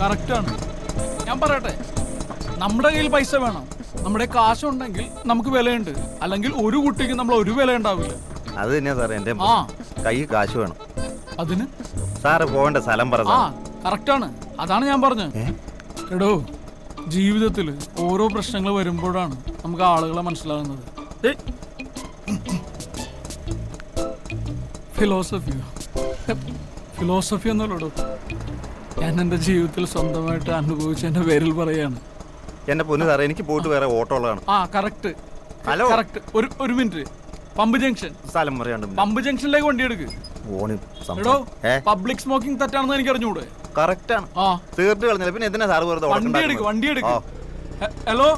കറക്റ്റാണ്. ഞാൻ പറയട്ടെ, നമ്മുടെ കയ്യിൽ പൈസ വേണം. നമ്മുടെ കാശുണ്ടെങ്കിൽ നമുക്ക് വിലയുണ്ട്, അല്ലെങ്കിൽ ഒരു കുട്ടിക്ക് നമ്മൾ ഒരു വില ഉണ്ടാവില്ല. അത് തന്നെയാ സാറേ, എന്റെ കൈ കാശ് വേണം. അതിന് സാറ് പോകേണ്ട സ്ഥലം പറ. കറക്റ്റാണ്, അതാണ് ഞാൻ പറഞ്ഞത്. എടോ, ജീവിതത്തിൽ ഓരോ പ്രശ്നങ്ങൾ വരുമ്പോഴാണ് നമുക്ക് ആളുകളെ മനസ്സിലാകുന്നത്. ഫിലോസഫി എന്നല്ലോ ഞാൻ എൻ്റെ ജീവിതത്തിൽ സ്വന്തമായിട്ട് അനുഭവിച്ച എൻ്റെ പേരിൽ പറയാണ്. എന്റെ പൊന്നു സാറേ, എനിക്ക് പോയിട്ട് വേറെ ഓട്ടോ ഉള്ളതാണ്. കറക്റ്റ്. Hello, correct. ഒരു മിനിറ്റ്. Pump junction. സ്ഥലം പറയാണ്ട് പമ്പ് ജംഗ്ഷനിലേക്ക് വണ്ടി എടുക്ക്. പബ്ലിക് സ്മോക്കിംഗ് തെറ്റാണെന്ന് എനിക്ക് അറിഞ്ഞൂടെ? കറക്റ്റാണ്. തീർത്ത് കളഞ്ഞില്ല, പിന്നെ എന്തിനാ സാറ് വെറുതെ വണ്ടി എടുക്ക്. ഹലോ,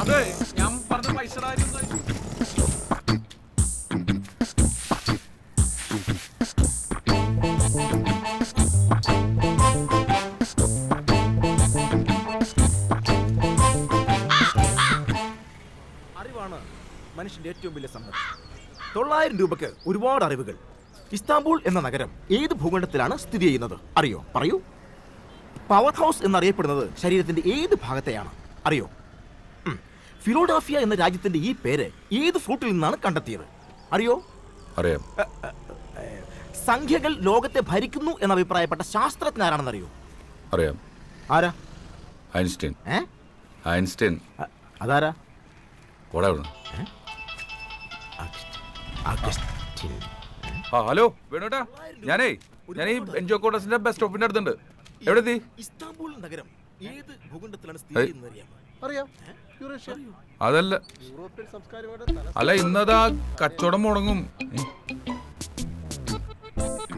അതെ ഞാൻ പറഞ്ഞ പൈസ അറിവാണ് മനുഷ്യന്റെ ഏറ്റവും വലിയ സമ്പത്ത്. 900 രൂപയ്ക്ക് ഒരുപാട് അറിവുകൾ. ഇസ്താംബൂൾ എന്ന നഗരം ഏത് ഭൂഖണ്ഡത്തിലാണ് സ്ഥിതി ചെയ്യുന്നത് അറിയോ? പറയൂ. പവർ ഹൗസ് എന്നറിയപ്പെടുന്നത് ശരീരത്തിന്റെ ഏത് ഭാഗത്തെയാണ് അറിയോ? ഫിലോഡാഫിയ എന്ന രാജ്യത്തിന്റെ ഈ പേര് ഏത് ഫ്രൂട്ടിൽ നിന്നാണ് കണ്ടെത്തിയത് അറിയോ? അറിയാം. സംഖ്യകൾ ലോകത്തെ ഭരിക്കുന്നു എന്ന് അഭിപ്രായപ്പെട്ട ശാസ്ത്രജ്ഞൻ ആരാണെന്ന് അറിയോ? അറിയാം. ആരാ? ഐൻസ്റ്റൈൻ. ഐൻസ്റ്റൈൻ. അതാരാ? ഹലോ വേണോട്ടാ, ഞാനേ ഞാൻ ഈ എൻജോ കോട്ടസിന്റെ ബസ് സ്റ്റോപ്പിന്റെ അടുത്തുണ്ട്. എവിടെ ഇസ്താംബൂൾ നഗരം ഏത് ഭൂഖണ്ഡത്തിലാണ് സ്ഥിതി ചെയ്യുന്നത് അറിയാം? അതല്ല, അല്ല ഇന്നതാ കച്ചവടം മുടങ്ങും.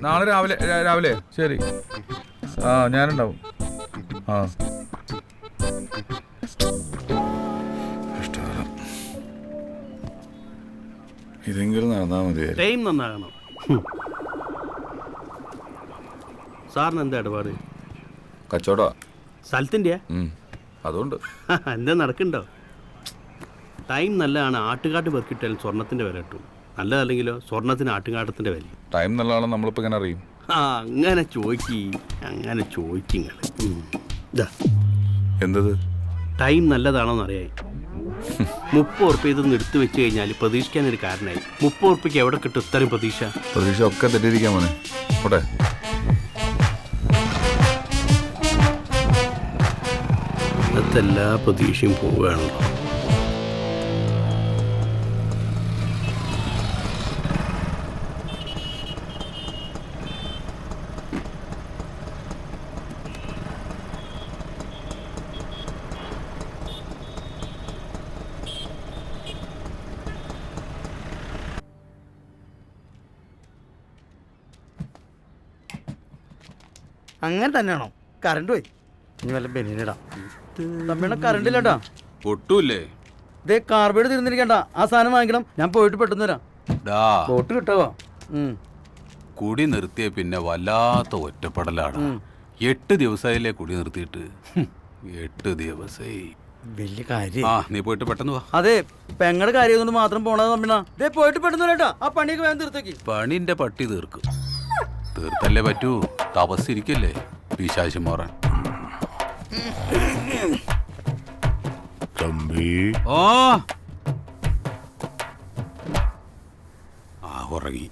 നാളെ രാവിലെ ശരി. ഞാനുണ്ടാവും. ഇതെങ്കിലും നടന്നാ മതി. ടൈം നന്നാകണം. സാറിന് എന്താ ഇടപാട്? കച്ചവട സ്ഥലത്തിൻ്റെ അതുകൊണ്ട് എന്താ നടക്കണ്ടോ? ടൈം നല്ലതാണ്. ആട്ടുകാട്ട് പെറുക്കിട്ടാൽ സ്വർണത്തിൻ്റെ വില കിട്ടും. നല്ലതല്ലെങ്കിലോ സ്വർണത്തിന് ആട്ടുകാട്ടത്തിൻ്റെ വില. ടൈം നല്ലതാണെന്ന് നമ്മളിപ്പോൾ ഇങ്ങനെ അറിയും. അങ്ങനെ ചോദിക്കിങ്ങൾ. എന്തത് ടൈം നല്ലതാണോന്ന് അറിയാം. 30 ഉറുപ്പ്യ ഇതൊന്ന് എടുത്തു വെച്ച് കഴിഞ്ഞാൽ പ്രതീക്ഷിക്കാനൊരു കാരണമായി. 30 ഉറുപ്പ്യക്ക് എവിടെ കിട്ടും ഇത്രയും പ്രതീക്ഷ ഒക്കെ തെറ്റിയിരിക്കാൻ മോനെ. പോട്ടെ. അതെല്ലാ പ്രതീക്ഷയും പോവുകയാണല്ലോ. അങ്ങനെ തന്നെയാണോ? കറണ്ട് പോയി. ഇനി വല്ല ബെനിയിടാം. തമ്മിയുടെ കറണ്ടില്ലട്ടാ. ഒട്ടൂല്ലേ? ഇതേ കാർബൈഡ് തീർന്നിരിക്കണ്ട. ആ സാധനം വാങ്ങിക്കണം. ഞാൻ പോയിട്ട് പെട്ടെന്ന് വരാം. ബോട്ട് കിട്ടാവോ? കുടി നിർത്തിയ പിന്നെ വല്ലാത്ത ഒറ്റപ്പെടലാണ്. 8 ദിവസമായില്ലേ കുടി നിർത്തിയിട്ട്? 8 ദിവസമായി. വലിയ കാര്യം. നീ പോയിട്ട് പെട്ടെന്ന് വാ. അതെ, പെങ്ങളുടെ കാര്യം മാത്രം പോണത് തമ്മിണ. ഇതേ പോയിട്ട് പെട്ടെന്ന് വരാട്ടാ. ആ പണിയൊക്കെ വേഗം തീർത്തേക്ക്. പണിന്റെ പട്ടി തീർക്കും. തീർത്തല്ലേ പറ്റൂ. തപസ്സിരിക്കല്ലേ പിശാച് മോറാൻ. ഉറങ്ങി.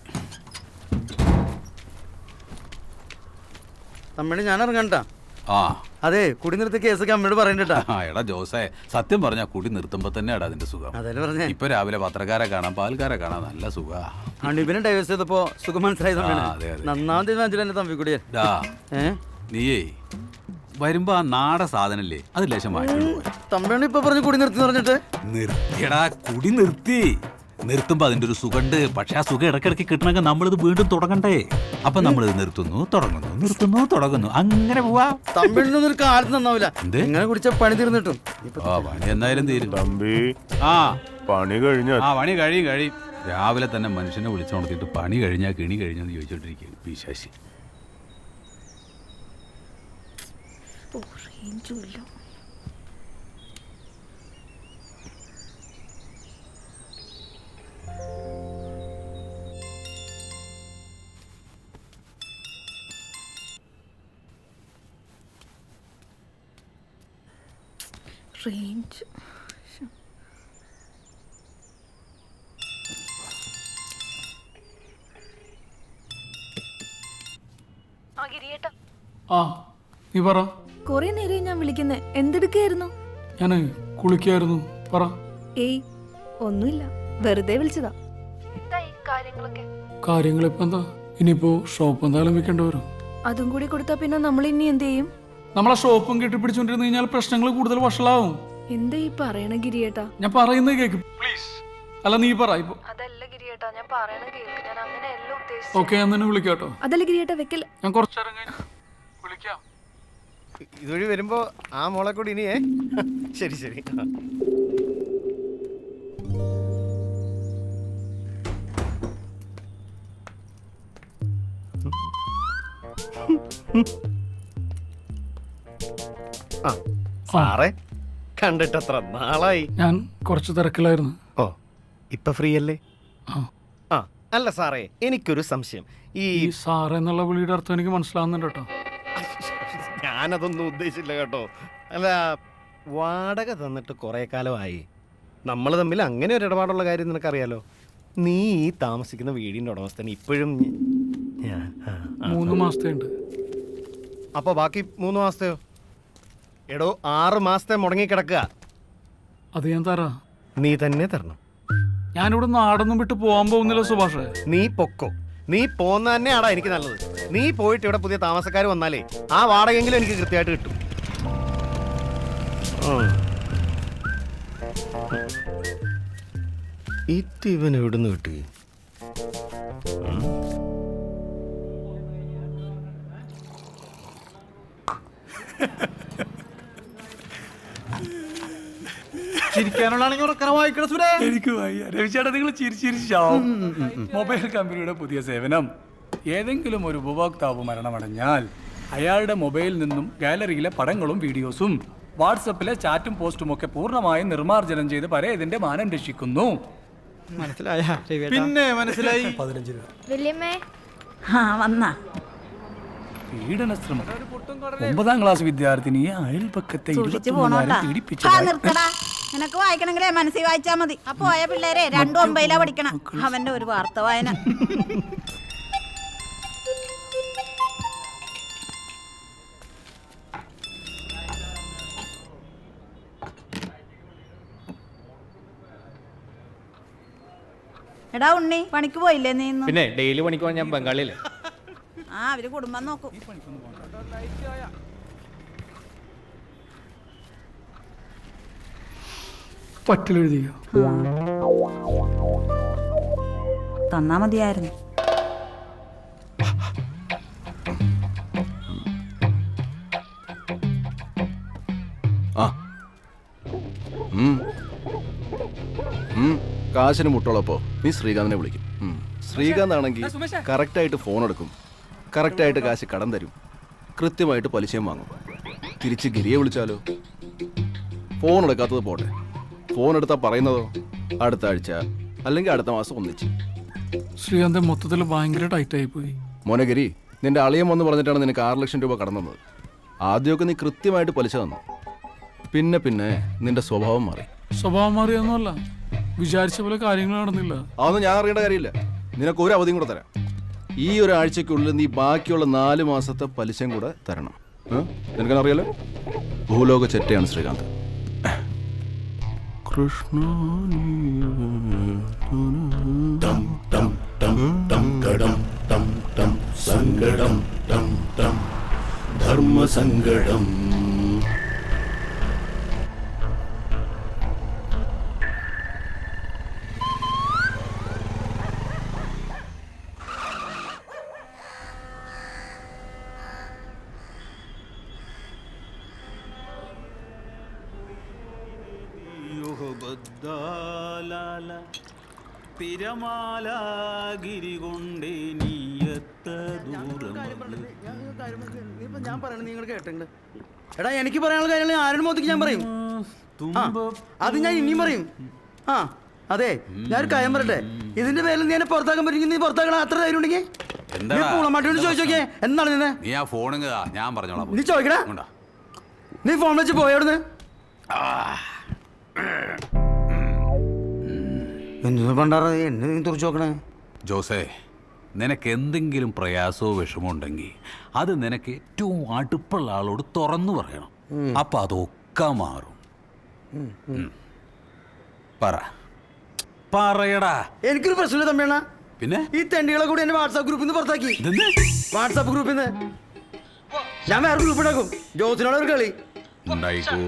തമ്മിണി ഞാൻ ഇറങ്ങണ്ടാ. അതെ, കുടി നിർത്തിയ കേസൊക്കെ അമ്മയോട് പറയണ്ടാ. എടാ ജോസേ, സത്യം പറഞ്ഞാ കുടി നിർത്തുമ്പോ തന്നെ എടാ അതിന്റെ സുഖം. അതല്ലേ പറഞ്ഞേ. ഇപ്പൊ രാവിലെ പത്രക്കാരെ കാണാം, പാൽക്കാരെ കാണാം, നല്ല സുഖാ. അണുബിനെ ഡൈവേഴ്സ് ചെയ്തപ്പോ സുഖം മനസ്സിലായി. നന്നാം തീരുമാനിച്ചില്ല എന്റെ തമ്പി കൂടിയ. നീയേ വരുമ്പോ ആ നാട സാധനല്ലേ അത് ലേശം വാങ്ങിക്കൊണ്ട് പോയി. തമ്പിയാണ് ഇപ്പൊ പറഞ്ഞു കുടി നിർത്തി പറഞ്ഞിട്ട്. നിർത്തിയടാ, കുടി നിർത്തി. നിർത്തുമ്പോ അതിന്റെ ഒരു സുഖമുണ്ട്. പക്ഷെ ആ സുഖം ഇടയ്ക്കിടയ്ക്ക് കിട്ടണമെങ്കിൽ നമ്മളിത് വീണ്ടും തുടങ്ങണ്ടേ? അപ്പൊ നമ്മളിത് നിർത്തുന്നു, തുടങ്ങുന്നു, അങ്ങനെ പോവാ. തമ്പിനൊന്നും ഒരു കാലത്ത് നന്നാവില്ല. ഇങ്ങനെ കുടിച്ച പണി തീർന്നിട്ടും. പണി എന്തായാലും തീരും. പണി കഴിയും. രാവിലെ തന്നെ മനുഷ്യനെ വിളിച്ചോണത്തിട്ട് പണി കഴിഞ്ഞാ കിണി കഴിഞ്ഞാന്ന് ചോദിച്ചോണ്ടിരിക്കും പിശാചി. റേഞ്ച്. ആ നീ പറ. കൊറേ നേരം ഞാൻ വിളിക്കുന്നേ, എന്തെടുക്കായിരുന്നു? ഞാൻ കുളിക്കായിരുന്നു. പറ. ഏയ് ഒന്നുമില്ല, വെറുതെ വിളിച്ചതാ. കാര്യങ്ങൾ ഇപ്പൊ എന്താ? ഇനിയിപ്പോ ഷോപ്പ് എന്തായാലും വെക്കേണ്ടി വരും. അതും കൂടി കൊടുത്താ പിന്നെ നമ്മൾ ഇനി എന്ത് ചെയ്യും? നമ്മളെ ഷോപ്പും കെട്ടിപ്പിടിച്ചോണ്ടിരുന്നു കഴിഞ്ഞാൽ പ്രശ്നങ്ങൾ കൂടുതൽ വഷളാവും. എന്താ ഈ പറയണ ഗിരിയേട്ടാ? ഞാൻ പറയുന്നത് കേക്ക് പ്ലീസ്. അല്ല നീ പറ ഇപ്പൊ. അതല്ല ഗിരിയേട്ടാ, ഞാൻ പറയണ കേൾക്ക്. ഞാൻ അങ്ങനെയല്ല ഉദ്ദേശിച്ചത്. ഓക്കെ, ഞാൻ തന്നെ വിളിക്കാട്ടോ. അതല്ല ഗിരിയേട്ടാ, വെക്കൽ. ഞാൻ കുറച്ചേരം കഴിഞ്ഞ് വിളിക്കാം. ഇതുവഴി വരുമ്പോ ആ മോളെ കൂടി ഇനിയേ. ശരി ശരി. സാറേ കണ്ടിട്ട് എത്ര നാളായി. ഞാൻ കുറച്ച് തിരക്കിലായിരുന്നു. ഓ ഇപ്പൊ ഫ്രീ അല്ലേ? ആ. ആ അല്ല സാറേ, എനിക്കൊരു സംശയം. ഈ സാറ് എന്നുള്ള വിളിയുടെ അർത്ഥം എനിക്ക് മനസ്സിലാവുന്നുണ്ട് കേട്ടോ. ഞാനതൊന്നും ഉദ്ദേശിച്ചില്ല കേട്ടോ. അല്ല, വാടക തന്നിട്ട് കുറെ കാലമായി. നമ്മൾ തമ്മിൽ അങ്ങനെ ഒരു ഇടപാടുള്ള കാര്യം നിനക്കറിയാലോ. നീ ഈ താമസിക്കുന്ന വീടിന്റെ ഉടമസ്ഥൻ ഇപ്പോഴും 3 മാസത്തെ ഉണ്ട്. അപ്പൊ ബാക്കി 3 മാസത്തെയോ? എടോ 6 മാസത്തെ മുടങ്ങിക്കിടക്കുക. അത് ഞാൻ തരാ. നീ തന്നെ തരണം. ഞാനിവിടെ നാടൊന്നും വിട്ട് പോകാൻ പോകുന്നില്ല സുഭാഷേ. നീ പൊക്കോ. നീ പോന്ന തന്നെയാടാ എനിക്ക് നല്ലത്. നീ പോയിട്ട് ഇവിടെ പുതിയ താമസക്കാർ വന്നാലേ ആ വാടകയെങ്കിലും എനിക്ക് കൃത്യമായിട്ട് കിട്ടും. ഇവൻ എവിടുന്ന് കിട്ടി? എനിക്ക് രവിചേട്ടാ, നിങ്ങൾ ചിരിച്ചിരിച്ചാവും. മൊബൈൽ കമ്പനിയുടെ പുതിയ സേവനം. ഏതെങ്കിലും ഒരു ഉപഭോക്താവ് മരണമടഞ്ഞാൽ അയാളുടെ മൊബൈലിൽ നിന്നും ഗാലറിയിലെ പടങ്ങളും വീഡിയോസും വാട്സപ്പിലെ ചാറ്റും പോസ്റ്റും ഒക്കെ പൂർണ്ണമായും നിർമ്മാർജ്ജനം ചെയ്ത് പരേതിന്റെ മാനം രക്ഷിക്കുന്നു. പിന്നെ മനസ്സിലായി. 15 രൂപ. പീഡനശ്രമം. 9ാം ക്ലാസ് വിദ്യാർത്ഥിനിയെ അയൽപക്കത്തെ 21 പീഡിപ്പിച്ചതായി. നിനക്ക് വായിക്കണമെങ്കിലേ മനസ്സിൽ വായിച്ചാ മതി. ആ പോയ പിള്ളേരെ 2-9 പഠിക്കണം. അവന്റെ ഒരു വാർത്ത വായന. എടാ ഉണ്ണി, പണിക്ക് പോയില്ലേ നീ ഇന്ന്? പിന്നെ ഡെയിലി പണിക്ക് പോകാൻ ഞാൻ ബംഗാളിയല്ലേ. ആ, അവര് കുടുംബം നോക്കും. പറ്റിലെഴുതിയോ? തന്നാ മതിയായിരുന്നു. കാശിന് മുട്ടോളപ്പോ നീ ശ്രീകാന്തിനെ വിളിക്കും. ശ്രീകാന്ത് ആണെങ്കിൽ കറക്റ്റായിട്ട് ഫോൺ എടുക്കും, കറക്റ്റായിട്ട് കാശ് കടം തരും, കൃത്യമായിട്ട് പലിശയും വാങ്ങും. തിരിച്ച് ഗിരിയെ വിളിച്ചാലോ? ഫോൺ എടുക്കാത്തത് പോട്ടെ, ഫോൺ എടുത്താൽ പറയുന്നതോ അടുത്ത ആഴ്ച അല്ലെങ്കിൽ അടുത്ത മാസം ഒന്നിച്ച്. ശ്രീകാന്ത് മൊത്തത്തിൽ ഭയങ്കര ടൈറ്റായി പോയി. മോനഗിരി, നിന്റെ അളിയൻ വന്ന് പറഞ്ഞിട്ടാണ് നിനക്ക് 6 ലക്ഷം രൂപ കടം തന്നത്. ആദ്യമൊക്കെ നീ കൃത്യമായിട്ട് പലിശ തന്നു, പിന്നെ പിന്നെ നിന്റെ സ്വഭാവം മാറി. സ്വഭാവം മാറിയൊന്നുമല്ല, വിചാരിച്ച പോലെ കാര്യങ്ങൾ നടന്നില്ല. അതൊന്നും ഞാൻ അറിയേണ്ട കാര്യമില്ല. നിനക്ക് ഒരു അവധിയും കൂടെ തരാം. ഈ ഒരാഴ്ചക്കുള്ളിൽ നീ ബാക്കിയുള്ള 4 മാസത്തെ പലിശയും കൂടെ തരണം. നിനക്കറിയാലോ, ഭൂലോക ചെറ്റയാണ് ശ്രീകാന്ത്. കൃഷ്ണ സങ്കടം ധർമ്മസങ്കടം. ഞാൻ പറയണത് നിങ്ങൾ കേട്ടിട്ടുണ്ട്. എടാ, എനിക്ക് പറയാനുള്ള കാര്യങ്ങൾ ആരുടെ മുഖത്തേക്ക് ഞാൻ പറയും. അത് ഞാൻ ഇനിയും പറയും. ആ അതെ, ഞാനൊരു കാര്യം പറയട്ടെ. ഇതിന്റെ പേരിൽ നീ എന്നെ പുറത്താക്കാൻ പറ്റുമെങ്കിൽ നീ പുറത്താക്കണം. അത്ര ധൈര്യം ഉണ്ടെങ്കിൽ ചോദിച്ചോക്കേ. എന്താണ് നിന്നെ? നീ ആ ഫോൺ ഞാൻ പറഞ്ഞോളാം. നീ ചോദിക്കടാ. നീ ഫോൺ വെച്ച് പോയവിടുന്ന്. എന്ത് പണ്ടാറ എന്നെ നീ തുറച്ചു നോക്കണേ? ജോസേ, നിനക്ക് എന്തെങ്കിലും പ്രയാസമോ വിഷമോ ഉണ്ടെങ്കിൽ അത് നിനക്ക് ഏറ്റവും അടുപ്പുള്ള ആളോട് തുറന്നു പറയണം. അപ്പം അതൊക്കെ മാറും. പറയടാ. എനിക്കൊരു പ്രശ്നമില്ല തമ്മിയണ്ണ. പിന്നെ ഈ തെണ്ടികളെ കൂടി എന്നെ വാട്സാപ്പ് ഗ്രൂപ്പിൽ നിന്ന് പുറത്താക്കി. വാട്സാപ്പ് ഗ്രൂപ്പിൽ നിന്ന് ഞാൻ വേറെ ഗ്രൂപ്പ് ഉണ്ടാക്കും. ജോസിനോട് ഒരു കളി ഉണ്ടായിക്കോ.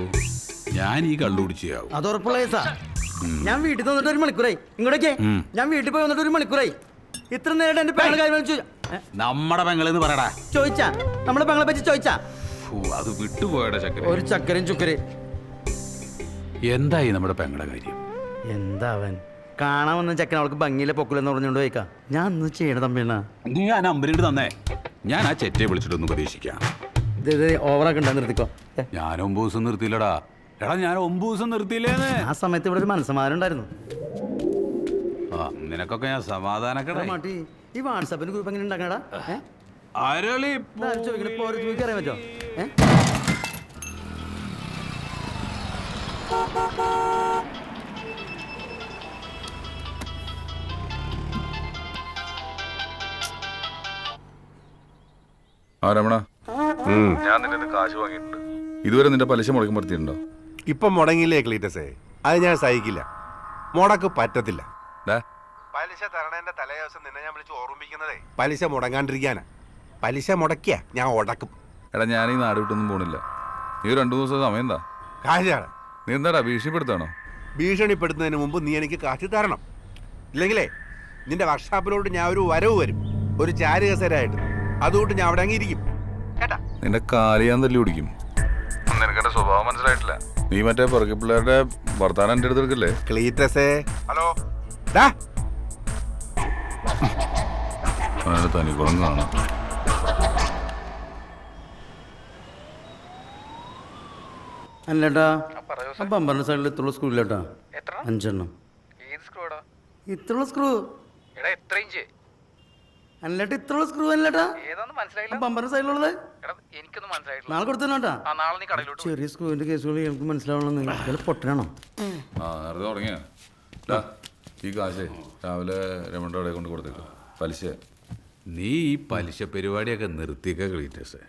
ഞാൻ ഈ കള്ളുപിടിച്ചാവും. അത് ഉറപ്പുള്ള കേസാ. ഞാൻ വീട്ടിൽ വന്നിട്ട് 1 മണിക്കൂറായി. ഇങ്ങോട്ടേക്ക് ഞാൻ വീട്ടിൽ പോയി വന്നിട്ട് 1 മണിക്കൂറായി. ഇത്ര നേരം എന്റെ പെങ്ങളെ കാര്യം നമ്മടെ പെങ്ങളെന്ന് പറയടാ. ചോദിച്ചാ നമ്മളെ പെങ്ങളെ പറ്റി ചോദിച്ചാ അത് വിട്ടുപോയടാ ചക്കര. ഒരു ചക്കരയും ചുക്കരയും. എന്തായി നമ്മുടെ പെങ്ങളുടെ കാര്യം? എന്താവൻ കാണാൻ വന്ന ചക്കൻ അവൾക്ക് ഭംഗിയിലെ പൊക്കിലെന്ന് പറഞ്ഞുകൊണ്ട് പോയിക്കാ. ഞാൻ ഒന്ന് ചെയ്യണ തമ്പിണ്ണ. നീ ആ നമ്പറിട്ട് തന്നേ, ഞാൻ ആ ചെറ്റയെ വിളിച്ചിട്ടൊന്ന് പ്രതീക്ഷിക്കാം. ഇത് ഓവറാക്കി ഉണ്ടാ നിർത്തിക്കോ. ഞാൻ 9 ദിവസം നിർത്തിയില്ലടാ. എടാ ഞാൻ 9 ദിവസം നിർത്തിയില്ലേന്ന്. ആ സമയത്ത് ഇവിടെ ഒരു മനസ്സമാരം ഉണ്ടായിരുന്നു. ആ നിനക്കൊക്കെ ഞാൻ സമാധാനക്കട. മാട്ടി ഈ വാട്സാപ്പിന് ഗ്രൂപ്പ് എങ്ങനെ ഉണ്ടാക്കണടാ? അരളി അറിയാൻ പറ്റോ? ആ രമണ, ഞാൻ നിന്റെ കാശ് വാങ്ങിയിട്ടുണ്ട്. ഇതുവരെ നിന്റെ പലിശ മുടക്കം പറ്റിയിട്ടുണ്ടോ? ഇപ്പം മുടങ്ങിയില്ലേ ക്ലീറ്റസേ? അത് ഞാൻ സഹിക്കില്ല. മുടക്ക് പറ്റത്തില്ല. പലിശ തരണേന്റെ തലേ ദിവസം നിന്നെ ഞാൻ വിളിച്ച് ഓർമ്മിപ്പിക്കുന്നതേ പലിശ മുടങ്ങാണ്ടിരിക്കാനാ. പലിശ മുടക്കിയ ഞാൻ ഉടക്കും. എടാ ഞാൻ ഈ നാട് വിട്ടൊന്നും പോണില്ല. നീ 2 ദിവസം സമയം എന്താ? കാശാണ്. നീ എന്താടാ ഭീഷണിപ്പെടുത്താണോ? ഭീഷണിപ്പെടുത്തുന്നതിന് മുമ്പ് നീ എനിക്ക് കാശ് തരണം. ഇല്ലെങ്കിലേ നിന്റെ വർക്ക്ഷോപ്പിലോട്ട് ഞാൻ ഒരു വരവ് വരും, ഒരു ചാരുകസരായിട്ട്. അതുകൊണ്ട് ഞാൻ അവിടെ അങ്ങിരിക്കും. കേട്ടാ? നിന്റെ കാല് ഞാൻ തല്ലി പിടിക്കും. നിനക്കെന്റെ സ്വഭാവം മനസ്സിലായിട്ടില്ല. നീ മറ്റേ പുറകെ പിള്ളേരുടെ വർത്താനം എൻ്റെ അടുത്ത് എടുക്കല്ലേ? ക്ലീറ്റസേ, ഹലോ തനിക്കുളം കാണാം. അല്ലേട്ടാ പമ്പറിന്റെ സൈഡിൽ ഇത്ര സ്ക്രൂല്ലേട്ടാ? 5 എണ്ണം. ഇത്ര സ്ക്രൂ അല്ലേട്ടാ? ഇത്ര സ്ക്രൂ അല്ലേട്ടാ? പമ്പറിന്റെ സൈഡിലുള്ളത് നാളെ കൊടുത്തേട്ടാ. ചെറിയ സ്ക്രൂവിന്റെ കേസുകൾ എനിക്ക് മനസ്സിലാവണമെന്ന്. പൊട്ടനാണോ? തുടങ്ങിയ ഈ കാശേ രാവിലെ രമണ അവിടെ കൊണ്ട് കൊടുത്തേക്ക്. പലിശ നീ ഈ പലിശ പരിപാടിയൊക്കെ നിർത്തിയൊക്കെ ക്ലീറ്റസേ.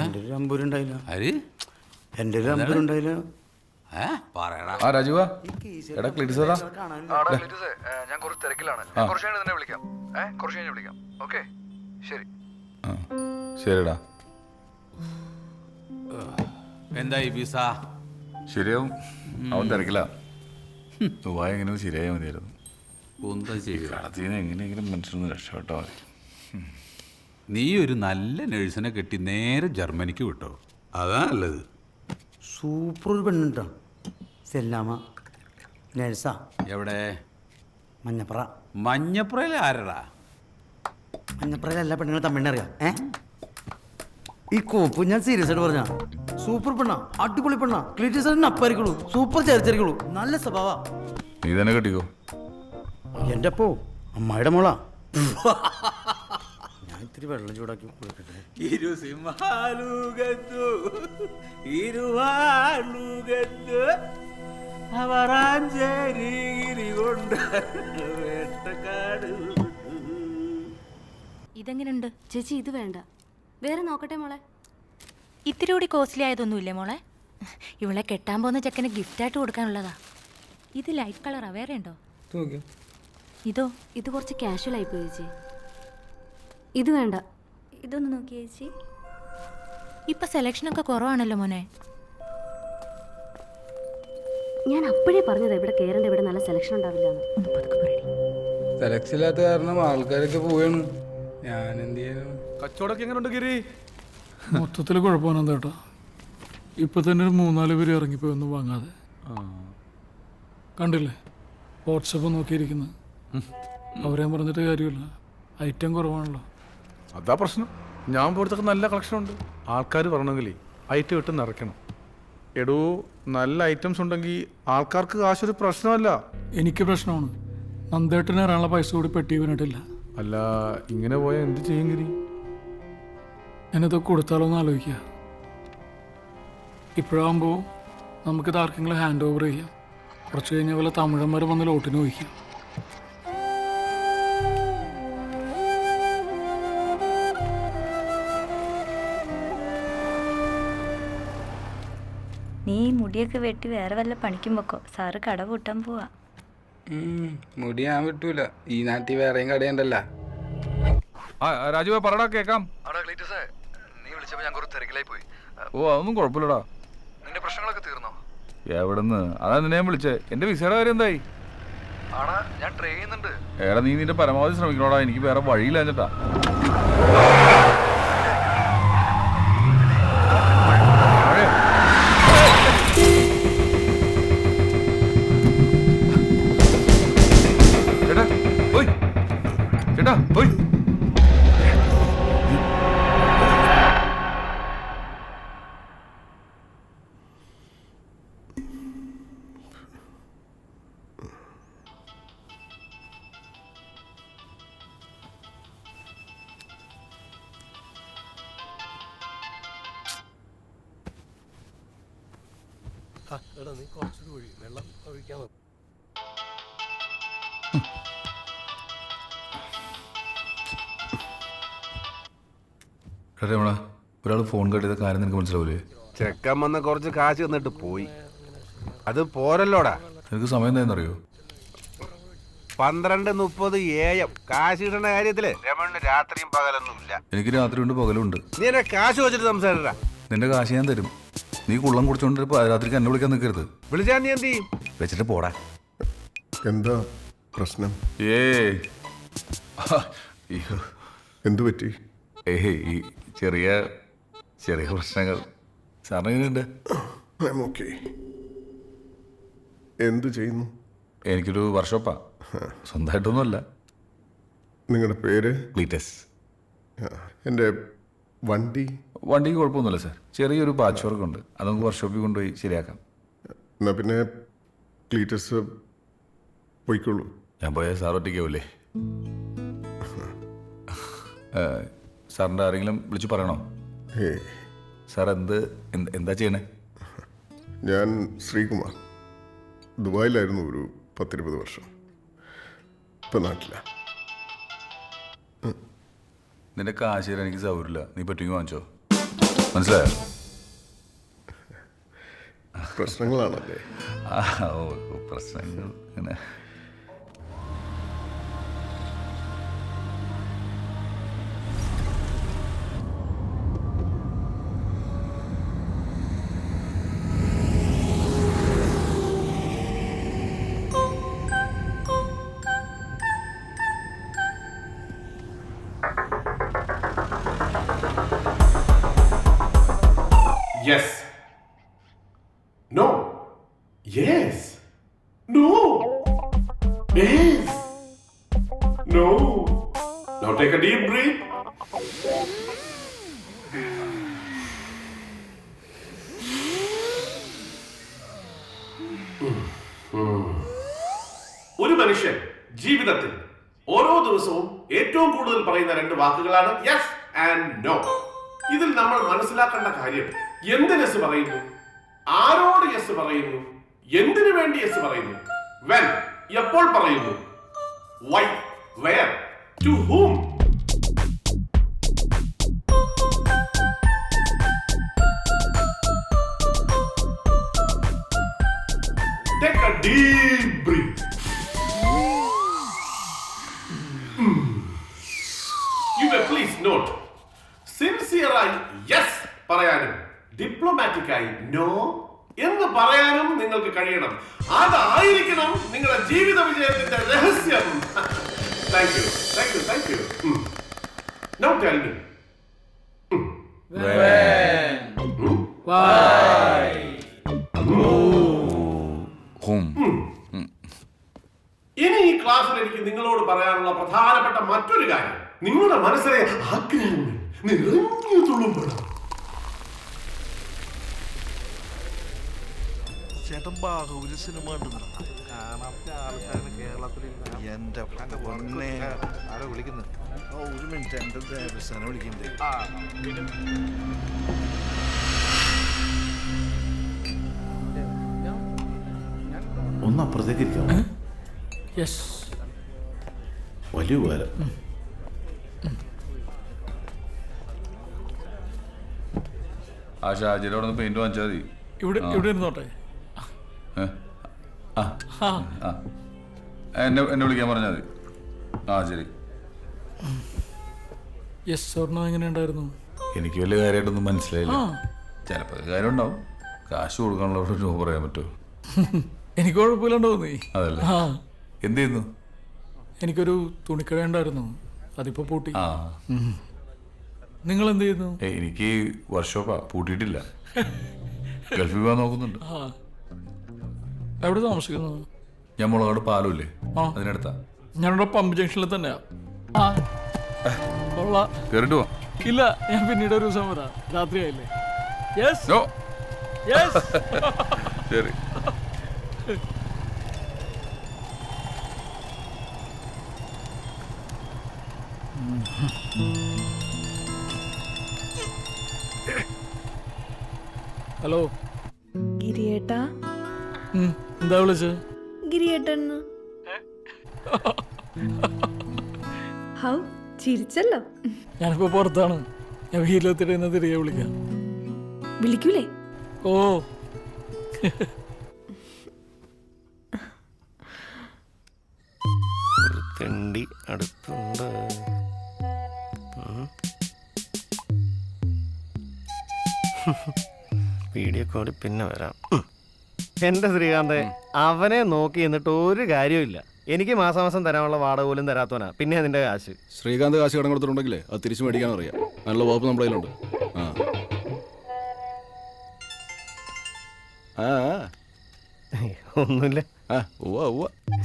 എൻ്റെ ഒരു അമ്പൂരുണ്ടായില്ല. ആര്? എൻ്റെ ഒരു അമ്പൂരുണ്ടായില്ല. ആ രാജുവാ, എടാ ക്ലീറ്റസാ, ഞാൻ കുറച്ച് തിരക്കിലാണ്. കുറച്ച് കഴിഞ്ഞ് തന്നെ വിളിക്കാം. കുറച്ച് കഴിഞ്ഞ് വിളിക്കാം. ഓക്കെ, ശരി. ശരിടാ. എന്തായി വിസ? ശരിയാവും. അവൻ തിരക്കില്ല. ദുബായ് എങ്ങനെയോ ശരിയായാൽ മതിയായിരുന്നു. എങ്ങനെയെങ്കിലും മനുഷ്യരൊന്ന് രക്ഷപ്പെട്ടോ മതി. നീ ഒരു നല്ല നഴ്സിനെ കെട്ടി നേരെ ജർമ്മനിക്ക് വിട്ടോ, അതാ നല്ലത്. സൂപ്പർ ഒരു പെണ്ണുണ്ടോ? സെല്ലാമ നഴ്സാ. എവിടെ? മഞ്ഞപ്പുറ. മഞ്ഞപ്പുറയിൽ ആരടാ? മഞ്ഞപ്പുറയിൽ എല്ലാ പെണ്ണുങ്ങളും തമിഴിനറിയാം. ഈ കോപ്പ് ഞാൻ സീരിയസ് ആയിട്ട് പറഞ്ഞ സൂപ്പർ പെണ്ണാ, അടിപൊളി പെണ്ണാ. ക്ലീറ്റസിന് അപ്പായിരിക്കുള്ളൂ, സൂപ്പർ ചേർച്ചരിക്കുള്ളൂ, നല്ല സ്വഭാവ. നീ തന്നെ കെട്ടിക്കോ. എൻ്റെ അപ്പോ അമ്മായിയുടെ മോളാ. ഞാൻ ഇത്തിരി വെള്ളം ചൂടാക്കി കൊടുക്കട്ടെ. ഇതെങ്ങനെയുണ്ട് ചേച്ചി? ഇത് വേണ്ട, വേറെ നോക്കട്ടെ മോളെ. ഇത്തിരി കൂടി കോസ്റ്റ്ലി ആയതൊന്നുമില്ലേ മോളെ? ഇവളെ കെട്ടാൻ പോകുന്ന ചെക്കന് ഗിഫ്റ്റായിട്ട് കൊടുക്കാനുള്ളതാ. ഇത് ലൈറ്റ് കളറാ, വേറെ ഉണ്ടോ? ഇതോ? ഇത് കുറച്ച് കാഷ്വൽ ആയിപ്പോയി ചേച്ചി. ഇത് വേണ്ട, ഇതൊന്ന് നോക്കിയേ ചേച്ചി. ഇപ്പൊ സെലക്ഷനൊക്കെ കുറവാണല്ലോ മോനെ. ഞാൻ അപ്പോഴേ പറഞ്ഞതാ ഇവിടെ കേരള ഇവിടെ നല്ല സെലക്ഷൻ ഉണ്ടാവില്ല. സെലക്ഷൻ ഇല്ലാത്ത കാരണം ആൾക്കാരൊക്കെ പോവാണ്. ഞാൻ എന്ത് ചെയ്യാനും. കച്ചവടമൊക്കെ എങ്ങനെയുണ്ട് ഗിരി? മൊത്തത്തിൽ കുഴപ്പമാണ് കേട്ടോ. ഇപ്പൊ തന്നെ ഒരു 3-4 പേര് ഇറങ്ങിപ്പോയി ഒന്നും വാങ്ങാതെ. കണ്ടില്ലേ വാട്സപ്പ് നോക്കിയിരിക്കുന്നത്? അവരെയും പറഞ്ഞിട്ട് കാര്യമില്ല, ഐറ്റം കുറവാണല്ലോ. അതാ പ്രശ്നം. ഞാൻ പോലത്തൊക്കെ നല്ല കളക്ഷൻ ഉണ്ട്. ആൾക്കാർ പറഞ്ഞെങ്കിലേ ഐറ്റം ഇട്ട് നിറയ്ക്കണം. എടോ, നല്ല ഐറ്റംസ് ഉണ്ടെങ്കിൽ ആൾക്കാർക്ക് കാശൊരു പ്രശ്നമല്ല. എനിക്ക് പ്രശ്നമാണ്. നന്ദേട്ടന് ഇറാനുള്ള പൈസ കൂടി പെട്ടി വീണിട്ടില്ല. അല്ല, ഇങ്ങനെ പോയാൽ എന്ത് ചെയ്യും ഗിരി? ഞാനിതൊക്കെ കൊടുത്താലോ എന്ന് ആലോചിക്കുക. ഇപ്പോഴാകുമ്പോൾ നമുക്കിത് ആർക്കെങ്കിലും ഹാൻഡ് ഓവർ ചെയ്യാം. കുറച്ച് കഴിഞ്ഞ പോലെ തമിഴന്മാർ വന്ന് ലോട്ടിന് വഹിക്കാം. നീ മുടിയൊക്കെ വെട്ടി വേറെ വല്ല പണിക്കും വെക്കോ, സാറ് കട പൂട്ടാൻ പോവാ. മുടി ഞാൻ വിട്ടൂല, ഈ നാട്ടിൽ വേറെയും കടയുണ്ടല്ലോ. രാജുവ പറടാ, കേക്കാം. നീ വിളിച്ചപ്പോ ഞാൻ കുറച്ച് തിരക്കിലായി പോയി. ഓ അതൊന്നും കുഴപ്പമില്ലടാ. നിന്റെ പ്രശ്നങ്ങളൊക്കെ തീർന്നോ? എവിടെന്ന്? അതാ നിന്നെ ഞാൻ വിളിച്ചേ. എന്റെ വിസയുടെ കാര്യം എന്തായി? ആടാ ഞാൻ ട്രൈ ചെയ്യുന്നുണ്ട്. എടാ നീ നിന്റെ പരമാവധി ശ്രമിക്കണോടാ, എനിക്ക് വേറെ വഴിയില്ല എന്നിട്ടാ. ചേട്ടാ പോയി, ചേട്ടാ പോയി. നീ കുറച്ചൊരു ഒഴി വെള്ളം ഒഴിക്കാൻ. ഒരാൾ ഫോൺ കട്ട് ചെയ്ത കാര്യം നിനക്ക് മനസ്സിലാവൂലേ? ചെക്കൻ വന്ന് കുറച്ച് കാശ് തന്നിട്ട് പോയി. അത് പോരല്ലോടാ. നിനക്ക് സമയം എന്തായെന്നറിയോ? 12:30 AM. കാശ് കിട്ടുന്ന കാര്യത്തില് രമണിന് രാത്രിയും പകലൊന്നും ഇല്ല. എനിക്ക് രാത്രി ഉണ്ട് പകലുണ്ട്. നീ എന്നെ കാശ് വെച്ചിട്ട് സംസാരിടാ. നിന്റെ കാശ് ഞാൻ തരും. നീ കുള്ളം കുടിച്ചോണ്ട് രാത്രിക്ക് എന്നെ വിളിക്കാൻ നിൽക്കരുത്. വിളിച്ചാ നീ എന്ത് ചെയ്യും? വെച്ചിട്ട് പോടാ. എന്താ പ്രശ്നം? എന്തു പറ്റി? ഈ ചെറിയ ചെറിയ പ്രശ്നങ്ങൾ. സാറിന് എങ്ങനെയുണ്ട്? എന്തു ചെയ്യുന്നു? എനിക്കൊരു വർക്ക്ഷോപ്പാ, സ്വന്തമായിട്ടൊന്നുമല്ല. നിങ്ങളുടെ പേര്? ക്ലീറ്റസ്. എൻ്റെ വണ്ടിക്ക് കുഴപ്പമൊന്നുമില്ല സാർ. ചെറിയൊരു പാച്ച് വർക്ക് ഉണ്ട്, അത് നമുക്ക് വർക്ക്ഷോപ്പിൽ കൊണ്ടുപോയി ശരിയാക്കാം. എന്നാ പിന്നെ ക്ലീറ്റസ് പോയിക്കോളൂ. ഞാൻ പോയാൽ സാർ ഒറ്റയ്ക്കാവൂലേ? സാറിൻ്റെ ആരെങ്കിലും വിളിച്ച് പറയണോ? സാർ എന്താ ചെയ്യണേ? ഞാൻ ശ്രീകുമാർ. ദുബായിലായിരുന്നു ഒരു 10-20 വർഷം. ഇപ്പം നാട്ടില. നിന്റെ കാശ് തരാൻ എനിക്ക് സൗകര്യമില്ല. നീ പറ്റുമെങ്കിൽ വാങ്ങിച്ചോ. മനസ്സിലായോ? പ്രശ്നങ്ങളാണല്ലേ? ഓ പ്രശ്നങ്ങൾ അങ്ങനെ. Yes. No. Yes. No. Yes. No. Now take a deep breath. ഒരു മനുഷ്യൻ ജീവിതത്തിൽ ഓരോ ദിവസവും ഏറ്റവും കൂടുതൽ പറയുന്ന 2 വാക്കുകളാണ് യെസ് ആൻഡ് നോ. ഇതിൽ നമ്മൾ മനസ്സിലാക്കേണ്ട കാര്യം, എന്തിന് യെസ് പറയുന്നു, ആരോട് യെസ് പറയുന്നു, എന്തിനു വേണ്ടി യെസ് പറയുന്നു, വെൻ എപ്പോൾ പറയുന്നു, why, where, to whom. Take a deep breath. You may please note, സിൻസിയറായി യെസ് പറയാനും ഡിപ്ലോമാറ്റിക്കായി നോ എന്ന് പറയാനും നിങ്ങൾക്ക് കഴിയണം. അതായിരിക്കണം നിങ്ങളുടെ ജീവിത വിജയത്തിന്റെ രഹസ്യം. Thank you, thank you, thank U. Now tell me. ഇനി ഈ ക്ലാസ്സിൽ എനിക്ക് നിങ്ങളോട് പറയാനുള്ള പ്രധാനപ്പെട്ട മറ്റൊരു കാര്യം, നിങ്ങളുടെ മനസ്സിലെ ആഗ്രഹങ്ങൾ നിറഞ്ഞു തുളുമ്പണം. ചേട്ടൻ ബാഹുബലി സിനിമ എന്റെ പൊന്നെ ആരോ വിളിക്കുന്നു. ഒരു മിനിറ്റ്, എന്റെ ദേവസ്ഥാനം വിളിക്കണ്ടേ. ഒന്ന് അപ്പുറത്തേക്ക് ഇരിക്കാം. യെസ്. വലിയ ഉപകാരം. ആ ഷാജിയുടെ അവിടെ നിന്ന് പെയിന്റ് വാങ്ങിച്ചാൽ മതി. ഇവിടെ ഇരുന്നോട്ടെ. എന്നെ വിളിക്കാൻ പറഞ്ഞാൽ മതി. ആ ശരി. യെസ് സ്വർണ്ണം എങ്ങനെ ഉണ്ടായിരുന്നു? എനിക്ക് വലിയ കാര്യമായിട്ടൊന്നും മനസ്സിലായില്ല. ചിലപ്പോൾ കാര്യം ഉണ്ടാവും. കാശ് കൊടുക്കാനുള്ള രൂപ പറയാൻ പറ്റുമോ? എനിക്ക് കുഴപ്പമില്ലാണ്ട് തോന്നി. അതല്ലേ. എന്ത് ചെയ്യുന്നു? എനിക്കൊരു തുണിക്കട ഉണ്ടായിരുന്നു, അതിപ്പോ പൂട്ടി. നിങ്ങൾ എന്ത് ചെയ്യുന്നു? എനിക്ക് വർക്ക്ഷോപ്പാ, പൂട്ടിയിട്ടില്ല. ഗൾഫിൽ പോകാൻ നോക്കുന്നുണ്ട്. എവിടെ താമസിക്കുന്നു? ഞാൻ മുളകാട് പാലമില്ലേ, അതിനടുത്താ. ഞാനിവിടെ പമ്പ് ജംഗ്ഷനിൽ തന്നെയാ. കേറിട്ട് പോവാം. ഇല്ല, ഞാൻ പിന്നീട് ഒരു ദിവസം വരാം. രാത്രിയായില്ലേ? ശരി. ഹലോ ഗിരിയേട്ടാ. എന്താ വിളിച്ചത്? ഗിരിയേട്ടൻ. ഹൗ ചിരിച്ചല്ലോ. ഞാനിപ്പോ പുറത്താണ്. ഞാൻ വീട്ടിലെത്തിട്ട് തിരികെ വിളിക്കാം. വിളിക്കൂലേ? ഓ തെണ്ടി അടുത്തുണ്ട്. വീഡിയോ കോളിൽ പിന്നെ വരാം. എന്റെ ശ്രീകാന്ത്, അവനെ നോക്കി എന്നിട്ട് ഒരു കാര്യമില്ല. എനിക്ക് മാസം തരാനുള്ള വാടക പോലും തരാത്തവനാ. പിന്നെ അതിന്റെ കാശ്. ശ്രീകാന്ത് കാശ് കടം കൊടുത്തിട്ടുണ്ടെങ്കിലേ അത് തിരിച്ചു മേടിക്കാൻ അറിയാം. നല്ല വകുപ്പ് നമ്മുടെ കയ്യിലുണ്ട്. ഒന്നുമില്ല.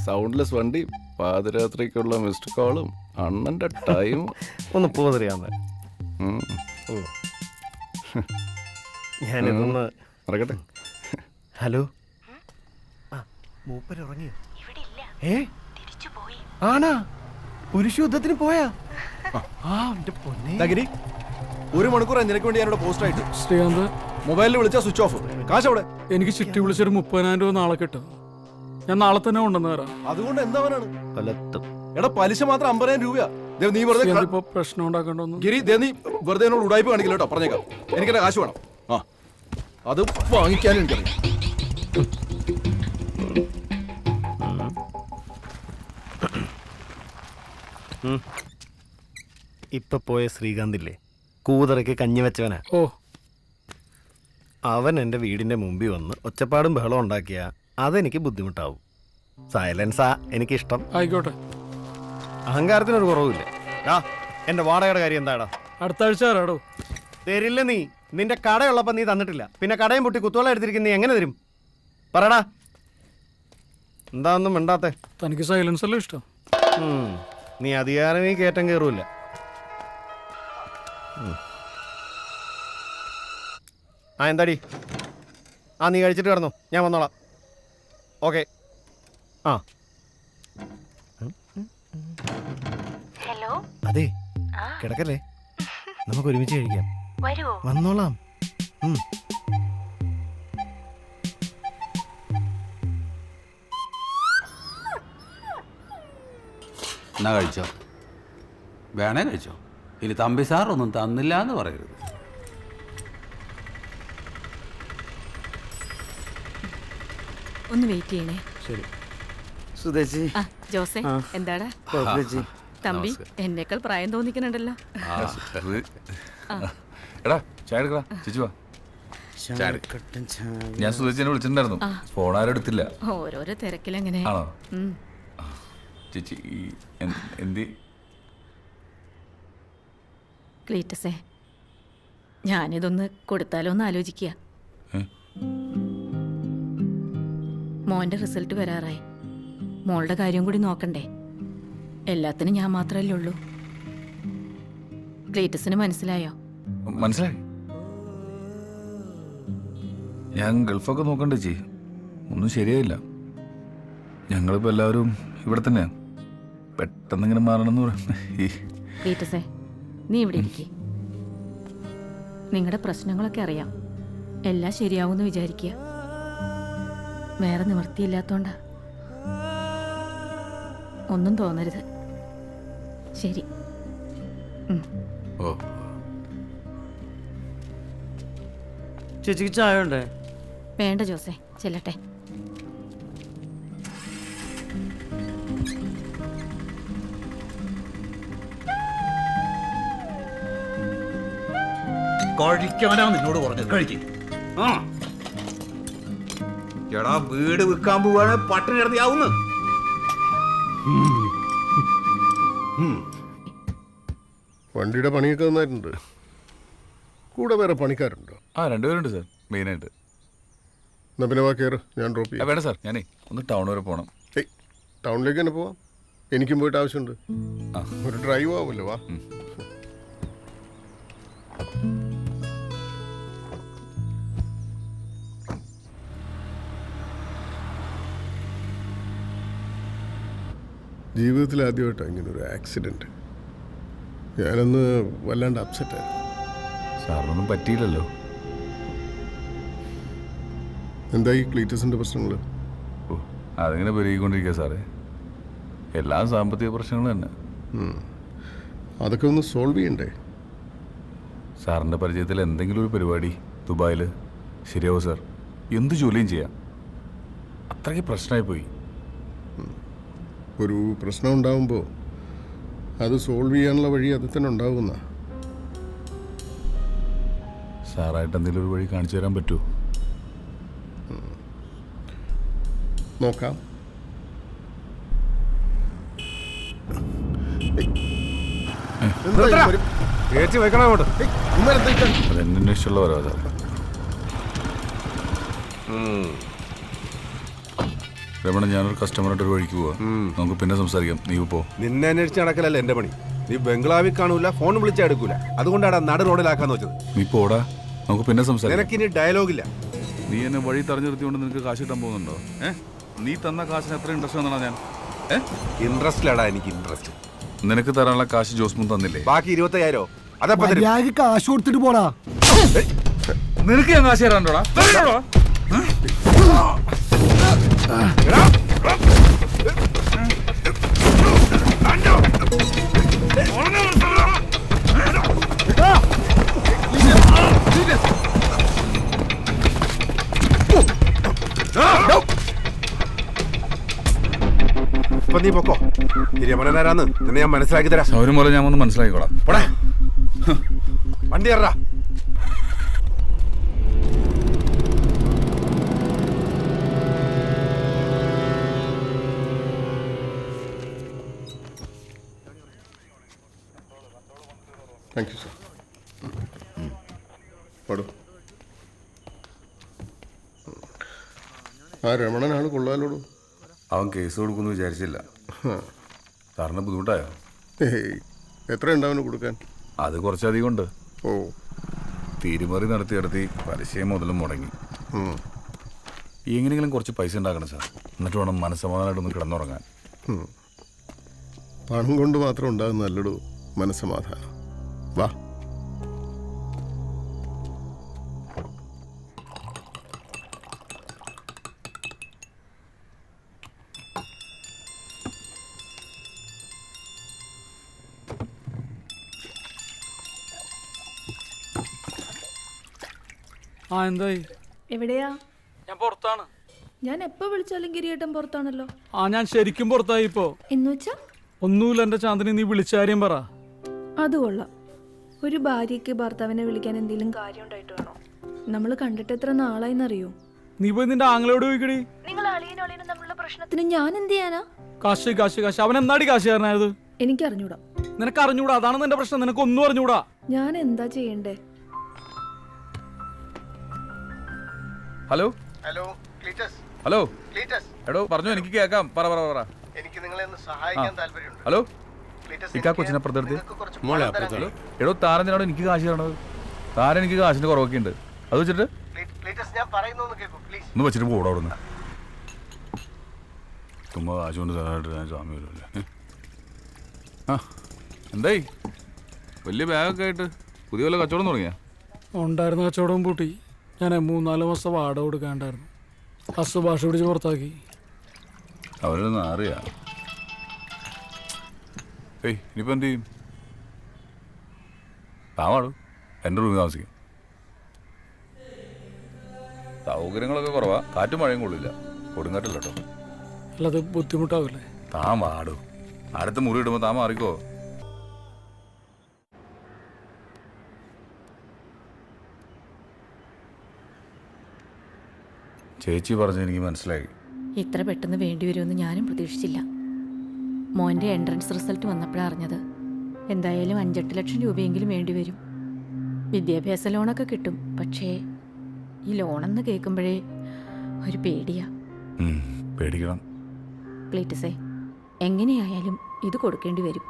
സൗണ്ട്ലെസ് വണ്ടി, പാതിരാത്രിക്കുള്ള മിസ്ഡ് കോളും, അണ്ണന്റെ ടൈം. ഒന്ന് പോകാന്ത്. ഞാനിതൊന്ന് മറക്കട്ടെ. ഹലോ. മൂപ്പര് ഉറങ്ങിയോ? ആണാ? പുരുഷ യുദ്ധത്തിന് പോയാ? ഒരു മണിക്കൂർ നിനക്ക് വേണ്ടി ഞാനിവിടെ പോസ്റ്റ് ആയിട്ട്. ശ്രീകാന്ത്, മൊബൈലിൽ വിളിച്ചാൽ സ്വിച്ച് ഓഫ്. കാശ് അവിടെ. എനിക്ക് ചിട്ടി വിളിച്ചൊരു 30,000 രൂപ നാളെ കിട്ടും. ഞാൻ നാളെ തന്നെ കൊണ്ടുവന്ന് തരാം. അതുകൊണ്ട് എന്താവാനാണ്? എടാ, പലിശ മാത്രം 50,000 രൂപയാ. നീ വെറുതെ പ്രശ്നം ഉണ്ടാക്കണ്ടോന്ന്. ഗിരി, നീ വെറുതെ എന്നോട് ഉടായ്പ കാണിക്കില്ല കേട്ടോ, പറഞ്ഞേക്കാം. എനിക്കെന്റെ കാശ് വേണം. അത് വാങ്ങിക്കാനും എനിക്കറിയാം. ഇപ്പൊ പോയ ശ്രീകാന്തില്ലേ, കൂതറയ്ക്ക് കഞ്ഞി വെച്ചവനാ. അവൻ എൻ്റെ വീടിന്റെ മുമ്പിൽ വന്ന് ഒച്ചപ്പാടും ബഹളം ഉണ്ടാക്കിയ അതെനിക്ക് ബുദ്ധിമുട്ടാവും. സൈലൻസാ എനിക്കിഷ്ടം. ആയിക്കോട്ടെ. അഹങ്കാരത്തിനൊരു കുറവില്ല. എന്റെ വാടകയുടെ കാര്യം എന്താടാ? അടുത്ത ആഴ്ച തരാടോ. തരില്ല. നീ നിന്റെ കടയുള്ളപ്പോ നീ തന്നിട്ടില്ല. പിന്നെ കടയും പൊട്ടി കുത്തോളം എടുത്തിരിക്കുന്ന നീ എങ്ങനെ തരും? പറടാ. എന്താ ഒന്നും മിണ്ടാത്തെ? തനിക്ക് സൈലൻസ് അല്ലേ ഇഷ്ടം? നീ അധികാരം ഈ കയറ്റം കയറൂല. എന്താടി? നീ കഴിച്ചിട്ട് കിടന്നു, ഞാൻ വന്നോളാം. ഓക്കെ. ഹലോ. അതെ, കിടക്കല്ലേ, നമുക്ക് ഒരുമിച്ച് കഴിക്കാം. വന്നോളാം. എന്നാ കഴിച്ചോ, വേണേ കഴിച്ചോ. ഇനി തമ്പി സാർ ഒന്നും തന്നില്ല എന്ന് പറയരുത്. ഒന്ന് വെയിറ്റ് ചെയ്യണേ. ശരി. സുധേച്ചി. ജോസേ, എന്താടാ? തമ്പി എന്നേക്കാൾ പ്രായം തോന്നിക്കുന്നുണ്ടല്ലോ. എടാ, ചായ എടുക്കടാ. ചേച്ചി വാ. ഞാൻ സുധേച്ചിനെ വിളിച്ചിട്ടുണ്ടായിരുന്നു, ഫോൺ ആരും എടുത്തില്ല. ഓരോരോ തിരക്കിലെങ്ങനെ. ആണോ? ചേച്ചി എന്തി? ക്ലീറ്റസേ, ഞാനിതൊന്ന് കൊടുത്താലോ എന്ന് ആലോചിക്കുക. മോന്റെ റിസൾട്ട് വരാറായി. മോളുടെ കാര്യം കൂടി നോക്കണ്ടേ? എല്ലാത്തിനും ഞാൻ മാത്രമല്ലേ ഉള്ളൂ. ക്ലീറ്റസിന് മനസ്സിലായോ? മനസ്സിലായി. ഞാൻ ഗൾഫൊക്കെ നോക്കണ്ടേ ചേച്ചി, ഒന്നും ശരിയായില്ല. ഞങ്ങളിപ്പോ എല്ലാവരും ഇവിടെ തന്നെയാ. പെട്ടെന്ന് ഇങ്ങനെ മാറണമെന്ന് പറയാം. ക്ലീറ്റസേ, നീ ഇവിടെ ഇരിക്കേ. നിങ്ങളുടെ പ്രശ്നങ്ങളൊക്കെ അറിയാം. എല്ലാം ശരിയാവുമെന്ന് വിചാരിക്കുക. വേറെ നിവൃത്തിയില്ലാത്തോണ്ടാ. ഒന്നും തോന്നരുത്. ശരി. ഓ ചേച്ചിക്ക് ചായ ഉണ്ടേ? വേണ്ട ജോസേ, ചെല്ലട്ടെ. കഴിക്കവനാ നിന്നോട് പറഞ്ഞത്, കഴിക്ക്. എടാ വീട് വിൽക്കാൻ പോവാണ്, പട്ടിണി കിടത്തിയാവുന്നു. വണ്ടിയുടെ പണിയൊക്കെ നന്നായിട്ടുണ്ട്. കൂടെ വേറെ പണിക്കാരുണ്ടോ? ആ, രണ്ടുപേരുണ്ട് സാർ, മെയിനായിട്ട്. എന്നാ പിന്നെ വാ കയറ്, ഞാൻ ഡ്രോപ്പ് ചെയ്യാം. വേണ്ട സാർ, ഞാനേ ഒന്ന് ടൗൺ വരെ പോകണം. ഏയ്, ടൗണിലേക്ക് തന്നെ പോവാം. എനിക്കും പോയിട്ട് ആവശ്യമുണ്ട്. ഒരു ഡ്രൈവ് ആവുമല്ലോ, വാ. ജീവിതത്തിൽ ആദ്യമായിട്ടാണ് ഇങ്ങനൊരു ആക്സിഡൻറ്റ്. ഞാനൊന്ന് വല്ലാണ്ട് അപ്സെറ്റായിരുന്നു. സാറിനൊന്നും പറ്റിയില്ലല്ലോ. എന്തായി ക്ലീറ്റസിൻ്റെ പ്രശ്നങ്ങൾ? ഓ, അതിങ്ങനെ പെരുകിക്കൊണ്ടിരിക്കുക സാറേ. എല്ലാ സാമ്പത്തിക പ്രശ്നങ്ങളും തന്നെ. അതൊക്കെ ഒന്ന് സോൾവ് ചെയ്യണ്ടേ? സാറിൻ്റെ പരിചയത്തിൽ എന്തെങ്കിലും ഒരു പരിപാടി ദുബായിൽ ശരിയാവും സാർ. എന്ത് ജോലിയും ചെയ്യാം. അത്രയ്ക്ക് പ്രശ്നമായി പോയി. ഒരു പ്രശ്നം ഉണ്ടാകുമ്പോൾ അത് സോൾവ് ചെയ്യാനുള്ള വഴി അത് തന്നെ ഉണ്ടാകുന്ന. സാറായിട്ട് എന്തെങ്കിലും ഒരു വഴി കാണിച്ചു തരാൻ പറ്റുമോ? നോക്കാം. അതെന്നെ ഇഷ്ടമുള്ള വരാ സാർ. രമണ, ഞാനൊരു കസ്റ്റമറായിട്ട് ഒരു വഴിക്ക് പോവാ. നമുക്ക് പിന്നെ സംസാരിക്കാം. നീ പോ. നിന്നെ അന്വേഷിച്ച് നടക്കലല്ല എന്റെ പണി. നീ ബംഗ്ലാവിൽ കാണൂല, ഫോൺ വിളിച്ചാൽ എടുക്കൂല. അതുകൊണ്ടാണ് നട റോഡിലാക്കാന്ന് വെച്ചത്. നീ പോടാ, നമുക്ക് പിന്നെ സംസാരിക്കാം. നിനക്കിനി ഡയലോഗില്ല. നീ എന്നെ വഴി തടഞ്ഞു നിർത്തിക്കൊണ്ട് നിനക്ക് കാശ് കിട്ടാൻ പോകുന്നുണ്ടോ? നീ തന്ന കാശിന് എത്ര ഇൻട്രസ്റ്റ് വന്നാണ് ഞാൻ? ഇൻട്രസ്റ്റിലടാ എനിക്ക് ഇൻട്രസ്റ്റ്. നിനക്ക് തരാനുള്ള കാശ് ജോസ്മുൻ തന്നില്ലേ? ബാക്കി 25,000 അതപ്പോ കാശ് കൊടുത്തിട്ട് പോടാ. നിനക്ക് ഞാൻ കാശ് തരാണ്ടോടാ? ഇപ്പൊ നീ പൊക്കോ. രമണനാരാന്ന് നിന്നെ ഞാൻ മനസ്സിലാക്കി തരാം. സൗരം പോലെ ഞാൻ ഒന്ന് മനസ്സിലാക്കിക്കോളാം. പോടാ, വണ്ടി കയറാ. Thank you sir. പാടൂ. ആ രമണനാണ് കൊള്ളാലോടൂ. അവൻ കേസ് കൊടുക്കുമെന്ന് വിചാരിച്ചില്ല. സാറിന് ബുദ്ധിമുട്ടായോ? എത്ര ഉണ്ടാവുന്നു കൊടുക്കാൻ? അത് കുറച്ചധികം ഉണ്ട്. ഓ, തീരുമറി നടത്തി പലിശയും മുതലും മുടങ്ങി. എങ്ങനെയെങ്കിലും കുറച്ച് പൈസ ഉണ്ടാക്കണം സാർ. എന്നിട്ട് വേണം മനസ്സമാധാനമായിട്ടൊന്ന് കിടന്നുറങ്ങാൻ. പണം കൊണ്ട് മാത്രം ഉണ്ടാകുന്ന നല്ലൊരു മനസ്സമാധാനം. വാ. ആ, എന്തായി? എവിടെയാ? ഞാൻ പുറത്താണ്. ഞാൻ എപ്പോ വിളിച്ചാലും ഗിരിയേട്ടൻ പുറത്താണല്ലോ. ആ, ഞാൻ ശരിക്കും പുറത്തായി ഇപ്പോ. എന്നുവെച്ചാ? ഒന്നുമില്ല എന്റെ ചാന്ദിനി, നീ വിളിച്ച കാര്യം പറ. അത് കൊള്ളാം. ഒരു ഭാര്യയ്ക്ക് ഭർത്താവിനെ വിളിക്കാൻ എന്തെങ്കിലും കാര്യം ഉണ്ടായിട്ട് വേണോ? നമ്മൾ കണ്ടിട്ട് എത്ര നാളായിന്നറിയോ? നീ പോയി നിന്റെ ആങ്ങളോട് ചോദിക്കടി. നിങ്ങൾ അളിയനും അളിയനും തമ്മിലുള്ള പ്രശ്നത്തിന് ഞാൻ എന്ത് ചെയ്യാനാ? കാശ് കാശ് കാശ്. അവൻ എന്നാടി കാശുകാരനായത്? എനിക്ക് അറിഞ്ഞൂടാ. നിനക്ക് അറിഞ്ഞൂടാ, അതാണ് നിന്റെ പ്രശ്നം. നിനക്ക് ഒന്നും അറിഞ്ഞൂടാ. ഞാൻ എന്താ ചെയ്യണ്ടേ? Hello hello Cleetus. Hello Cleetus. എടോ പറഞ്ഞു, എനിക്ക് കേൾക്കാം. പറ പറ പറ. എനിക്ക് നിങ്ങളെ ഒന്ന് സഹായിക്കാൻ താല്പര്യമുണ്ട്. ഹലോ, ക്ലീറ്റസ്, ഇക്കാ കൊച്ചിനെ അപ്പുറത്തെടുത്ത്. മോളെ അപ്പുറത്ത്. എടോ, താരത്തിനോട് എനിക്ക് കാശ് തരണത്. താരൻ എനിക്ക് കാശിന്റെ കുറവൊക്കെ ഉണ്ട്. അത് വെച്ചിട്ട് ക്ലീറ്റസ്, ഞാൻ പറയുന്നൊന്ന് കേൾക്കൂ പ്ലീസ്. ഒന്ന് വെച്ചിട്ട് പോടാ അവിടുന്ന്. ചുമ്മാ കാശ് കൊണ്ട് സാറായിട്ട് ഞാൻ സ്വാമി വരുമല്ലേ. ആ, എന്തായി? വലിയ ബാഗൊക്കെ ആയിട്ട് പുതിയ വല്ല കച്ചവടം തുടങ്ങിയാ? ഉണ്ടായിരുന്ന കച്ചവടം പൂട്ടി. ഞാൻ 3-4 മാസം വാടക കൊടുക്കാണ്ടായിരുന്നു. ഹസ് ഭാഷ പിടിച്ച് പുറത്താക്കി. അവരൊന്നും അറിയാ. ഏയ് ഇനിയിപ്പോൾ എന്ത് ചെയ്യും? താവാടും എൻ്റെ റൂമിൽ താമസിക്കും. സൗകര്യങ്ങളൊക്കെ കുറവാ, കാറ്റും മഴയും കൊള്ളില്ല, കൊടുങ്കാറ്റില്ല കേട്ടോ. അല്ലാതെ ബുദ്ധിമുട്ടാവില്ലേ? താൻ വാടും, അടുത്ത മുറി ഇടുമ്പോൾ താൻ മാറിക്കോ. ചേച്ചി പറഞ്ഞ് എനിക്ക് മനസ്സിലായി. ഇത്ര പെട്ടെന്ന് വേണ്ടി വരുമെന്ന് ഞാനും പ്രതീക്ഷിച്ചില്ല. മോൻ്റെ എൻട്രൻസ് റിസൾട്ട് വന്നപ്പോഴാണ് അറിഞ്ഞത്. എന്തായാലും 5-8 ലക്ഷം രൂപയെങ്കിലും വേണ്ടി വരും. വിദ്യാഭ്യാസ ലോണൊക്കെ കിട്ടും, പക്ഷേ ഈ ലോണെന്ന് കേൾക്കുമ്പോഴേ ഒരു പേടിയാ. പേടിക്കണം. പ്ലീറ്റസേ, എങ്ങനെയായാലും ഇത് കൊടുക്കേണ്ടി വരും.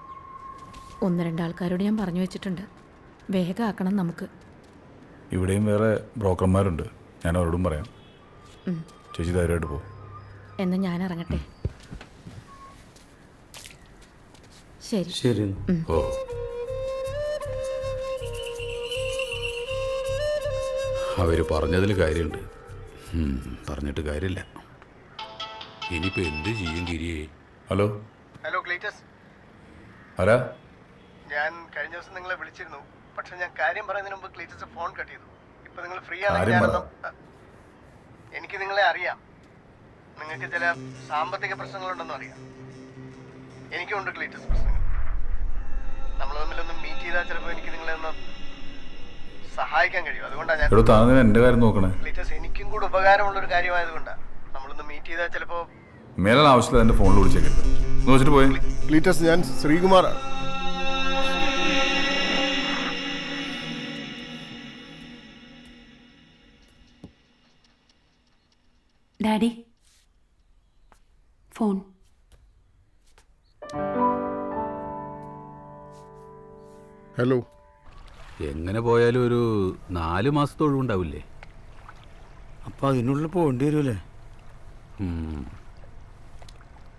1-2 ആൾക്കാരോട് ഞാൻ പറഞ്ഞു വെച്ചിട്ടുണ്ട്. വേഗം ആക്കണം നമുക്ക്. ഇവിടെയും വേറെ ബ്രോക്കർമാരുണ്ട്, ഞാൻ അവരോടും പറയാം. ചേച്ചി ധൈര്യമായിട്ട് പോകും. എന്ന് ഞാൻ ഇറങ്ങട്ടെ. ശരി ശരി. ഓ അവർ പറഞ്ഞതിൽ കാര്യമുണ്ട്. പറഞ്ഞിട്ട് കാര്യമില്ല. ഇനിയിപ്പോൾ എന്ത് ചെയ്യും ഗിരിയെ? ഹലോ ഹലോ ക്ലീറ്റസ്, ആരാ? ഞാൻ കഴിഞ്ഞ ദിവസം നിങ്ങളെ വിളിച്ചിരുന്നു. പക്ഷെ ഞാൻ കാര്യം പറയുന്നതിന് മുമ്പ് ക്ലീറ്റസ് ഫോൺ കട്ട് ചെയ്തു. ഇപ്പൊ നിങ്ങൾ ഫ്രീ കാര്യം ആണെങ്കിൽ പറ. എനിക്ക് നിങ്ങളെ അറിയാം. നിങ്ങൾക്ക് ചില സാമ്പത്തിക പ്രശ്നങ്ങളുണ്ടെന്നും അറിയാം. എനിക്കുണ്ട് ക്ലീറ്റസ് പ്രശ്നങ്ങൾ. നമ്മൾ തമ്മിലൊന്ന് മീറ്റ് ചെയ്താൽ ചിലപ്പോൾ എനിക്ക് നിങ്ങളെ ഒന്ന് സഹായിക്കാൻ കഴിയും. അതുകൊണ്ടാണ് ഞാൻ എൻ്റെ കാര്യം നോക്കണേ. ക്ലീറ്റസ് എനിക്കും കൂടെ ഉപകാരമുള്ളൊരു കാര്യമായതുകൊണ്ടാണ്. നമ്മളൊന്ന് മീറ്റ് ചെയ്താൽ ചിലപ്പോൾ മേലാണ് ആവശ്യമില്ല എൻ്റെ ഫോണിൽ വിളിച്ചേക്കരുത് എന്ന് വെച്ചിട്ട് പോയി. ക്ലീറ്റസ്, ഞാൻ ശ്രീകുമാറാണ്. Daddy phone. ഹലോ. എങ്ങനെ പോയാലും ഒരു 4 മാസത്തെ ഒഴിവുണ്ടാവില്ലേ? അപ്പം അതിനുള്ളിൽ പോകേണ്ടി വരുമല്ലേ?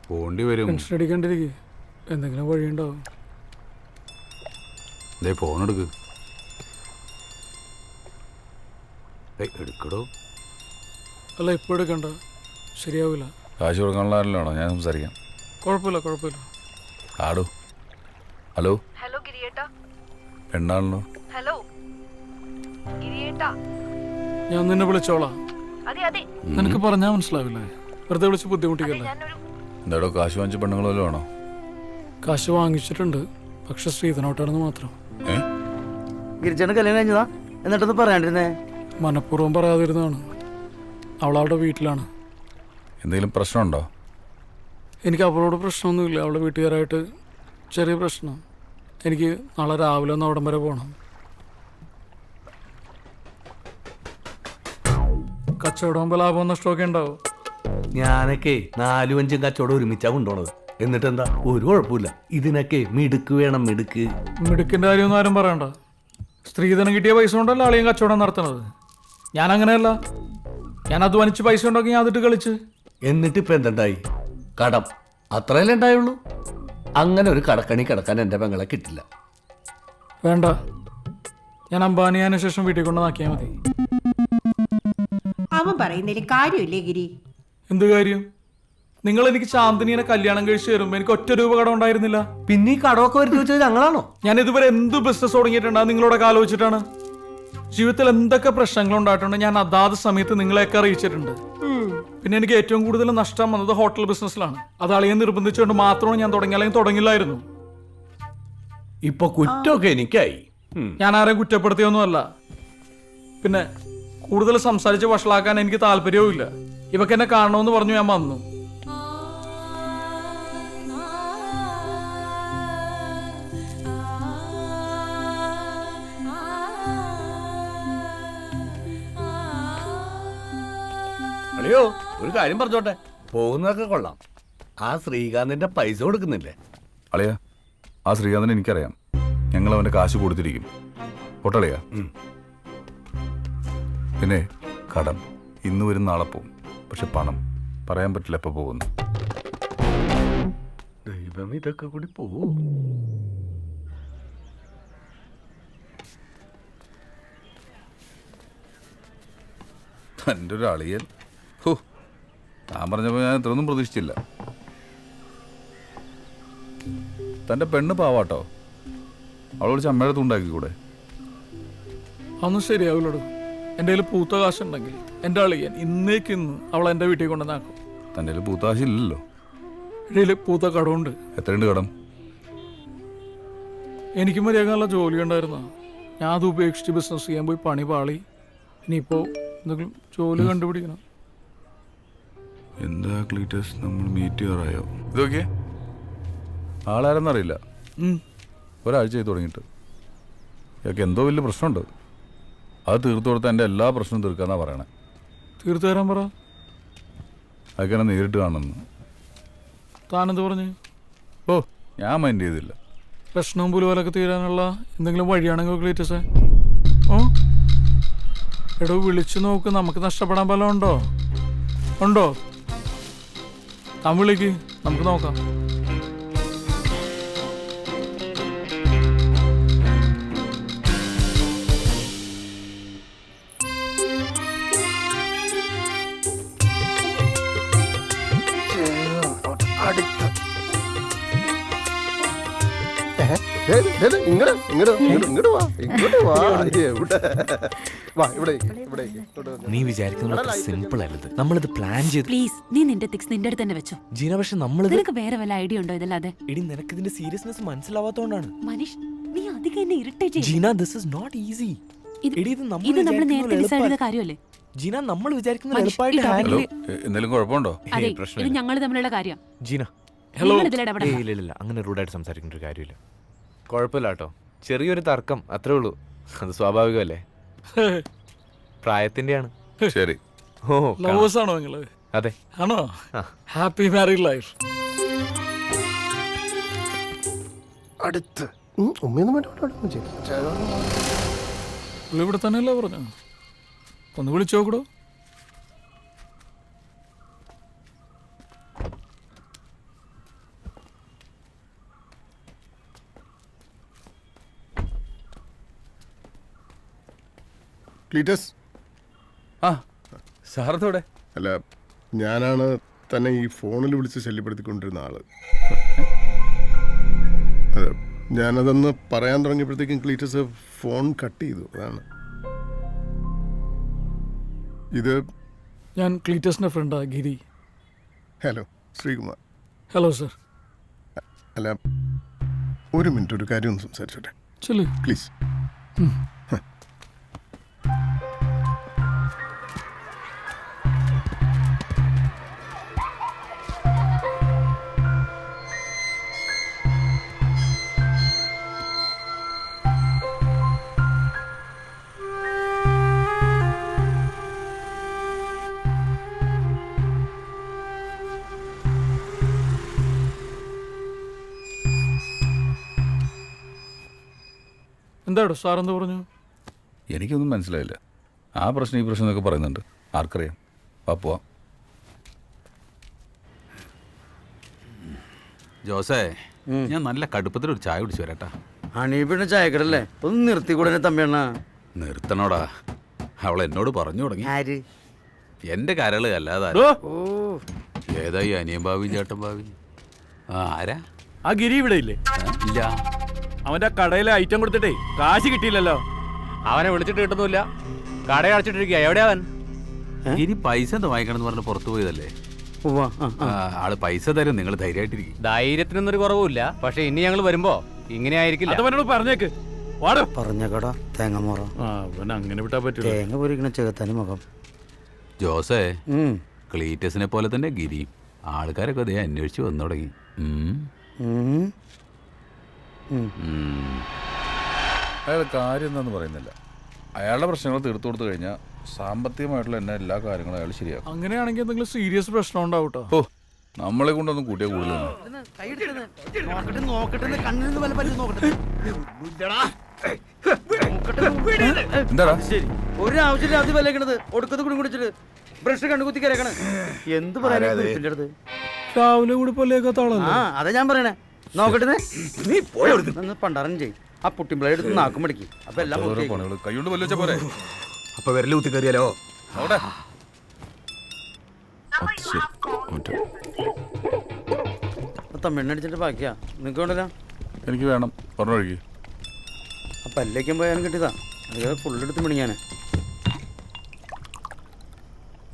പോകേണ്ടി വരും. ടെൻഷൻ അടിക്കാണ്ടിരിക്കുക, എന്തെങ്കിലും വഴിയുണ്ടാവും. അതേ ഫോൺ എടുക്ക്. എടുക്കടോ. അല്ല ഇപ്പോൾ എടുക്കണ്ട, ശരിയാവില്ല. കാശ് കൊടുക്കാനുള്ള ആരല്ലോ ഞാൻ സംസാരിക്കാം. കുഴപ്പമില്ല. ആടോ. ഹലോ. ഹലോ ഗിരിയേട്ടാ. പെണ്ണാണല്ലോ. ഹലോ ഗിരിയേട്ടാ. ഞാൻ നിന്നെ വിളിച്ചോളാം. അതെ അതെ. നിനക്ക് പറഞ്ഞാൽ മനസ്സിലാവില്ലേ? വെറുതെ വിളിച്ച് ബുദ്ധിമുട്ടിക്കല്ലേ? എന്താടോ, കാശ് വാങ്ങിച്ച പെണ്ണുങ്ങൾ വല്ലതും ആണോ? കാശ് വാങ്ങിച്ചിട്ടുണ്ട്, പക്ഷെ ശ്രീധനോട്ടാണെന്ന് മാത്രം. ഗിരിച്ചേട്ടൻ കല്യാണം കഴിഞ്ഞതാ? എന്നിട്ടൊന്ന് പറയാണ്ടിരുന്നേ. മനഃപൂർവ്വം പറയാതിരുന്നതാണ്. അവളവളുടെ വീട്ടിലാണ്. എന്തെങ്കിലും പ്രശ്നമുണ്ടോ? എനിക്ക് അവളോട് പ്രശ്നമൊന്നുമില്ല. അവളുടെ വീട്ടുകാരായിട്ട് ചെറിയ പ്രശ്നം. എനിക്ക് നാളെ രാവിലെ ഒന്ന് അവിടം വരെ പോകണം. കച്ചവടം ലാഭം നഷ്ടമൊക്കെ ഉണ്ടാവും. ഞാനൊക്കെ 4-5 കച്ചവടം ഒരുമിച്ചാ കൊണ്ടുപോണത്. എന്നിട്ട് എന്താ, ഒരു കുഴപ്പമില്ല. ഇതിനൊക്കെ മിടുക്ക് വേണം, മിടുക്ക്. മിടുക്കിന്റെ കാര്യമൊന്നും ആരും പറയണ്ട. സ്ത്രീധനം കിട്ടിയ പൈസ കൊണ്ടല്ല ആളെയും കച്ചവടം നടത്തണത്. ഞാൻ അങ്ങനെയല്ല. ഞാൻ അധ്വാനിച്ച് പൈസ ഉണ്ടാക്കി ഞാൻ അതിട്ട് കളിച്ച്. എന്നിട്ട് ഇപ്പൊ എന്തുണ്ടായി? കടം അത്രയല്ലേ ഉണ്ടായുള്ളൂ. അങ്ങനെ ഒരു കടക്കണി കിടക്കാൻ എൻ്റെ പെങ്ങളെ കിട്ടില്ല. വേണ്ട, ഞാൻ അംബാനിയാന് ശേഷം വീട്ടിൽ കൊണ്ടുവന്നാക്കിയാൽ മതി. അവൻ പറയുന്നതിൽ കാര്യമില്ലേ ഗിരി? എന്ത് കാര്യം? നിങ്ങൾ എനിക്ക് ചാന്ദിനിയെ കല്യാണം കഴിച്ച് തരുമ്പോ എനിക്ക് 1 രൂപ കടം ഉണ്ടായിരുന്നില്ല. പിന്നെ ഈ കടമൊക്കെ വരുത്തി വെച്ചത് ഞങ്ങളാണോ? ഞാൻ ഇതുവരെ എന്ത് ബിസിനസ് തുടങ്ങിയിട്ടുണ്ടാ നിങ്ങളോടൊക്കെ ആലോചിച്ചിട്ടാണ്. ജീവിതത്തിൽ എന്തൊക്കെ പ്രശ്നങ്ങൾ ഉണ്ടായിട്ടുണ്ട് ഞാൻ അതാത് സമയത്ത് നിങ്ങളെയൊക്കെ അറിയിച്ചിട്ടുണ്ട്. പിന്നെ എനിക്ക് ഏറ്റവും കൂടുതൽ നഷ്ടം വന്നത് ഹോട്ടൽ ബിസിനസ്സിലാണ്. അത് അളിയെ നിർബന്ധിച്ചുകൊണ്ട് മാത്രമാണ് ഞാൻ തുടങ്ങി, അല്ലെങ്കിൽ തുടങ്ങില്ലായിരുന്നു. ഇപ്പൊ കുറ്റമൊക്കെ എനിക്കായി. ഞാൻ ആരെയും കുറ്റപ്പെടുത്തിയൊന്നുമല്ല. പിന്നെ കൂടുതൽ സംസാരിച്ച് വഷളാക്കാൻ എനിക്ക് താല്പര്യവും ഇല്ല. ഇവക്ക് എന്നെ കാണണമെന്ന് പറഞ്ഞു ഞാൻ വന്നു. അളിയോ, ഒരു കാര്യം പറഞ്ഞോട്ടെ. പോകുന്നതൊക്കെ കൊള്ളാം. ആ ശ്രീകാന്തിന്റെ പൈസ കൊടുക്കുന്നില്ലേ? അളിയാ, ആ ശ്രീകാന്തിനെ എനിക്കറിയാം. ഞങ്ങൾ അവൻ്റെ കാശ് കൊടുത്തിരിക്കും. പൊട്ടളിയാ. പിന്നെ കടം ഇന്ന് വരും, നാളെ പോവും. പക്ഷെ പണം പറയാൻ പറ്റില്ല എപ്പോൾ പോകുന്നു. ദൈവം, ഇതൊക്കെ കൂടി പോവോ? എൻ്റെ ഒരു അളിയൻ. ഹോ, ഞാൻ പറഞ്ഞപ്പോൾ ഞാൻ ഇത്രയൊന്നും പ്രതീക്ഷിച്ചില്ല. തൻ്റെ പെണ്ണ് പാവാട്ടോ, അവൾ വിളിച്ച് അമ്മയുടെ തുണ്ടാക്കിക്കൂടെ? അതൊന്നും ശരിയാവില്ലടോ. എൻ്റെ കയ്യിൽ പൂത്ത കാശുണ്ടെങ്കിൽ എൻ്റെ അളിയൻ ഇന്നേക്കിന്ന് അവൾ എൻ്റെ വീട്ടിൽ കൊണ്ടുവന്നാക്കും. തൻ്റെ കയ്യിൽ പൂത്താശില്ലല്ലോ. ഇടയിൽ പൂത്ത കടമുണ്ട്. എത്രയുണ്ട് കടം? എനിക്ക് മര്യാദയുള്ള ജോലി ഉണ്ടായിരുന്ന, ഞാൻ അത് ഉപേക്ഷിച്ച് ബിസിനസ് ചെയ്യാൻ പോയി പണി പാളി. ഇനിയിപ്പോൾ എന്തെങ്കിലും ജോലി കണ്ടുപിടിക്കണം. എന്താ ക്ലീറ്റസ്, നമ്മൾ മീറ്റ് ചെയ്യാറായോ? ഇതൊക്കെ ആളാരെന്നറിയില്ല, ഒരാഴ്ച ആയി തുടങ്ങിയിട്ട്. ഇതൊക്കെ എന്തോ വലിയ പ്രശ്നമുണ്ട്. അത് തീർത്തു കൊടുത്താൽ എൻ്റെ എല്ലാ പ്രശ്നവും തീർക്കാന്നാ പറയണേ. തീർത്തു തരാൻ പറ. അതൊക്കെ എന്നെ നേരിട്ട് കാണുന്നു. താനെന്ത് പറഞ്ഞു? ഓ, ഞാൻ മൈൻഡ് ചെയ്തില്ല. പ്രശ്നവും പുലുപോലൊക്കെ തീരാനുള്ള എന്തെങ്കിലും വഴിയാണെങ്കിൽ ക്ലീറ്റസേ. ഓ എടോ, വിളിച്ചു നോക്ക്, നമുക്ക് നഷ്ടപ്പെടാൻ പല ഉണ്ടോ? ഉണ്ടോ? താൻ വിളിക്ക്, നമുക്ക് നോക്കാം. നീ വിചാരിക്കുന്നത് സിമ്പിൾ അല്ലത്. നമ്മളിത് പ്ലാൻ ചെയ്തു. പ്ലീസ്, നീ നിന്റെ തിക്സ് നിന്റെ അടുത്ത് തന്നെ വെച്ചോ. ജീന, പക്ഷെ നമ്മൾ നിനക്ക് വേറെ വല്ല ഐഡിയ ഉണ്ടോ ഇതല്ലാതെ? എടി, നിനക്ക് ഇതിന്റെ സീരിയസ്നെസ് മനസ്സിലാവാത്തോണ്ടാണ്. മനീഷ്, നീ അധികം എന്നെ ഇറിറ്റേറ്റ് ചെയ്യ്. Jeena, this is not easy. ഇത് നമ്മൾ നേരത്തെ ഡിസൈഡ് ചെയ്ത കാര്യമല്ലേ? ജീന, നമ്മൾ വിചാരിക്കുന്നത് എളുപ്പമായിട്ട് ഹാൻഡിൽ ചെയ്യാം. എന്തെങ്കിലും കുഴപ്പമുണ്ടോ? അതെ, ഇത് ഞങ്ങൾ തമ്മിലുള്ള കാര്യം. ജീന, ഇല്ല, അങ്ങനെ റൂഡായിട്ട് സംസാരിക്കേണ്ട ഒരു കാര്യമില്ല. കുഴപ്പമില്ല കേട്ടോ, ചെറിയൊരു തർക്കം അത്രേ ഉള്ളൂ. അത് സ്വാഭാവികമല്ലേ, പ്രായത്തിന്റെയാണ്. ശരി. ഓ, ലവേഴ്സ് ആണോ നിങ്ങള്? അതെ. ആണോ? Happy married life. അടുത്ത് ഇവിടെ തന്നെയല്ലേ പറഞ്ഞു? ഒന്ന് വിളിച്ചു നോക്കടോ. ക്ലീറ്റസ്. ആ, സാറത്തോടെ? അല്ല, ഞാനാണ് തന്നെ ഈ ഫോണിൽ വിളിച്ച് ശല്യപ്പെടുത്തിക്കൊണ്ടിരുന്ന ആള്. അതെ, ഞാനതൊന്ന് പറയാൻ തുടങ്ങിയപ്പോഴത്തേക്കും ക്ലീറ്റസ് ഫോൺ കട്ട് ചെയ്തു. അതാണ് ഇത്. ഞാൻ ക്ലീറ്റസിന്റെ ഫ്രണ്ടാ, Giri. Hello, Sreekumar. Hello sir. അല്ല, ഒരു മിനിറ്റ്, ഒരു കാര്യം ഒന്ന് സംസാരിച്ചോട്ടെ. ചെല്ലു പ്ലീസ്. എന്താടോ സാറെന്ത് പറഞ്ഞു? എനിക്കൊന്നും മനസ്സിലായില്ല. ആ പ്രശ്നം ഈ പ്രശ്നം എന്നൊക്കെ പറയുന്നുണ്ട്. ആർക്കറിയാം? പോവാം. ജോസേ, ഞാൻ നല്ല കടുപ്പത്തിൽ ഒരു ചായ കുടിച്ചു വരാട്ടാ. ഹണി പിന്നെ ചായക്കടല്ലേ, ഒന്ന് നിർത്തിക്കൂടെ തമ്മിയണ്ണ? നിർത്തണോടാ, അവൾ എന്നോട് പറഞ്ഞു തുടങ്ങി. ആര്? എന്റെ കരള് അല്ലാതെ ഏതായി അനിയൻ ഭാവി ചേട്ടൻ ഭാവി? ആരാ? ആ ഗിരി ഇവിടെ ഇല്ലേ? ഇല്ല. അവന്റെ കടയിലെ ഐറ്റം കൊടുത്തിട്ടേ കാശ് കിട്ടിയില്ലല്ലോ. അവനെ വിളിച്ചിട്ട് കിട്ടുന്നില്ല, കട അടച്ചിട്ടിരിക്കുക. എവിടെയാ അവൻ? ഗിരി പൈസ എന്താ വാങ്ങിക്കണം എന്ന് പറഞ്ഞ് പുറത്തു പോയതല്ലേ? ആള് പൈസ തരും, നിങ്ങൾ ധൈര്യമായിട്ടിരിക്കും. ധൈര്യത്തിനൊന്നും ഒരു കുറവുമില്ല, പക്ഷെ ഇനി ഞങ്ങൾ വരുമ്പോ ഇങ്ങനെ ആയിരിക്കില്ല. അതവനോട് പറഞ്ഞേക്ക്. പറഞ്ഞേക്കടാ തേങ്ങ അങ്ങനെ വിട്ടാ പറ്റില്ല. തേങ്ങ പൊരിക്കണ ചെകുത്താനും മുഖം. ജോസേ, ക്ലീറ്റസിനെ പോലെ തന്നെ ഗിരി ആൾക്കാരൊക്കെ അതേ അന്വേഷിച്ച് വന്നു തുടങ്ങി. അയാൾ കാര്യം എന്താന്ന് പറയുന്നില്ല. അയാളുടെ പ്രശ്നങ്ങൾ തീർത്തു കൊടുത്തു കഴിഞ്ഞാൽ സാമ്പത്തികമായിട്ടുള്ള എല്ലാ കാര്യങ്ങളും അയാൾ ശരിയാക്കും. അങ്ങനെയാണെങ്കിൽ എന്തെങ്കിലും സീരിയസ് പ്രശ്നം ഉണ്ടാവും കേട്ടോ. ഓ, നമ്മളെ കൊണ്ടൊന്നും കൂട്ടിയാൽ കൂടുതലാണ്. എന്താടാ ഒരു ആവശ്യമില്ല അത് വിലക്കണത് ഒടുക്കത്ത് കുടി കുടിച്ചിട്ട് ബ്രഷ് കണ്ടുകുത്തി കരക്കണേ. എന്ത് പറയാൻ രാവിലെ കൂടി പൊല്ലേക്കാത്താളല്ലേ? അതാ ഞാൻ പറയണേ. നോക്കട്ടെ, നീ പോയി പണ്ടാറൻ ചെയ്യും. ആ പുട്ടിമ്പിള എടുത്ത് നാക്കും മടിക്കും. അപ്പൊ എല്ലാം കൈകൊണ്ട് പൊല്ലിച്ച പോലെ. അപ്പൊ വിരല് കുത്തി കയറിയാലോ? തമ്മിണ്ണടിച്ചിട്ട് ബാക്കിയാ നിങ്ങക്ക് കൊണ്ടല്ലോ. എനിക്ക് വേണം പറഞ്ഞു ഒഴുകി. അപ്പം പല്ലേക്കും പോയാലും കിട്ടിയതാ. അത് ഫുള്ളെടുത്ത് മിണിഞ്ഞാൻ.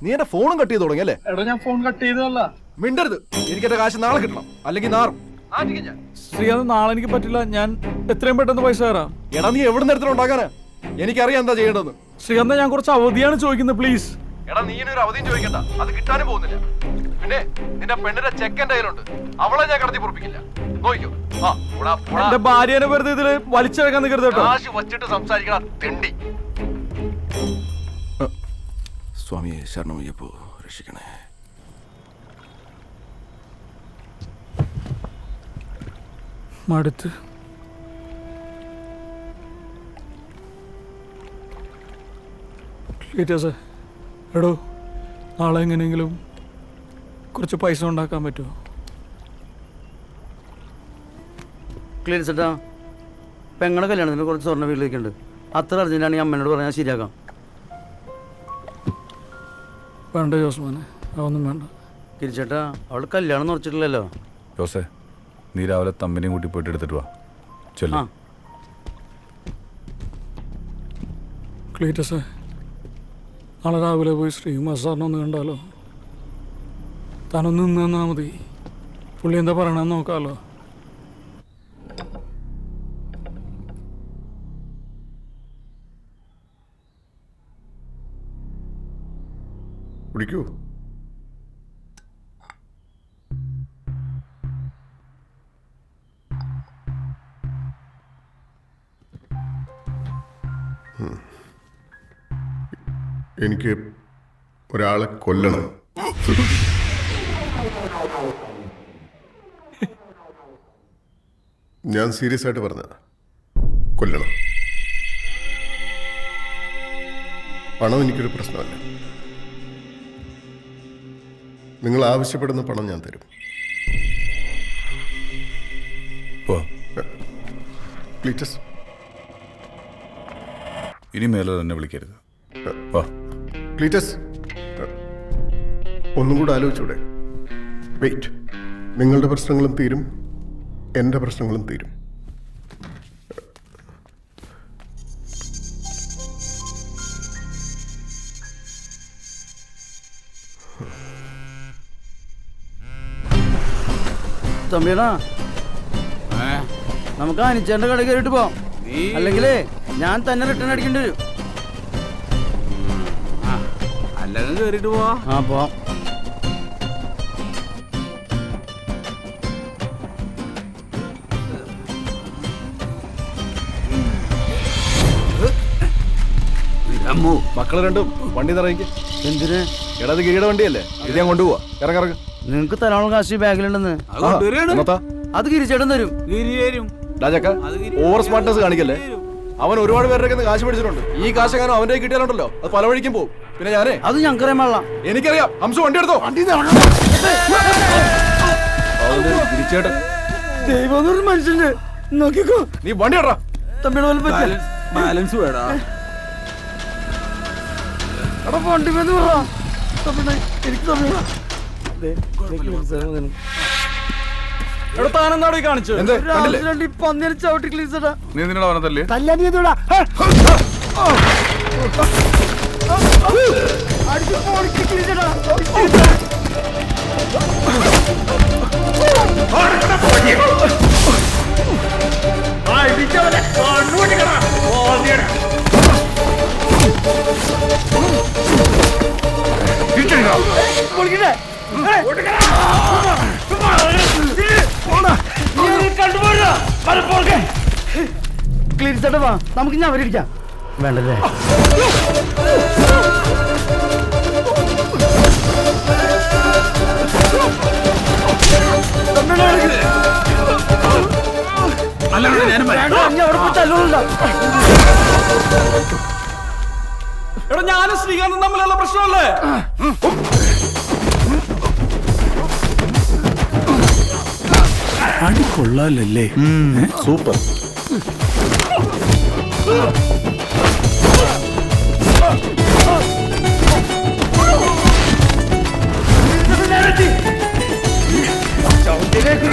നീ എന്റെ ഫോണും കട്ട് ചെയ്ത് തുടങ്ങിയല്ലേ? എടാ ഞാൻ ഫോൺ കട്ട് ചെയ്തതല്ല. മിണ്ടരുത്. എനിക്ക് എന്റെ കാശ് നാളെ കിട്ടണം, അല്ലെങ്കിൽ നാറും. ശ്രീകാന്ത് നാളെ എനിക്ക് പറ്റില്ല. ഞാൻ എത്രയും പെട്ടെന്ന് പൈസ തരാം. എടാ നീ എവിടെ നിന്ന് ഉണ്ടാക്കാനാ? എനിക്കറിയാം എന്താ ചെയ്യേണ്ടതെന്ന്. ശ്രീകാന്ത് ഞാൻ കുറച്ച് അവധിയാണ് ചോദിക്കുന്നത്, പ്ലീസ്. എടാ നീ ഒരു അവധിയും ചോദിക്കണ്ട, അത് കിട്ടാനും പോകുന്നില്ല. പിന്നെ നിന്റെ പെണ്ണിന്റെ ചെക്കൻ്റെ കയ്യിലുണ്ട്, അവളെ ഞാൻ കടത്തി പൊറപ്പിക്കില്ല. നോക്കിയോ? എന്റെ ഭാര്യനെ വെറുതെ ഇതില് വലിച്ചെടുക്കാൻ നിൽക്കരുത് കേട്ടോ. കാശ് വച്ചിട്ട് സംസാരിക്കണ തെണ്ടി. സ്വാമിയെ ശരണമയ്യപ്പോ രക്ഷിക്കണേ. മടുത്ത്. എടോ നാളെ എങ്ങനെയെങ്കിലും കുറച്ച് പൈസ ഉണ്ടാക്കാൻ പറ്റുമോ? ക്ലിയർ ചേട്ടാ, പെങ്ങളുടെ കല്യാണത്തിന് കുറച്ച് സ്വർണ്ണ വീട്ടിലേക്കുണ്ട്. അത്ര അർജന്റാണെങ്കിൽ അമ്മേനോട് പറഞ്ഞാൽ ശരിയാക്കാം. വേണ്ട ജോസ്മാനെ, അതൊന്നും വേണ്ട. കിരിച്ചേട്ടാ, അവളുടെ കല്യാണം എന്ന് ഉറച്ചിട്ടില്ലല്ലോ. ജോസേ, നീ രാവിലെ തമ്മിനെയും കൂട്ടി പോയിട്ട് എടുത്തിട്ട് വാ. ചെല്ലു. ക്ലീറ്റസേ, നാളെ രാവിലെ പോയി ശ്രീകുമാർ സാറിനെ ഒന്ന് കണ്ടാലോ? താനൊന്ന് നിന്ന് തന്നാൽ മതി. പുള്ളി എന്താ പറയണമെന്ന് നോക്കാമല്ലോ. കുടിക്കൂ. എനിക്ക് ഒരാളെ കൊല്ലണം. ഞാൻ സീരിയസ് ആയിട്ട് പറഞ്ഞ കൊല്ലണം. പണം എനിക്കൊരു പ്രശ്നമല്ല. നിങ്ങൾ ആവശ്യപ്പെടുന്ന പണം ഞാൻ തരും. ക്ലീറ്റസ്, ഇനി മേലെ തന്നെ വിളിക്കരുത്. ക്ലീറ്റസ്, ഒന്നും കൂടെ ആലോചിച്ചൂടെ? വെയിറ്റ്. നിങ്ങളുടെ പ്രശ്നങ്ങളും തീരും, എൻ്റെ പ്രശ്നങ്ങളും തീരും. തമ്പിയടാ, നമുക്ക് അനിച്ചേന്റെ കട കയറിയിട്ട് പോവാം. അല്ലെങ്കിലേ ഞാൻ തന്നെ റിട്ടേൺ അടിക്കേണ്ടി വരും. അല്ലെങ്കിൽ കയറിയിട്ട് പോവാ. പോവാം. മക്കള് രണ്ടും വണ്ടി നിറയിക്ക്. എന്തിന്? എടാ അത് ഗിരിയുടെ വണ്ടിയല്ലേ, ഇത് ഞാൻ കൊണ്ടുപോവാ. ഇറങ്ങിറങ്ങ്. നിങ്ങക്ക് തരാനുള്ള കാശ് ബാഗിലുണ്ടെന്ന്. അത് ഗിരിച്ചേട്ടൻ തരും. ഓവർ സ്മാർട്ട്നെസ് കാണിക്കല്ലേ. അവൻ ഒരുപാട് പേരുടെ കാശ് മേടിച്ചിട്ടുണ്ട്. ഈ കാശെങ്ങാനും അവന്റെ കിട്ടിയാലുണ്ടല്ലോ, അത് പല വഴിക്കും പോകും. പിന്നെ ഞാനേ, അത് ഞങ്ങൾക്കറിയാൻ പാടില്ല. എനിക്കറിയാം. ഹംസു വണ്ടി എടുത്തോ. ഗിരിച്ചേട്ടൻ ദൈവം മനുഷ്യന്റെ നോക്കിക്കോ. നീ വണ്ടി ഇടറാ. തമ്മിയുടെ ബാലൻസ് വേടാ. വണ്ടി എനിക്ക് താനെന്താടി കാണിച്ചു? പന്നിനെ ചവിട്ടി ക്ലീസടാ. നീ എന്തിനാ പറഞ്ഞതല്ലേ? ക്ലീൻ വാ, നമുക്ക് ഞാൻ അവരിക്കാം. വേണ്ടല്ലേ? എടാ ഞാനും ശ്രീകാന്തും തമ്മിലുള്ള പ്രശ്നമല്ലേ? അടി കൊള്ളാലല്ലേ? സൂപ്പർ. ചവിട്ടിലേക്ക്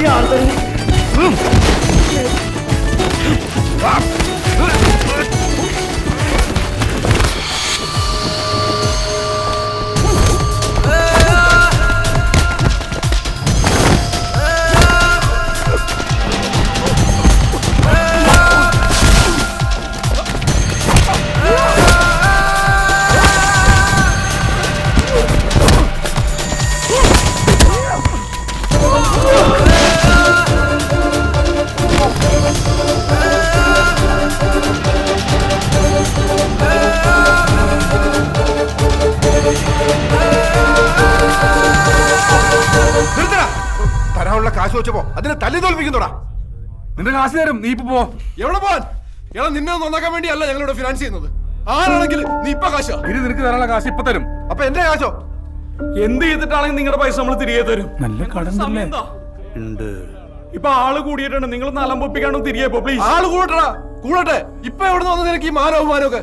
കാശ് വെച്ചപ്പോ അതിനെ തല്ലി തോൽപ്പിക്കുന്നോടാ. നിന്റെ കാശ് തരും, നീ ഇപ്പൊ പോ. എവിടെ പോവാൻ? എടാ നിന്നെ നന്നാക്കാൻ വേണ്ടിയല്ല ഞങ്ങളിവിടെ ഫിനാൻസ് ചെയ്യുന്നത്. ആരാണെങ്കിൽ നീ ഇപ്പൊ കാശാ. ഇനി നിനക്ക് തരാനുള്ള കാശ് ഇപ്പൊ തരും. അപ്പൊ എന്റെ കാശോ? എന്ത് ചെയ്തിട്ടാണെങ്കിൽ നിങ്ങളുടെ പൈസ നമ്മൾ തിരികെ തരും. നല്ല കടം തന്നെ ഉണ്ട്. ഇപ്പൊ ആള് കൂടിയിട്ടുണ്ട്, നിങ്ങൾ നലം പൊപ്പിക്കാണോ തിരികെ പോ പ്ലീസ്. ആള് കൂടട്ടാ, കൂടട്ടെ. ഇപ്പൊ എവിടെ വന്നത് നിനക്ക് ഈ മാനവമാനമൊക്കെ?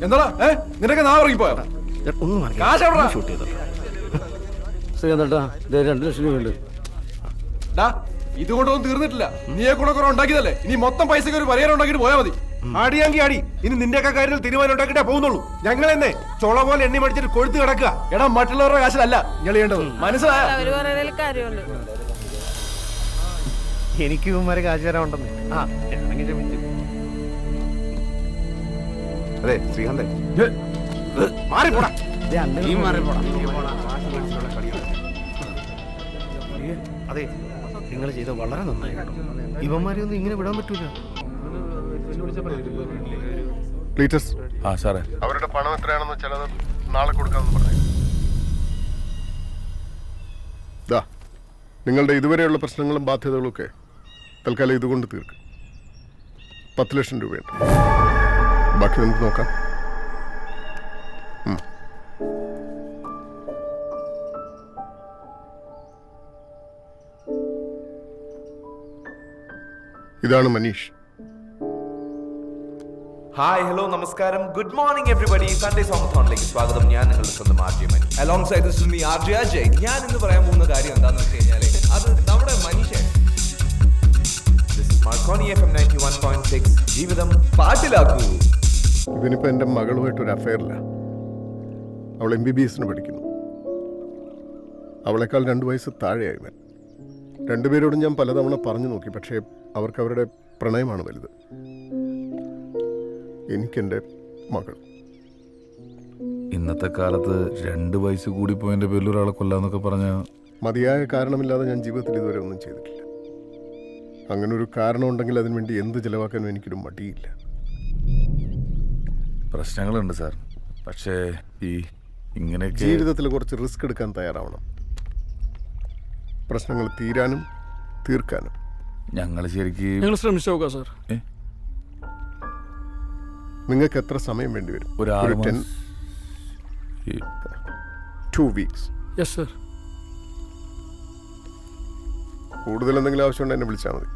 എന്താടാ നിനക്ക് നാ ഇറങ്ങിപ്പോയാ? കാശ് എവിടെടാ? ശ്രീകാന്തേട്ടാ, 2 ലക്ഷം രൂപയുണ്ട്. ഇതുകൊണ്ടൊന്നും തീർന്നിട്ടില്ല. നീയെ കൂടെ കുറെ ഉണ്ടാക്കിയതല്ലേ. ഇനി മൊത്തം പൈസക്ക് ഒരു പരിഹാരം ഉണ്ടാക്കിട്ട് പോയാൽ മതി. ആടിയാങ്കി ആടി. ഇനി നിന്റെയൊക്കെ കാര്യത്തിൽ തീരുമാനം ഉണ്ടാക്കിട്ടേ പോകുന്നുള്ളൂ. ഞങ്ങൾ എന്നെ ചൊള പോലെ എണ്ണി മടിച്ചിട്ട് കൊഴുത്ത് കിടക്കുക. എടാ മറ്റുള്ളവരുടെ കാശിലല്ല നിങ്ങൾ ചെയ്യേണ്ടത്, മനസ്സിലായോ? എനിക്ക് ഇവന്മാരെ കാശ് തരാൻ ഉണ്ടെന്ന്. അതെ ശ്രീകാന്തേ, മാറിപ്പോടാ. അതെ, നിങ്ങൾ ചെയ്ത വളരെ നന്നായി കേട്ടോ. ഇവന്മാരെ ഒന്നും ഇങ്ങനെ വിടാൻ പറ്റൂല. ക്ലീറ്റസ്, ആ സാറേ, അവരുടെ പണം എത്രയാണെന്ന് ചിലത് നാളെ കൊടുക്കാമെന്ന് പറഞ്ഞു. ദാ നിങ്ങളുടെ ഇതുവരെയുള്ള പ്രശ്നങ്ങളും ബാധ്യതകളും ഒക്കെ തൽക്കാലം ഇതുകൊണ്ട് തീർക്കും. 10 ലക്ഷം രൂപയുണ്ട്. ബാക്കി നമുക്ക് നോക്കാം. ഇതാണ് മനീഷ്. ഹായ്, ഹലോ, നമസ്കാരം, ഗുഡ് മോർണിംഗ് എവരിബഡി. സൺഡേ സോങ്ങത്തോണിലേക്ക് സ്വാഗതം. ഞാൻ നിങ്ങളുടെ സ്വന്തം RJ money. Along side this me RJ Ajay. ഞാൻ ഇന്ന് പറയാൻ പോകുന്ന കാര്യം എന്താണെന്ന് വെച്ച് കഴിഞ്ഞാൽ അത് നമ്മുടെ Manish. This is Marconi FM 91.6. ജീവിതം പാട്ടിലാക്കൂ. ഇവനിപ്പോൾ എൻ്റെ മകളുമായിട്ടൊരു അഫയറില്ല. അവൾ MBBS പഠിക്കുന്നു. അവളെക്കാൾ 2 വയസ്സ് താഴെയായി ഇവൻ. രണ്ടുപേരോടും ഞാൻ പലതവണ പറഞ്ഞു നോക്കി, പക്ഷേ അവർക്ക് അവരുടെ പ്രണയമാണ് വലുത്. എനിക്കെൻ്റെ മകൾ. ഇന്നത്തെ കാലത്ത് 2 വയസ്സ് കൂടി പോയതിന്റെ പേരിൽ ഒരാളെ കൊല്ലാന്നൊക്കെ പറഞ്ഞ മതിയായ കാരണമില്ലാതെ ഞാൻ ജീവിതത്തിൽ ഇതുവരെ ഒന്നും ചെയ്തിട്ടില്ല. അങ്ങനെ ഒരു കാരണം ഉണ്ടെങ്കിൽ അതിനുവേണ്ടി എന്ത് ചിലവാക്കാനും എനിക്കൊരു മടിയില്ല. പ്രശ്നങ്ങളുണ്ട് സാർ, പക്ഷേ ഈ ഇങ്ങനെയൊക്കെ ജീവിതത്തിൽ കുറച്ച് റിസ്ക് എടുക്കാൻ തയ്യാറാവണം. പ്രശ്നങ്ങൾ തീരാനും തീർക്കാനും. ഞങ്ങൾ ശരിക്കും നിങ്ങൾ ശ്രമിച്ചു നോക്കാം സാർ. നിങ്ങൾക്ക് എത്ര സമയം വേണ്ടി വരും? ഒരു 2 weeks. Yes sir. കൂടുതൽ എന്തെങ്കിലും ആവശ്യമുണ്ടെങ്കിൽ എന്നെ വിളിച്ചാൽ മതി.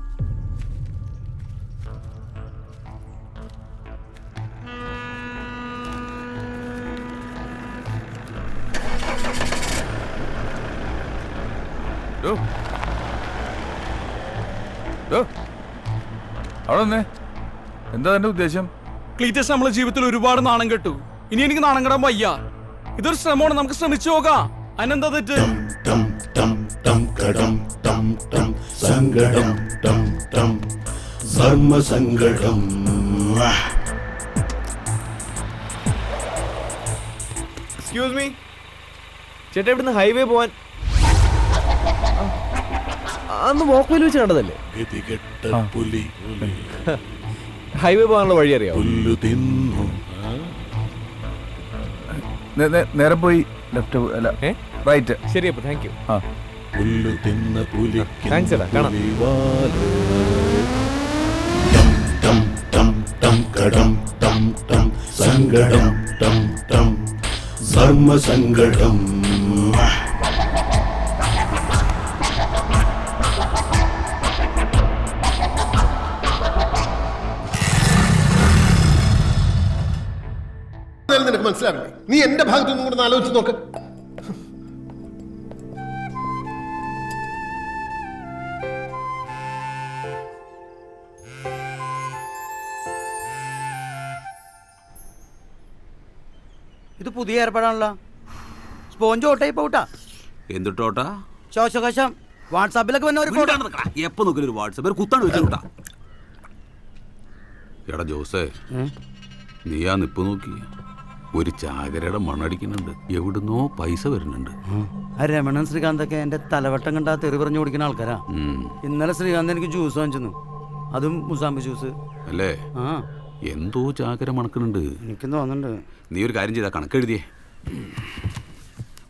അവിടെ വന്നേ. എന്താ എന്റെ ഉദ്ദേശം? ക്ലീറ്റസ് നമ്മളെ ജീവിതത്തിൽ ഒരുപാട് നാണം കെട്ടു. ഇനി എനിക്ക് നാണം കെടാൻ വയ്യ. ഇതൊരു ശ്രമമാണ്, നമുക്ക് ശ്രമിച്ചു നോക്കാം. അതിനെന്താ തെറ്റ്? എക്സ്ക്യൂസ് മീ ചേട്ടാ, ഇവിടുന്ന് ഹൈവേ പോവാൻ അന്ന് വോക്ക്വേയിൽ വെച്ച് കണ്ടതല്ലേ? ഹൈവേ പോകാനുള്ള വഴി അറിയാം? നേരെ പോയി ലെഫ്റ്റ് അല്ല റൈറ്റ്. ശരി, അപ്പൊ താങ്ക് യു. താങ്ക്സ് ചേട്ടാ, കാണാം. നിനക്ക് മനസ്സിലാകണ്ടേ? നീ എന്റെ ഭാഗത്തൊന്നും കൂടെ ആലോചിച്ച് നോക്ക്. ഇത് പുതിയ ഏർപ്പാടാണല്ലോ. സ്പോഞ്ച് ഓട്ടായി പോട്ടാ. എന്തിട്ടോട്ടാ? ശോശകശം വാട്സാപ്പിലൊക്കെ വന്ന ഒരു ഫോട്ടോ. എപ്പോ നോക്കിയാലും ഒരു വാട്സാപ്പ് കുത്താണ് വെച്ചോട്ടാ. എടാ ജോസേ, നീ ആ നിപ്പ് നോക്കി, ഒരു ചാകരയുടെ മണ്ണടിക്കുന്നുണ്ട്. എവിടുന്നോ പൈസ വരുന്നുണ്ട്. ആ രമണൻ ശ്രീകാന്തൊക്കെ എന്റെ തലവട്ടം കണ്ടാ തെറി പറഞ്ഞു കൊടുക്കുന്ന ആൾക്കാരാ. ഇന്നലെ ശ്രീകാന്ത് എനിക്ക് ജ്യൂസ് വാങ്ങിച്ചു, അതും മുസാമ്പി ജ്യൂസ് അല്ലേ? ആ, എന്തോ ചാകര മണക്കുന്നുണ്ട്. എനിക്കും തോന്നുന്നുണ്ട്. നീ ഒരു കാര്യം ചെയ്താ കണക്കെഴുതിയേ.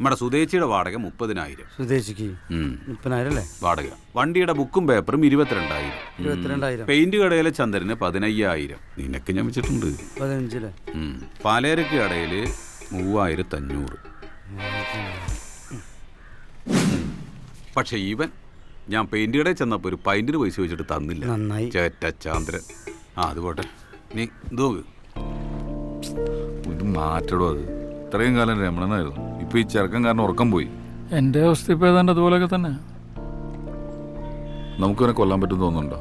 നമ്മുടെ സുതേച്ചിയുടെ വാടക 30,000. സുതേച്ചിക്ക് 30,000 അല്ലേ? വാടക. വണ്ടിയുടെ ബുക്കും പേപ്പറും 22,000. 22,000. പെയിന്റ് കടയിലെ ചന്ദ്രന് 15,000. നിനക്ക് ഞാൻ വെച്ചിട്ടുണ്ട് 15. പാലേരക്ക് കടയിൽ 3,500. പക്ഷെ ഇവൻ ഞാൻ പെയിന്റ് കടയിൽ ചെന്നപ്പോൾ ഒരു പൈന്റിന് പൈസ വെച്ചിട്ട് തന്നില്ല. നന്നായി. ചേറ്റ ചാന്ദ്രൻ. അത് പോട്ടെ, നീ എന്തോ ഇത് മാറ്റടോ. അത് ഇത്രയും കാലം രമണനായിരുന്നു. ഇപ്പൊ ഈ ചെറുക്കം കാരണം ഉറക്കം പോയി. എൻ്റെ അവസ്ഥ ഇപ്പൊ ഏതാണ്ട് അതുപോലെയൊക്കെ തന്നെ. നമുക്കിവനെ കൊല്ലാൻ പറ്റും തോന്നുന്നുണ്ടോ?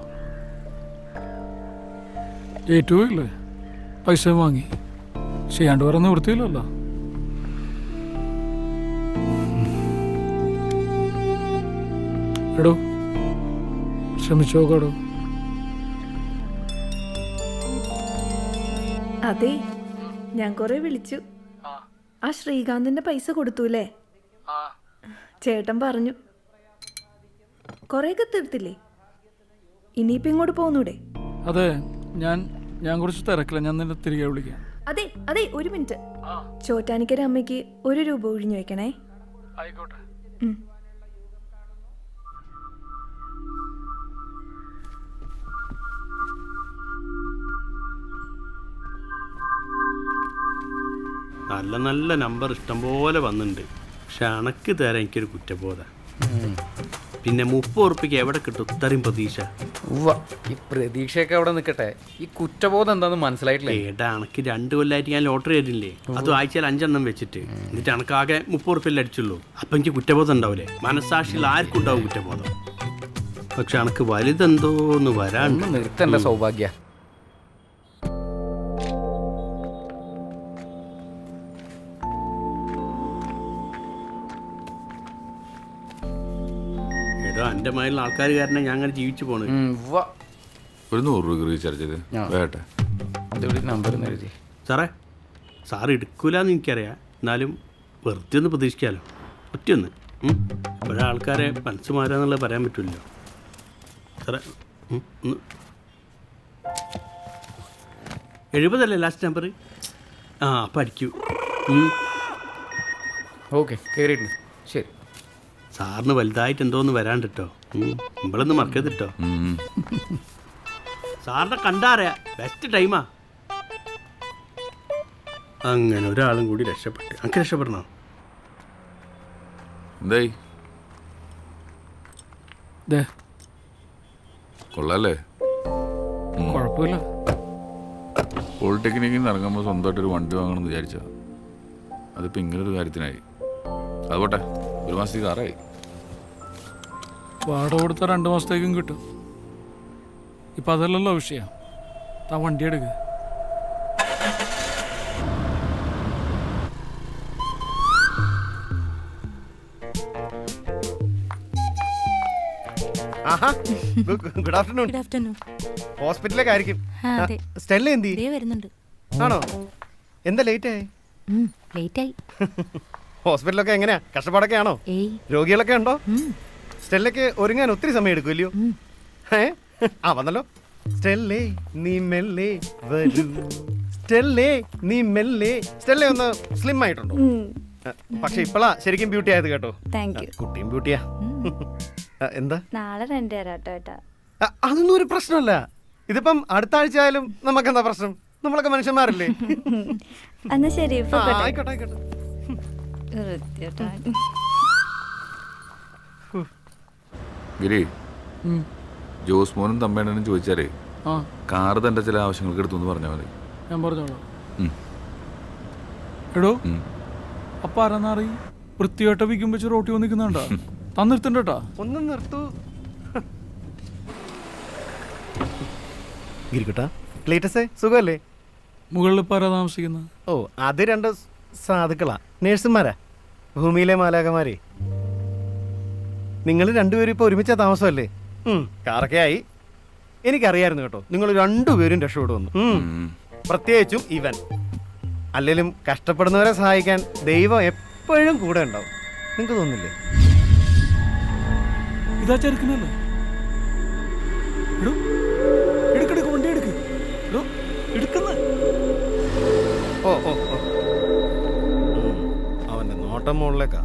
ഏറ്റവും ഇല്ലേ, പൈസ വാങ്ങി ചെയ്യാണ്ട് വേറെ നിവൃത്തിയില്ലല്ലോ. എടോ ശ്രമിച്ചോക്കടോ. അതെ, ഞാൻ കുറെ വിളിച്ചു. ആ ശ്രീകാന്തിന്റെ പൈസ കൊടുത്തൂലേ? ചേട്ടൻ പറഞ്ഞു കൊറേയൊക്കെ തീർത്തില്ലേ? ഇനിയിപ്പോ ഇങ്ങോട്ട് പോന്നൂടെ? അതെ, ഞാൻ കുറച്ച് തിരക്കില്ല. ഞാൻ നിന്നെ തിരികെ വിളിക്കാം. അതെ അതെ, ഒരു മിനിറ്റ്. ചോറ്റാനിക്കര അമ്മയ്ക്ക് 1 രൂപ ഒഴിഞ്ഞു വെക്കണേ. ആയിക്കോട്ടെ. നല്ല നല്ല നമ്പർ ഇഷ്ടംപോലെ വന്നിട്ടുണ്ട്. പക്ഷെ അണക്ക് തരാൻ എനിക്കൊരു കുറ്റബോധ. പിന്നെ 30 ഉറുപ്പിക്ക് എവിടെ കിട്ടും ഇത്രയും പ്രതീക്ഷ? ഈ പ്രതീക്ഷയൊക്കെ അവിടെ നിൽക്കട്ടെ, ഈ കുറ്റബോധം എന്താണെന്ന് മനസ്സിലായിട്ടില്ല. ഏടാ, അണക്ക് 2 കൊല്ലമായിട്ട് ഞാൻ ലോട്ടറി ആയിട്ടില്ലേ, അതും ആഴ്ചയിൽ 5 എണ്ണം വെച്ചിട്ട്. എന്നിട്ട് അണക്കാകെ 30 ഉറുപ്പിൽ അടിച്ചുള്ളൂ. അപ്പം എനിക്ക് കുറ്റബോധം ഉണ്ടാവില്ലേ? മനസ്സാക്ഷിയിൽ ആർക്കും ഉണ്ടാവും കുറ്റബോധം. പക്ഷെ അണക്ക് വലുതെന്തോന്ന് വരാണ്ട്. നിർത്തണ്ട സൗഭാഗ്യ. എൻ്റെ മയിലുള്ള ആൾക്കാർ കാരണം ഞാൻ അങ്ങനെ ജീവിച്ചു പോണത്. ഒരു 100 രൂപ റീചാർജ് വേട്ടെ. നമ്പർ എഴുതി. സാറ് എടുക്കൂലെന്ന് എനിക്കറിയാം, എന്നാലും വെറുതെ ഒന്ന് പ്രതീക്ഷിക്കാമല്ലോ. ഒറ്റയൊന്ന് ഇപ്പോഴേ ആൾക്കാരെ മനസ്സ് മാറാന്നുള്ളത് പറയാൻ പറ്റില്ലല്ലോ. സാറേ 70 ലാസ്റ്റ് നമ്പർ. അപ്പം അടിക്കൂ. ഓക്കെ, കയറിയിട്ടുണ്ട്. ശരി. സാറിന് വലുതായിട്ട് എന്തോന്ന് വരാണ്ട് കേട്ടോ. നമ്മളൊന്ന് മറക്കരുത് കേട്ടോ. സാറിനെ കണ്ടാറിയാ ബെസ്റ്റ് ടൈമാ. അങ്ങനെ ഒരാളും കൂടി രക്ഷപ്പെട്ടു. എനിക്ക് രക്ഷപ്പെടണോ? എന്തായി? കൊള്ളാല്ലേ? കുഴപ്പമില്ല. പോളിടെക്നിക്കിൽ നിന്ന് ഇറങ്ങുമ്പോൾ സ്വന്തമായിട്ടൊരു വണ്ടി വാങ്ങണമെന്ന് വിചാരിച്ചാ അതിപ്പോൾ ഇങ്ങനൊരു കാര്യത്തിനായി. അതുപോട്ടെ, 1 മാസത്തേക്ക് കാറായി. വാടക കൊടുത്ത 2 മാസത്തേക്കും കിട്ടും. ഇപ്പം അതല്ലല്ലോ വിഷയം. താൻ വണ്ടി എടുക്കുക. Good afternoon. ഹോസ്പിറ്റലിലേക്ക് ആയിരിക്കും. സ്റ്റെല്ല എന്തി വരുന്നുണ്ട്. ആണോ? എന്താ ലേറ്റ് ആയി? ഹോസ്പിറ്റലൊക്കെ എങ്ങനെയാ? കഷ്ടപ്പാടൊക്കെ ആണോ? രോഗികളൊക്കെ ഉണ്ടോ? സ്റ്റെല്ലയ്ക്ക് ഒരുങ്ങാൻ ഒത്തിരി സമയം എടുക്കുമല്ലോ. വന്നല്ലോ. സ്റ്റെല്ലേ നീ മെല്ലെ വരൂ, സ്റ്റെല്ലേ നീ മെല്ലെ. സ്റ്റെല്ല ഒന്ന് സ്ലിം ആയിട്ടുണ്ടോ? പക്ഷെ ഇപ്പളാ ശരിക്കും ബ്യൂട്ടി ആയത് കേട്ടോ. കുട്ടിയും ബ്യൂട്ടിയാ. എന്താ? നാളെ റെന്റ് തരാട്ടോ. അതൊന്നും ഒരു പ്രശ്നമല്ല. ഇതിപ്പം അടുത്ത ആഴ്ച ആയാലും നമുക്ക് എന്താ പ്രശ്നം? നമ്മളൊക്കെ മനുഷ്യന്മാരല്ലേ? എന്നാ ശരി. ആയിക്കോട്ടെ ആയിക്കോട്ടെ. ഗിരി, ജോസ് മോനും തമ്മേനും ചോദിച്ചാലേ കാറ് തന്റെ ചില ആവശ്യങ്ങൾക്ക് എടുത്തു പറഞ്ഞാൽ മതി. ഞാൻ പറഞ്ഞോളാം. എടോ, അപ്പൊ ആരാന്നറി വൃത്തിയായിട്ട് വിൽക്കും വെച്ച് റോട്ടി വന്നിക്കുന്നുണ്ടോ? തന്നിരുത്തണ്ടേട്ടാ. ഒന്ന് നിർത്തു. ഗിരിക്കുട്ടാ, ക്ലീറ്റസേ സുഖമല്ലേ? മുകളിൽ ഇപ്പൊ ആരാ താമസിക്കുന്നത്? ഓ, അത് 2 സാധുക്കളാ, നേഴ്സുമാരാ, ഭൂമിയിലെ മാലാകമാരെ. നിങ്ങൾ 2 പേരും ഇപ്പൊ ഒരുമിച്ച താമസമല്ലേ? കാറൊക്കെ ആയി. എനിക്കറിയായിരുന്നു കേട്ടോ നിങ്ങൾ 2 പേരും രക്ഷപ്പെടുമെന്ന്. പ്രത്യേകിച്ചും ഇവൻ. അല്ലെങ്കിലും കഷ്ടപ്പെടുന്നവരെ സഹായിക്കാൻ ദൈവം എപ്പോഴും കൂടെ ഉണ്ടാവും. നിങ്ങൾക്ക് തോന്നില്ലേ? ഇതാ ചെറുക്കനല്ലേ? എടുക്കെടുക്ക്, വണ്ടി എടുക്ക്. എടുക്കുന്ന ഓ ഓ ഓ, അവന്റെ നോട്ടം മുകളിലേക്കാ.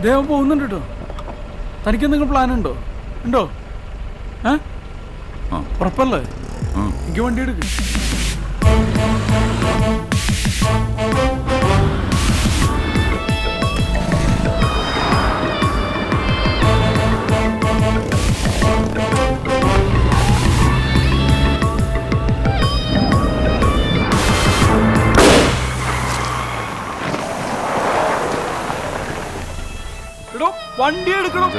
ദേവൻ പോകുന്നുണ്ട് കേട്ടോ. തനിക്ക് എന്തെങ്കിലും പ്ലാൻ ഉണ്ടോ? ഉണ്ടോ? ഉറപ്പല്ലേ? എനിക്ക് വണ്ടി എടുക്കും. വണ്ടി എടുക്കണം.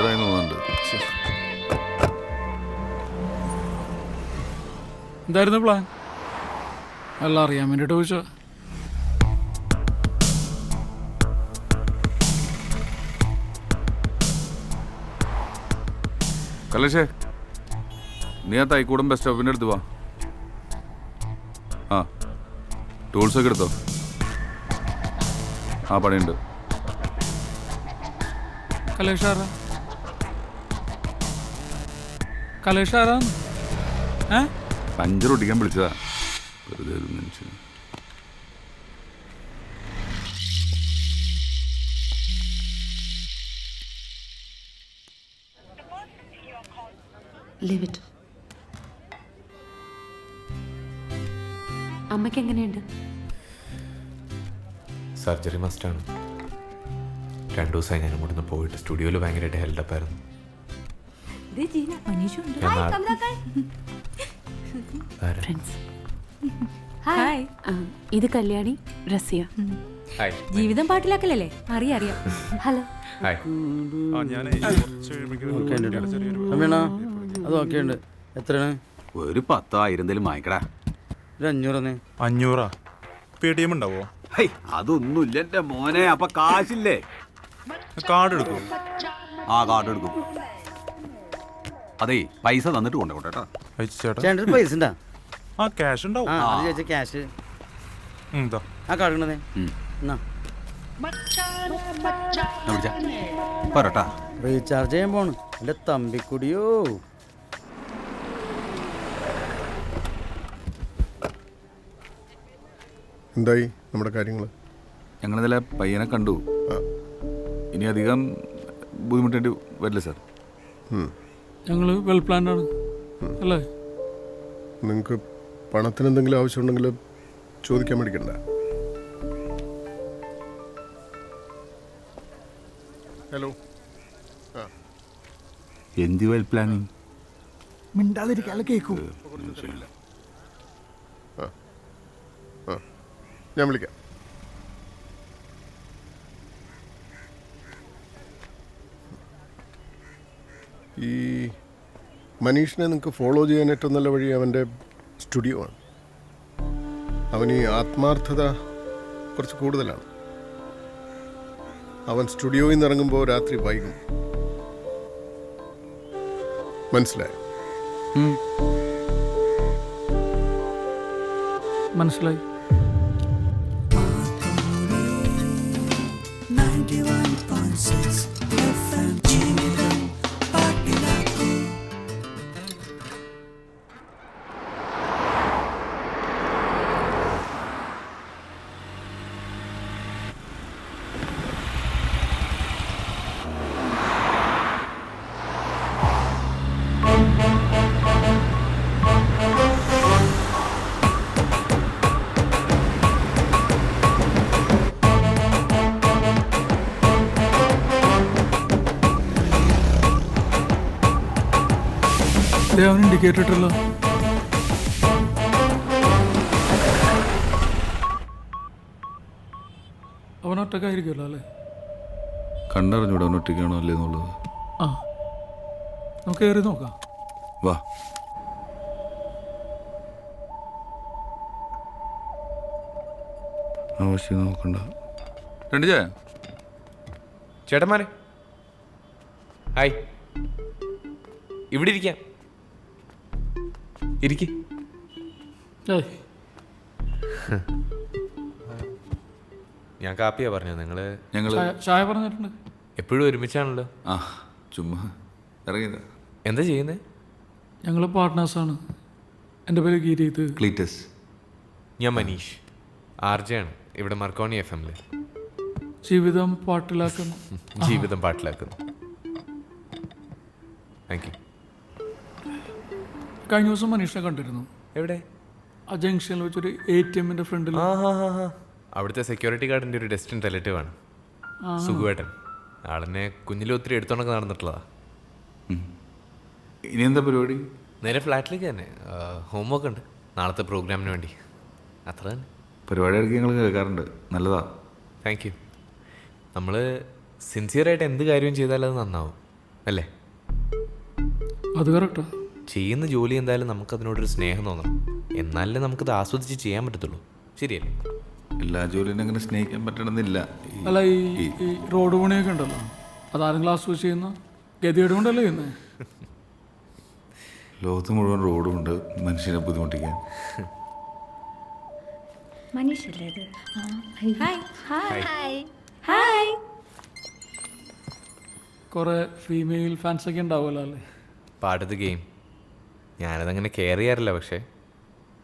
എന്തായിരുന്നു പ്ലാൻ? എല്ലാം അറിയാൻ വേണ്ടിട്ട് ചോദിച്ചോ. കലേഷേ, നീ ആ തൈക്കൂടം ബസ് സ്റ്റോപ്പിൻ്റെ അടുത്ത് വാ. ആ ടൂൾസൊക്കെ എടുത്തോ. ആ പണിയുണ്ട്. കലേഷാരാ? കലേഷാരാ? പഞ്ചർ ഒട്ടിക്കാൻ വിളിച്ചതാ. വെറുതെ ഒരു മനുഷ്യൻ. അമ്മയ്ക്ക് എങ്ങനെയുണ്ട്? സർജറി മസ്റ്റാണ്. 2 ദിവസമായി ഞാൻ ഇവിടുന്ന് പോയിട്ട്. സ്റ്റുഡിയോയിൽ ഭയങ്കരമായിട്ട് ഹെൽഡപ്പ് ആയിരുന്നു. ഇത് കല്യാണി, റസിയ. ജീവിതം പാട്ടിലാക്കലല്ലേ? അറിയാം. ഹലോ. അതൊക്കെ ഉണ്ട്. എത്രയാണ്? ഒരു 10,000 വാങ്ങിക്കടാ. 500. 500 പേടിഎം ഉണ്ടാവോ? അതൊന്നുമില്ല എന്റെ മോനെ. അപ്പൊ കാശില്ലേ? കാർഡ് എടുക്കും. ആ കാർഡ് എടുക്കും. അതെ, പൈസ തന്നിട്ട് കൊണ്ടോട്ടെ. പൈസ ഉണ്ടാ? ആ ക്യാഷ് ഉണ്ടാവും. ക്യാഷ് ആ കാർഡ് പറട്ടാ. റീചാർജ് ചെയ്യാൻ പോണ് എന്റെ തമ്പിക്കുടിയോ. എന്തായി നമ്മുടെ കാര്യങ്ങൾ? ഞങ്ങളിന്നലെ പയ്യനെ കണ്ടു. ഇനി അധികം ബുദ്ധിമുട്ടേണ്ടി വരില്ല സാർ. ഞങ്ങൾ വെൽ പ്ലാൻഡ് ആണ് അല്ലേ? നിങ്ങൾക്ക് പണത്തിന് എന്തെങ്കിലും ആവശ്യമുണ്ടെങ്കിൽ ചോദിക്കാൻ മേടിക്കണ്ട. ഹലോ. എന്ത് വെൽ പ്ലാനിങ്? മിണ്ടാതിരിക്കാതെ കേൾക്കൂ. ഞാൻ വിളിക്കാം. ഈ മനീഷിനെ നിങ്ങൾക്ക് ഫോളോ ചെയ്യാൻ ഏറ്റവും നല്ല വഴി അവൻ്റെ സ്റ്റുഡിയോ ആണ്. അവന് ഈ ആത്മാർത്ഥത കുറച്ച് കൂടുതലാണ്. അവൻ സ്റ്റുഡിയോയിൽ നിന്ന് ഇറങ്ങുമ്പോൾ രാത്രി വൈകും. മനസ്സിലായോ? മനസ്സിലായി. അവൻ ഇൻഡിക്കേറ്റർ ഇട്ടല്ലോ. അവൻ ഒറ്റക്കായിരിക്കുമല്ലോ അല്ലേ? കണ്ടറിഞ്ഞൂടെ അവൻ ഒറ്റയ്ക്കാണോ അല്ലേ എന്നുള്ളത്. ആ, നമുക്ക് കയറി നോക്കാം. വാ. ആവശ്യം നോക്കണ്ട. രണ്ട് ചായ. ചേട്ടന്മാരെ ഹായ്. ഇവിടെ ഇരിക്കാം. ഇരിക്ക്. ഞാൻ കാപ്പിയാ പറഞ്ഞത്. ഞങ്ങള് ചായ പറഞ്ഞിട്ടുണ്ട്. എപ്പോഴും ഒരുമിച്ചാണല്ലോ. ആ ചുമ്മാ ഇറങ്ങിയത്. എന്താ ചെയ്യുന്നത്? ഞങ്ങൾ പാർട്ട്നേഴ്സാണ്. എൻ്റെ പേര് ഗിരീത്. ക്ലീറ്റസ്. ഞാൻ മനീഷ്, RJ ആണ് ഇവിടെ മർക്കോണി FM. ജീവിതം പാട്ടിലാക്കുന്നു. ജീവിതം പാട്ടിലാക്കുന്നു. Thank you. കഴിഞ്ഞ ദിവസം മനീഷിനെ കണ്ടിരുന്നു. എവിടെ? ആ ജംഗ്ഷനിൽ വെച്ചൊരു ATM-ന്റെ ഫ്രണ്ടിൽ. അവിടുത്തെ സെക്യൂരിറ്റി ഗാർഡിൻ്റെ ഒരു ഡെസ്റ്റിൻ റിലേറ്റീവ് ആണ്, സുഖുവേട്ടൻ. ആളിനെ കുഞ്ഞിലും ഒത്തിരി എടുത്തോണ്ടൊക്കെ നടന്നിട്ടുള്ളതാ. ഇനി എന്താ പരിപാടി? നേരെ ഫ്ലാറ്റിലേക്ക് തന്നെ. ഹോംവർക്ക് ഉണ്ട് നാളത്തെ പ്രോഗ്രാമിന് വേണ്ടി, അത്ര തന്നെ. പരിപാടി ഇടയ്ക്ക് ഞങ്ങൾ കേൾക്കാറുണ്ട്, നല്ലതാ. Thank you. നമ്മൾ സിൻസിയറായിട്ട് എന്ത് കാര്യവും ചെയ്താലും അത് നന്നാവും അല്ലേ? അത് കറക്റ്റാ. ചെയ്യുന്ന ജോലി എന്തായാലും നമുക്കതിനോടൊരു സ്നേഹം തോന്നണം, എന്നാലേ നമുക്കത് ആസ്വദിച്ച് ചെയ്യാൻ പറ്റത്തുള്ളൂ. ശരിയല്ലേ? എല്ലാ ജോലിയും അങ്ങനെ സ്നേഹിക്കാൻ പറ്റണമെന്നില്ല. അല്ല, ഈ റോഡ് പണിയൊക്കെ ഉണ്ടല്ലോ, അതാരെങ്കിലും ആസ്വദിച്ച് ചെയ്യുന്ന ഗതികേട് കൊണ്ടല്ലേ ചെയ്യുന്നത്? ലോകത്ത് മുഴുവൻ റോഡുമുണ്ട് മനുഷ്യനെ ബുദ്ധിമുട്ടിക്കാൻ. മനീഷല്ലേ ഇത്? Hi hi. ഹായ്. കുറെ ഫീമെയിൽ ഫാൻസ് ഒക്കെ ഉണ്ടാവുമല്ലോ അല്ലേ? പാടത്ത് ഗെയിം ഞാനതങ്ങനെ കെയർ ചെയ്യാറില്ല, പക്ഷേ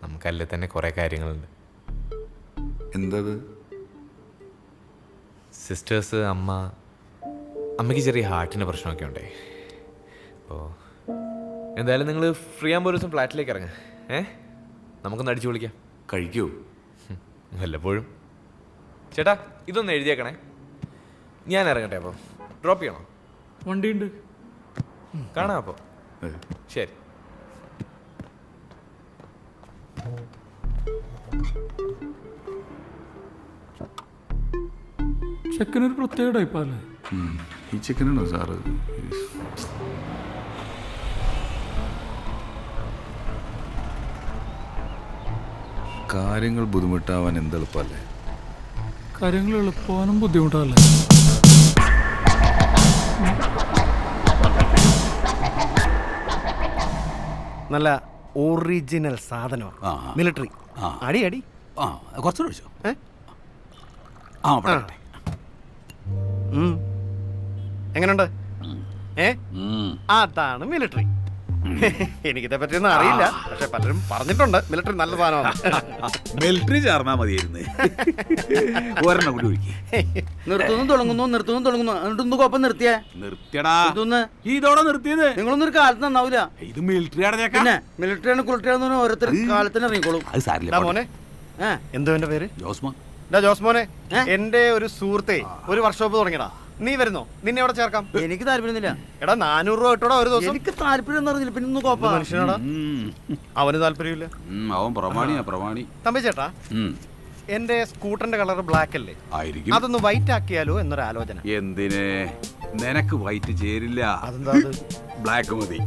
നമുക്കല്ലേ തന്നെ കുറേ കാര്യങ്ങളുണ്ട്. എന്തത്? സിസ്റ്റേഴ്സ്, അമ്മയ്ക്ക് ചെറിയ ഹാർട്ടിൻ്റെ പ്രശ്നമൊക്കെ ഉണ്ടേ. അപ്പോൾ എന്തായാലും നിങ്ങൾ ഫ്രീ ആകുമ്പോൾ ഒരു ദിവസം ഫ്ലാറ്റിലേക്ക് ഇറങ്ങാം. നമുക്കൊന്ന് അടിച്ചു വിളിക്കാം. കഴിക്കൂ? വല്ലപ്പോഴും. ചേട്ടാ ഇതൊന്ന് എഴുതിയേക്കണേ. ഞാൻ ഇറങ്ങട്ടെ? അപ്പോൾ ഡ്രോപ്പ് ചെയ്യണോ? വണ്ടിയുണ്ട്. കാണാം അപ്പോൾ. ശരി. ചെക്കനൊരു പ്രത്യേക ടൈപ്പല്ലേ? ഈ ചെക്കനാണോ സാറ്? കാര്യങ്ങൾ ബുദ്ധിമുട്ടാവാൻ എന്തെളുപ്പല്ലേ? കാര്യങ്ങൾ എളുപ്പമാനും ബുദ്ധിമുട്ടല്ലേ? നല്ല ഒറിജിനൽ സാധനമാണ്. മിലിറ്ററി. അടി അടി കുറച്ചുകൂടെ ഒഴിച്ചോ. എങ്ങനെയുണ്ട്? അതാണ് മിലിറ്ററി. എനിക്കിതെ പറ്റിയൊന്നും അറിയില്ല, പക്ഷെ പലരും പറഞ്ഞിട്ടുണ്ട് മിലിറ്ററി നല്ല സാധനമാണ്. മിലിറ്ററി ചേർന്നാ മതിയായിരുന്നു. ഒരെണ്ണം കൂടി ഒഴിക്കും. നിർത്തുന്നു എന്നിട്ടൊന്ന് കോപ്പം നിർത്തിയേ. നിർത്തിയടാ. ഇതോടെ നിർത്തിയത്. നിങ്ങളൊന്നും ഒരു കാലത്ത് നന്നാവൂല. ഇത് മിലിറ്ററി. പിന്നെ മിലിറ്ററിയാണ് കുളിറ്ററിയാന്ന് ഓരോരുത്തർ കാലത്തിന് ഇറങ്ങിക്കോളും. അത് സാരില്ല മോനെ. എന്തോ എന്റെ പേര്? ജോസ്മോൻ. ജോസ്മോനെ, എന്റെ ഒരു സുഹൃത്തെ ഒരു വർക്ക്ഷോപ്പ് തുടങ്ങിയടാ. നീ വരുന്നോ? നിന്നെ അവിടെ ചേർക്കാം. എനിക്ക് താല്പര്യമൊന്നുമില്ല. എടാ 400 രൂപ കിട്ടോടാ ഒരു ദിവസം. എനിക്ക് താല്പര്യം എന്ന് പറഞ്ഞില്ല, പിന്നെ കോപ്പ മനുഷ്യനാടാ. അവന് താല്പര്യമില്ല. അവൻ പ്രമാണി. തമ്പി ചേട്ടാ, എന്റെ സ്കൂട്ടറിന്റെ കളർ ബ്ലാക്ക് അല്ലേ? ആയിരിക്കും. അതൊന്ന് വൈറ്റ് ആക്കിയാലോ എന്നൊരു ആലോചന. എന്തിന്? നിനക്ക് വൈറ്റ് ചേരില്ല. അതെന്താ? ബ്ലാക്ക് മതി.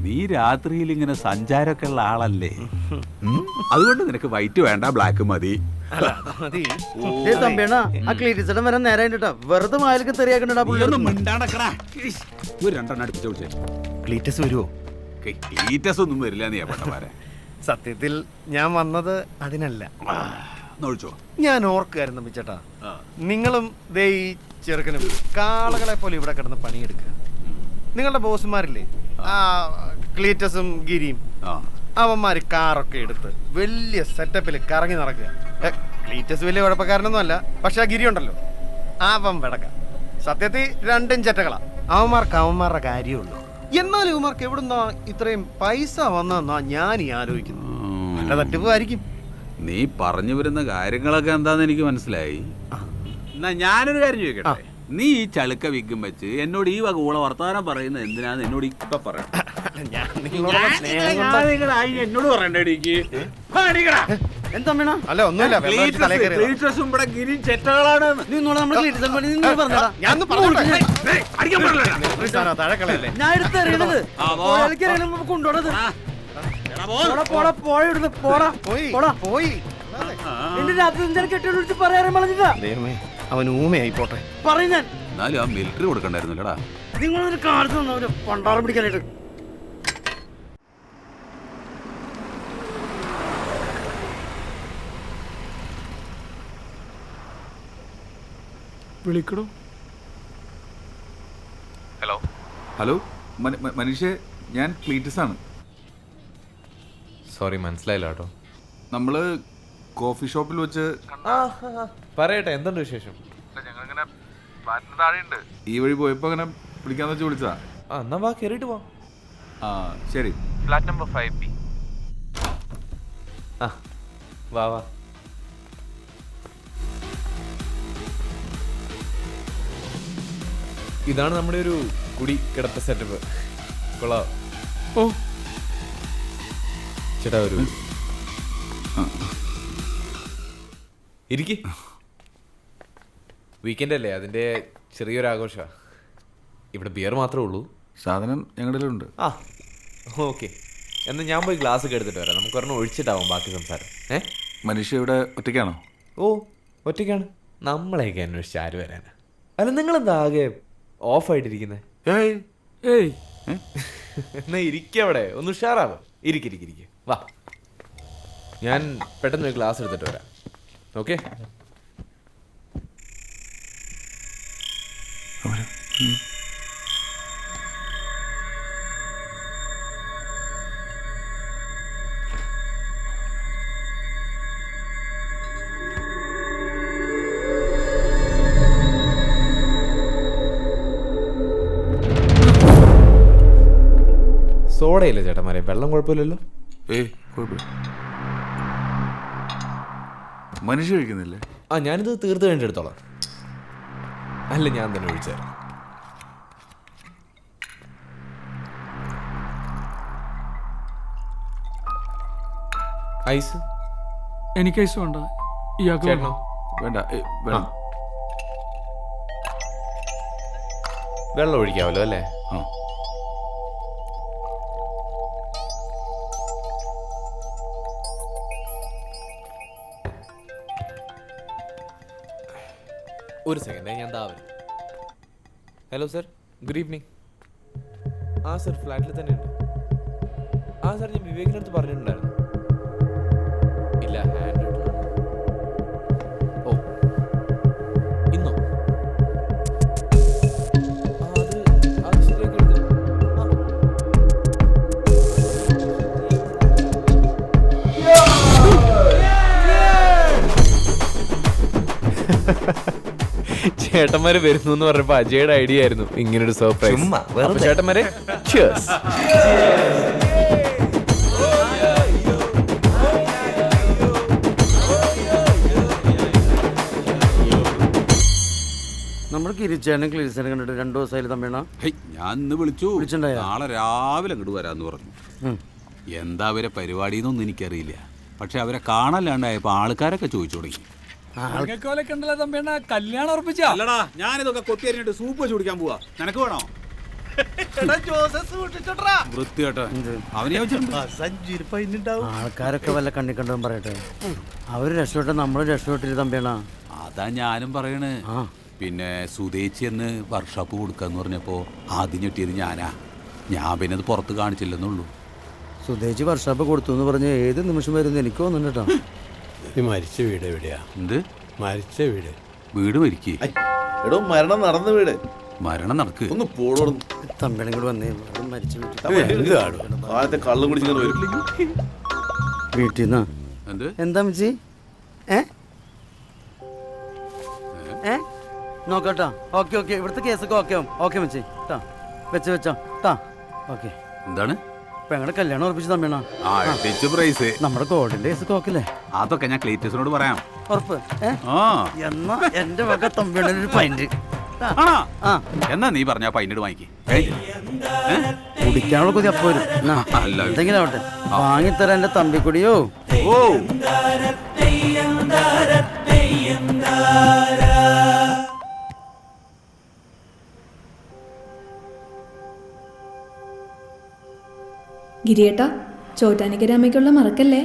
നീ രാത്രിയിൽ ഇങ്ങനെ സഞ്ചാരമൊക്കെ ഉള്ള ആളല്ലേ, അതുകൊണ്ട് നിനക്ക് വൈറ്റ് വേണ്ട, ബ്ലാക്ക് മതി. തമ്പിയണ്ണ ആ ക്ലീറ്റിസടം വരാൻ നേരായിട്ടാ, വെറുതെ മായലൊക്കെ തെറിയാക്കണ്ടാ. ഒരു രണ്ടെണ്ണം അടുപ്പിച്ച് വിളിച്ചേ. ക്ലീറ്റസ് വരുവോ? ക്ലീറ്റസ് ഒന്നും വരില്ല നീ പട്ടമാരെ. സത്യത്തിൽ ഞാൻ വന്നത് അതിനല്ല. ഒഴിച്ചോ. ഞാൻ ഓർക്കായിരുന്നു തമ്പിച്ചേട്ടാ, നിങ്ങളും ദേ ഈ ചെറുക്കനും കാളകളെ പോലെ ഇവിടെ കിടന്ന് പണിയെടുക്കുക. നിങ്ങളുടെ ബോസുമാരില്ലേ, ആ ക്ലീറ്റസും ഗിരിയും, അവന്മാര് കാറൊക്കെ എടുത്ത് വലിയ സെറ്റപ്പിൽ കറങ്ങി നടക്കുക. ക്ലീറ്റസ് വലിയ കുഴപ്പക്കാരനൊന്നും അല്ല, പക്ഷെ ആ ഗിരി ഉണ്ടല്ലോ, അവൻ വിടക്ക. സത്യത്തിൽ രണ്ടും ചെറ്റകളാ. അവന്മാർക്ക് അവന്മാരുടെ കാര്യമുള്ളൂ. എന്നാലും ഇവന്മാർക്ക് എവിടുന്നാ ഇത്രയും പൈസ വന്നെന്നാ ഞാൻ ഈ ആലോചിക്കുന്നു. നല്ല തട്ടിപ്പായിരിക്കും. നീ പറഞ്ഞു വരുന്ന കാര്യങ്ങളൊക്കെ എന്താന്ന് എനിക്ക് മനസ്സിലായി. എന്നാ ഞാനൊരു കാര്യം ചോദിക്കട്ടെ, നീ ഈ ചളുക്ക വിഗ്ഗും വെച്ച് എന്നോട് ഈ വക ഊള വർത്താനം പറയുന്നത് എന്തിനാന്ന് എന്നോട് ഇപ്പൊ പറയാം. എന്നോട് പറയണ്ടേ? അല്ല ഒന്നുമില്ല, ചെറ്റകളാണ്. ഞാൻ എടുത്തെറിയണത് കൊണ്ടുപോണത്. എന്റെ രാത്രി എന്തായാലും കെട്ടി പറയാൻ പറഞ്ഞിട്ടാ. അവൻ ഊമയായി പോട്ടെ പറയും ഞാൻ. എന്നാലും ആ മിലിറ്ററി കൊടുക്കണ്ടായിരുന്നല്ലടാ. നിങ്ങളൊരു കാലത്ത് പണ്ടാളം പിടിക്കാനായിട്ട്. വിളിക്കടോ. ഹലോ മനീഷേ, ഞാൻ ക്ലീറ്റസ് ആണ്. സോറി, മനസ്സിലായില്ല കേട്ടോ. നമ്മള് കോഫി ഷോപ്പിൽ വെച്ച് പറയട്ടെ, എന്തുണ്ട് വിശേഷം? ഞങ്ങളിങ്ങനെ ഈ വഴി പോയപ്പോ അങ്ങനെ വിളിക്കാന്ന് വെച്ച് വിളിച്ചാ. എന്നാ വാ കേറിയിട്ട് പോ. ആ ശരി. Flat number 5B. ആ വാ വാ. ഇതാണ് നമ്മുടെ ഒരു കുടി കിടത്ത സെറ്റപ്പ്. കൊള്ളാം. ഓ ചേട്ടാ ഒരു ഇരിക്ക്. വീക്കെൻഡ് അല്ലേ, അതിന്റെ ചെറിയൊരു ആഘോഷമാണ്. ഇവിടെ ബിയർ മാത്രമേ ഉള്ളൂ. സാധനം ഞങ്ങളുടെ ഉണ്ട്. ആ ഓക്കെ, എന്നാൽ ഞാൻ പോയി ഗ്ലാസ് ഒക്കെ എടുത്തിട്ട് വരാം. നമുക്ക് ഒരെണ്ണം ഒഴിച്ചിട്ടാവും ബാക്കി സംസാരം. മനുഷ്യ ഇവിടെ ഒറ്റയ്ക്കാണോ? ഓ ഒറ്റയ്ക്കാണ്. നമ്മളെയൊക്കെ അന്വേഷിച്ച് ആര് വരാനാ? അല്ല നിങ്ങളെന്താ ആകെ ഓഫായിട്ടിരിക്കുന്നത്? ഏയ് എന്നാ ഇരിക്കവിടെ, ഒന്ന് ഉഷാറാവും. ഇരിക്കിരിക്കിരിക്കുക. വാ, ഞാൻ പെട്ടെന്ന് ഒരു ഗ്ലാസ് എടുത്തിട്ട് വരാം. ഓക്കെ. സോഡയില്ല ചേട്ടന്മാരെ, വെള്ളം കുഴപ്പമില്ലല്ലോ. ഏയ് കുഴപ്പമില്ല. മനുഷ്യ കഴിക്കുന്നില്ലേ? ആ ഞാനിത് തീർത്ത് കഴിഞ്ഞിട്ട് എടുത്തോളാം. അല്ല ഞാൻ തന്നെ ഒഴിച്ചു തരാം. ഐസ്? എനിക്ക് ഐസ് വേണ്ട. ഇയാൾക്ക് ചേട്ടനോ? വേണ്ട. വെള്ളം ഒഴിക്കാമല്ലോ അല്ലേ? ആ ഒരു സെക്കൻഡ്, ഞാൻ ദാ വരും. Hello sir, good evening. ആ സർ ഫ്ലാറ്റിൽ തന്നെ ഉണ്ട്. ആ സർ ഞാൻ വിവേകിൻ്റെ അടുത്ത് പറഞ്ഞിട്ടുണ്ടായിരുന്നു. ഇല്ല, ഹാൻഡ് റിട്ടൺ. ഓ ഇന്നോ? അത് ശരിയാക്കി എടുത്തു. ചേട്ടന്മാര് വരുന്നു എന്ന് പറഞ്ഞപ്പോ അജയുടെ ഐഡിയ ആയിരുന്നു ഇങ്ങനൊരു സർപ്രൈസ്. ചേട്ടന്മാരെ cheers. നമ്മൾ കിരിച്ചാനും ക്ലീസാനും കണ്ടിട്ട് 2 ദിവസമായാലും തമ്മിണ. ഞാൻ ഇന്ന് വിളിച്ചു. വിളിച്ചിട്ടുണ്ടായോ? നാളെ രാവിലെ അങ്ങോട്ട് വരാന്ന് പറഞ്ഞു. എന്താ അവരെ പരിപാടി എന്നൊന്നും എനിക്കറിയില്ല. പക്ഷെ അവരെ കാണാല്ലാണ്ടായപ്പോ ആൾക്കാരൊക്കെ ചോദിച്ചു തുടങ്ങി. കല്യാണം ഉറപ്പിച്ചാ? അല്ലടാ, ഞാനിതൊക്കെ കൊത്തിയരിഞ്ഞിട്ട് സൂപ്പ് വെച്ച് കുടിക്കാൻ പോവാ. നിനക്ക് വേണോ? വൃത്തിയാട്ടോ അവനെ ആൾക്കാരൊക്കെ വല്ല കണ്ണി കണ്ടും പറയട്ടെ. അവര് രക്ഷപ്പെട്ട നമ്മളും രക്ഷപ്പെട്ടില്ല തമ്പിയണ. അതാ ഞാനും പറയണ്. പിന്നെ സുതേച്ചി എന്ന് വർക്ക്ഷോപ്പ് കൊടുക്കാന്ന് പറഞ്ഞപ്പോ ആദ്യം ഞെട്ടിയത് ഞാനാ. ഞാൻ പിന്നെ അത് പുറത്ത് കാണിച്ചില്ലെന്നുള്ളൂ. സുതേച്ചി വർക്ക്ഷോപ്പ് കൊടുത്തു എന്ന് പറഞ്ഞ് ഏത് നിമിഷം വരുന്നു എനിക്ക് തോന്നുന്നു കേട്ടോ. ഈ മരിച്ച വീട് എവിടെയാ? എന്ത് മരിച്ച വീട്? വീട് മരിക്കേ? എടോ മരണം നടന്ന വീട്. മരണം നടക്ക്. ഒന്ന് പോടോ. തമ്പിളും കൂടെ വന്നേ. മരിച്ച കാലത്തെ കള്ളും കുടിച്ചിങ്ങനെ വരും വീട്ടിൽ നിന്നാ. എന്താ മിച്ചി? നോക്കട്ടാ. ഓക്കെ ഓക്കെ, ഇവിടുത്തെ കേസൊക്കെ ഓക്കെ ആവും. ഓക്കെ മിച്ചി ട്ടാ, വെച്ചോ ട്ടാ. ഓക്കെ. എന്താണ്? ഞങ്ങളുടെ കല്യാണം ഉറപ്പിച്ച് തമ്മിണ. പ്രൈസ് നമ്മുടെ കോഡിന്റെ കേസൊക്കെ ഓക്കെ. അതൊക്കെ ഞാൻ ക്ലീറ്റസിനോട് പറയാം. ഉറപ്പ്? എന്നാ എന്റെ വക തമ്മിണൊരു പൈന്റ്. എന്നാ നീ പറഞ്ഞ പൈനട് വാങ്ങിക്കേ. കുടിക്കാനുള്ള കൊതി അപ്പൊ വരും. എന്തെങ്കിലും ആവട്ടെ, വാങ്ങിത്തരാൻ എന്റെ തമ്പിക്കുടിയോ. ഓ ഗിരിയേട്ടാ, ചോറ്റാനിക്കരാമയ്ക്കുള്ള മറക്കല്ലേ.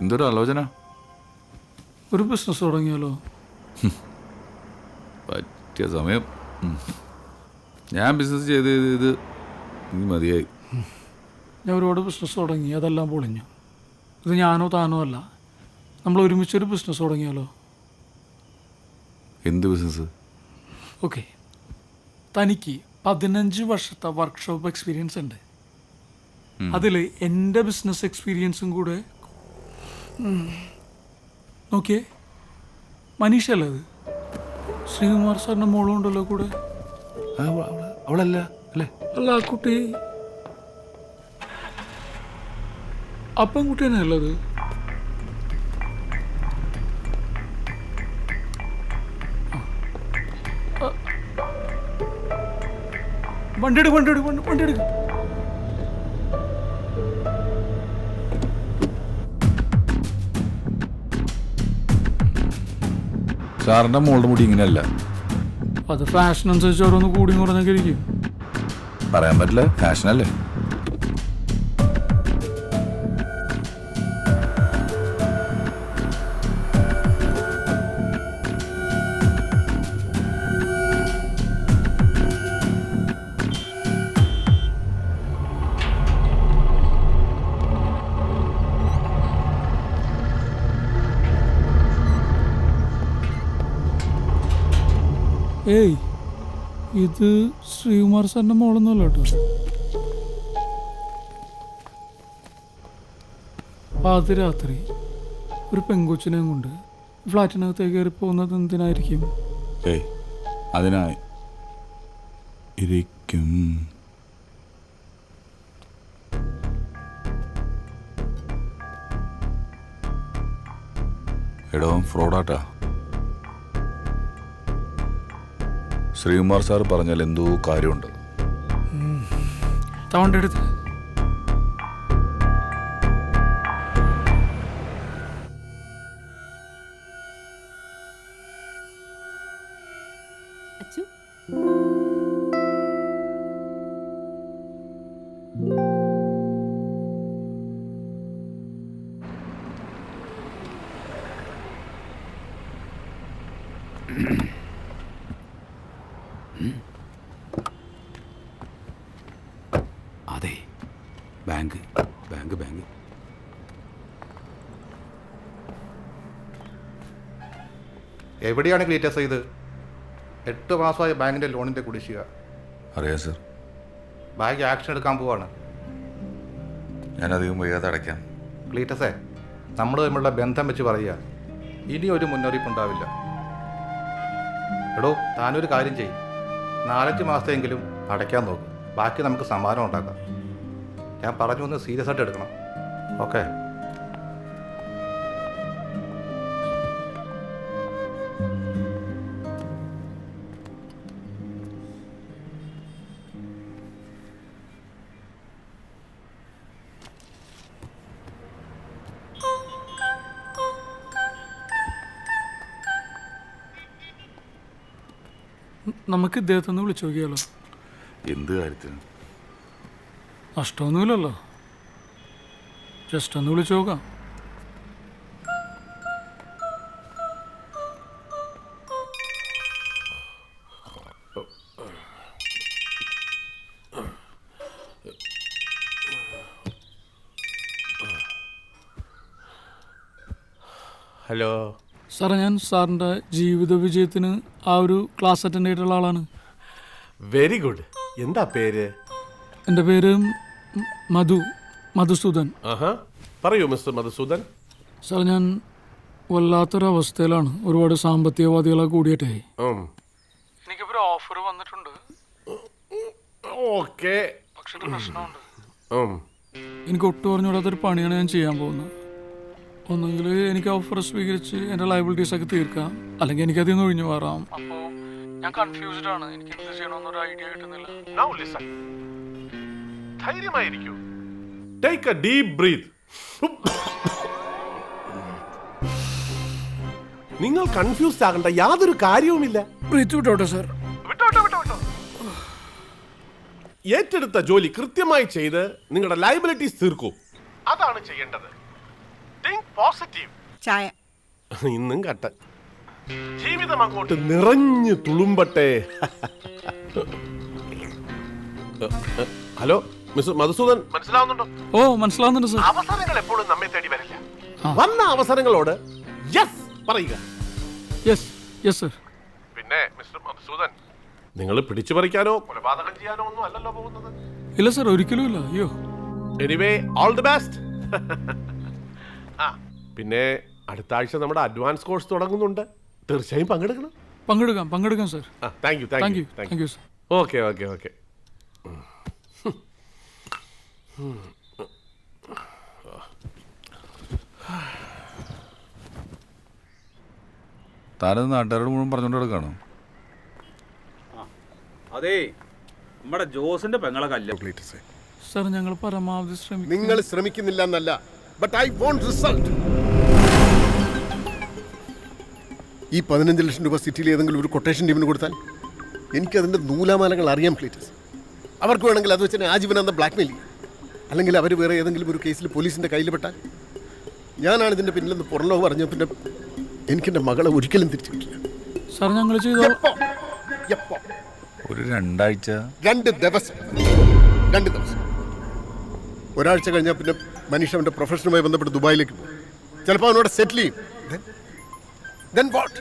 എന്തൊരു ആലോചന. ഒരു ബിസിനസ് തുടങ്ങിയാലോ? പറ്റിയ സമയം. ഞാൻ ബിസിനസ് ചെയ്ത് ഇത് മതിയായി. ഞാൻ ഒരുപാട് ബിസിനസ് തുടങ്ങി, അതെല്ലാം പൊളിഞ്ഞു. ഇത് ഞാനോ താനോ അല്ല, നമ്മൾ ഒരുമിച്ചൊരു ബിസിനസ് തുടങ്ങിയാലോ? എന്ത് ബിസിനസ്? ഓക്കെ, തനിക്ക് 15 വർഷത്തെ വർക്ക്ഷോപ്പ് എക്സ്പീരിയൻസ് ഉണ്ട്. അതിൽ എൻ്റെ ബിസിനസ് എക്സ്പീരിയൻസും കൂടെ നോക്കിയേ. മനീഷ അല്ലേ അത്? ശ്രീകുമാർ സാറിൻ്റെ മോളും ഉണ്ടല്ലോ കൂടെ. അവളല്ല അല്ലേ? അല്ല, ആ കുട്ടി അപ്പം കുട്ടി തന്നെ അല്ലത്? വണ്ടി എടുക്കും. സാറിന്റെ മോളുടെ മുടി ഇങ്ങനെയല്ല. അത് ഫാഷൻ അനുസരിച്ച് ഓരോന്ന് കൂടി കുറഞ്ഞൊക്കെ ഇരിക്കും. പറയാൻ പറ്റില്ല, ഫാഷനല്ലേ. ഏയ്, ഇത് ശ്രീകുമാർ സാറിന്റെ മോളൊന്നുമല്ല കേട്ടോ. പാതിരാത്രി ഒരു പെങ്കൊച്ചിനെയും കൊണ്ട് ഫ്ലാറ്റിനകത്തേക്ക് കയറി പോകുന്നത് എന്തിനായിരിക്കും? ഏയ്, അതിനായി ഇരിക്കും. എടോ, ഫ്രോഡാട്ടാ. ശ്രീകുമാർ സാർ പറഞ്ഞാൽ എന്തോ കാര്യമുണ്ട്. തവണ്ട എടുത്ത് അതെ, ബാങ്ക്. എവിടെയാണ് ക്ലീറ്റസ് ഇത്? 8 മാസമായ ബാങ്കിന്റെ ലോണിന്റെ കുടിശ്ശിക. അറിയാം സർ. ബാങ്ക് ആക്ഷൻ എടുക്കാൻ പോവാണ്. ഞാനധികം വൈകാതെ അടയ്ക്കാം. ക്ലീറ്റസേ, നമ്മൾ തമ്മിലുള്ള ബന്ധം വെച്ച് പറയുക, ഇനി ഒരു മുന്നറിയിപ്പ് ഉണ്ടാവില്ല. എടോ, താനൊരു കാര്യം ചെയ്യും, 4-5 മാസത്തെങ്കിലും അടയ്ക്കാൻ നോക്കും. ബാക്കി നമുക്ക് സമ്മാനം ഉണ്ടാക്കാം. ഞാൻ പറഞ്ഞു ഒന്ന് സീരിയസ് ആയിട്ട് എടുക്കണം. ഓക്കെ? നമുക്ക് ഇദ്ദേഹത്തെ ഒന്ന് വിളിച്ചു നോക്കിയാലോ? എന്ത് കാര്യത്തിന്? നഷ്ടമൊന്നുമില്ലല്ലോ, ജസ്റ്റ് ഒന്ന് വിളിച്ചു നോക്കാം. ഹലോ സാറേ, ഞാൻ സാറിൻ്റെ ജീവിത വിജയത്തിന് ആ ഒരു ക്ലാസ് അറ്റൻഡ് ചെയ്തിട്ടുള്ള ആളാണ്. Very good. എന്താ പേര്? എൻ്റെ പേര് മധുസൂദൻ. പറയൂ മിസ്റ്റർ മധുസൂദൻ. സാർ, ഞാൻ വല്ലാത്തൊരവസ്ഥയിലാണ്. ഒരുപാട് സാമ്പത്തികവാദികളൊക്കെ കൂടിയിട്ടേ എനിക്കിപ്പോൾ ഓഫർ വന്നിട്ടുണ്ട്. ഓക്കെ, പക്ഷെ പ്രശ്നമുണ്ട്. എനിക്ക് ഒട്ടും അറിഞ്ഞുകൂടാത്തൊരു പണിയാണ് ഞാൻ ചെയ്യാൻ പോകുന്നത്. ഒന്നെങ്കിൽ എനിക്ക് ഓഫർ സ്വീകരിച്ച് എൻ്റെ ലയബിലിറ്റീസ് ഒക്കെ തീർക്കാം, അല്ലെങ്കിൽ എനിക്കതിൽ നിന്ന് ഒഴിഞ്ഞു മാറാം. അപ്പോൾ ഞാൻ കൺഫ്യൂസ്ഡ് ആണ്. എനിക്ക് എന്ത് ചെയ്യണമെന്നൊരു ഐഡിയ കിട്ടുന്നില്ല. ധൈര്യമായിരിക്കൂ. Take a deep breath. നിങ്ങൾ കൺഫ്യൂസ്ഡ് ആകേണ്ട യാതൊരു കാര്യവുമില്ല. ബ്രീത്ത് വിട്ടോട്ടെ സാർ. ഏറ്റെടുത്ത ജോലി കൃത്യമായി ചെയ്ത് നിങ്ങളുടെ ലയബിലിറ്റീസ് തീർക്കൂ. അതാണ് ചെയ്യേണ്ടത്. Think positive. ചായ ഇന്നും കട്ട. ജീവിതം അങ്ങോട്ട് നിറഞ്ഞു തുളുമ്പട്ടെ. ഹലോ മിസ്റ്റർ മധുസൂദൻ, മനസ്സിലാവുന്നുണ്ടോ? ഓ, മനസ്സിലാവുന്നുണ്ട് സാർ. അവസരങ്ങൾ എപ്പോഴും നമ്മെ തേടി വരില്ല. വന്ന അവസരങ്ങളോട് യെസ് പറയുക. Yes sir. പിന്നെ മിസ്റ്റർ മധുസൂദൻ, നിങ്ങൾ പിടിച്ചു പറിക്കാനോ കൊലപാതകം ചെയ്യാനോ ഒന്നും അല്ലല്ലോ പോകുന്നത്. ഇല്ല സാർ, ഒരിക്കലും ഇല്ല. അയ്യോ, എനിവേ ഓൾ ദി ബെസ്റ്റ്. പിന്നെ അടുത്ത ആഴ്ച നമ്മുടെ അഡ്വാൻസ് കോഴ്സ് തുടങ്ങുന്നുണ്ട്. തീർച്ചയായും പങ്കെടുക്കാം sir. Thank you thank you sir. Okay okay okay. താനത് നാട്ടുകാരോട് മുഴുവൻ പറഞ്ഞുകൊണ്ട് കിടക്കാണോ? അതെ, നമ്മുടെ ജോസിന്റെ പെങ്ങളെ കല്യാണം. സർ ഞങ്ങൾ പരമാവധി ശ്രമിക്കും. നിങ്ങൾ ശ്രമിക്കുന്നില്ല എന്നല്ല, ബട്ട് ഐ വോണ്ട് റിസൾട്ട്. ഈ 15 ലക്ഷം രൂപ സിറ്റിയിൽ ഏതെങ്കിലും ഒരു കൊട്ടേഷൻ ടീമിന് കൊടുത്താൽ എനിക്കതിൻ്റെ നൂലാമാലകൾ അറിയാം ക്ലീറ്റസ്. അവർക്ക് വേണമെങ്കിൽ അത് വെച്ച് ആജീവനാന്ത ബ്ലാക്ക്മെയിൽ ചെയ്യും. അല്ലെങ്കിൽ അവർ വേറെ ഏതെങ്കിലും ഒരു കേസിൽ പോലീസിൻ്റെ കയ്യിൽ പെട്ടാൽ ഞാനാണ് ഇതിൻ്റെ പിന്നിലെന്ന് പുറംലോകം പറഞ്ഞ പിന്നെ എനിക്കെൻ്റെ മകളെ ഒരിക്കലും തിരിച്ചു കിട്ടില്ല. സാർ ഞങ്ങൾ ചെയ്തോ. ഒരു 2 ആഴ്ച, 2 ദിവസം. ഒരാഴ്ച കഴിഞ്ഞാൽ പിന്നെ മനീഷ് അവൻ്റെ പ്രൊഫഷനുമായി ബന്ധപ്പെട്ട് ദുബായിലേക്ക് പോകും. ചിലപ്പോൾ അവനോട് സെറ്റിൽ ചെയ്യും. Then what?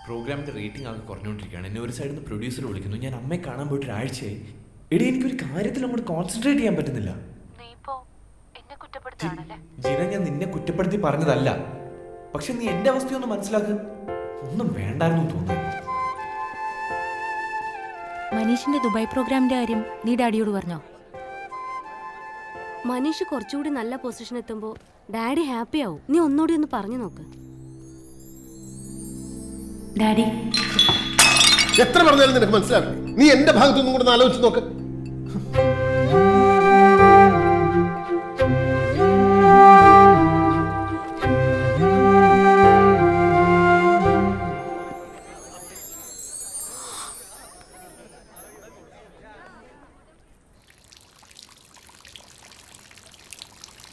പ്രോഗ്രാമിന്റെ റേറ്റിംഗ് ആകെ കുറഞ്ഞുകൊണ്ടിരിക്കുകയാണ്. എന്നെ ഒരു സൈഡിൽ നിന്ന് പ്രൊഡ്യൂസർ വിളിക്കുന്നു. ഞാൻ അമ്മയെ കാണാൻ പോയിട്ട് ഒരാഴ്ചയായി. എടി എനിക്കൊരു കാര്യത്തിൽ അങ്ങോട്ട് കോൺസെൻട്രേറ്റ് ചെയ്യാൻ പറ്റുന്നില്ല. ജീന, ഞാൻ നിന്നെ കുറ്റപ്പെടുത്തി പറഞ്ഞതല്ല. പക്ഷെ നീ എന്റെ അവസ്ഥയൊന്ന് മനസ്സിലാക്ക്. ഒന്നും വേണ്ടായിരുന്നു തോന്നുന്നു. മനീഷിന്റെ ദുബായ് പ്രോഗ്രാമിന്റെ കാര്യം നീ ഡാഡിയോട് പറഞ്ഞോ? മനീഷ് കുറച്ചുകൂടി നല്ല പൊസിഷൻ എത്തുമ്പോ ഡാഡി ഹാപ്പി ആവും. നീ ഒന്നുകൂടി ഒന്ന് പറഞ്ഞു നോക്ക്. ഡാഡി എത്ര പറഞ്ഞാലും നിനക്ക് മനസ്സിലാക്കും. നീ എന്റെ ഭാഗത്തൊന്നും കൂടെ ആലോചിച്ച് നോക്ക്.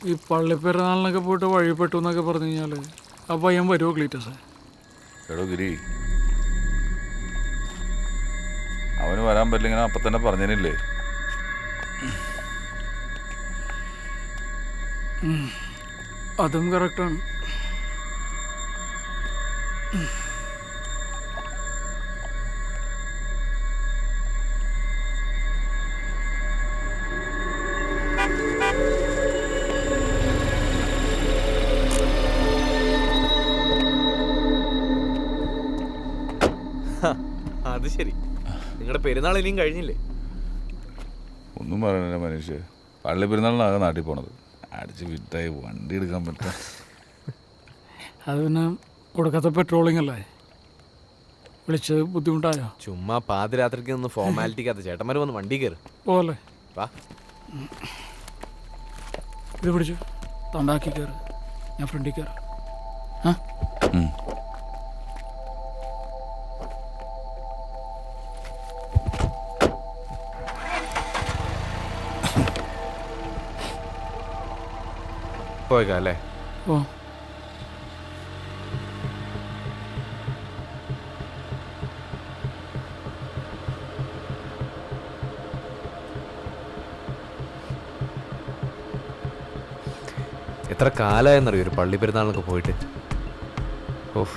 ഈ പള്ളിപ്പെരുന്നാളിനൊക്കെ പോയിട്ട് വഴിപ്പെട്ടു എന്നൊക്കെ പറഞ്ഞു കഴിഞ്ഞാല് ആ പയ്യൻ വരുമോ ക്ലീറ്റസ്? എടോ ഗിരി, അവന് വരാൻ പറ്റില്ല. അപ്പം തന്നെ പറഞ്ഞില്ലേ? അതും കറക്റ്റാണ്. അത് ശരി, നിങ്ങളുടെ പെരുന്നാൾ ഇനിയും കഴിഞ്ഞില്ലേ? ഒന്നും പറയണില്ല മനുഷ്യ. പള്ളി പെരുന്നാളിനാകെ നാട്ടിൽ പോണത്. അടിച്ച് വിറ്റായി വണ്ടി എടുക്കാൻ പറ്റുക. അത് പിന്നെ കൊടുക്കാത്ത പെട്രോളിംഗ് അല്ലേ? വിളിച്ചത് ബുദ്ധിമുട്ടായോ? ചുമ്മാ പാതിരാത്രിക്ക് ഒന്ന് ഫോർമാലിറ്റിക്കകത്ത് ചേട്ടന്മാർ വന്ന് വണ്ടി കയറി പോലെ. വാ, ഇത് പിടിച്ചു തൊണ്ടാക്കി കയറി. ഞാൻ ഫ്രണ്ടിൽ കയറി. പോയേക്കാം അല്ലേ? ഓ, എത്ര കാലമായെന്നറിയോ ഒരു പള്ളി പെരുന്നാളിനൊക്കെ പോയിട്ട്. ഓഹ്,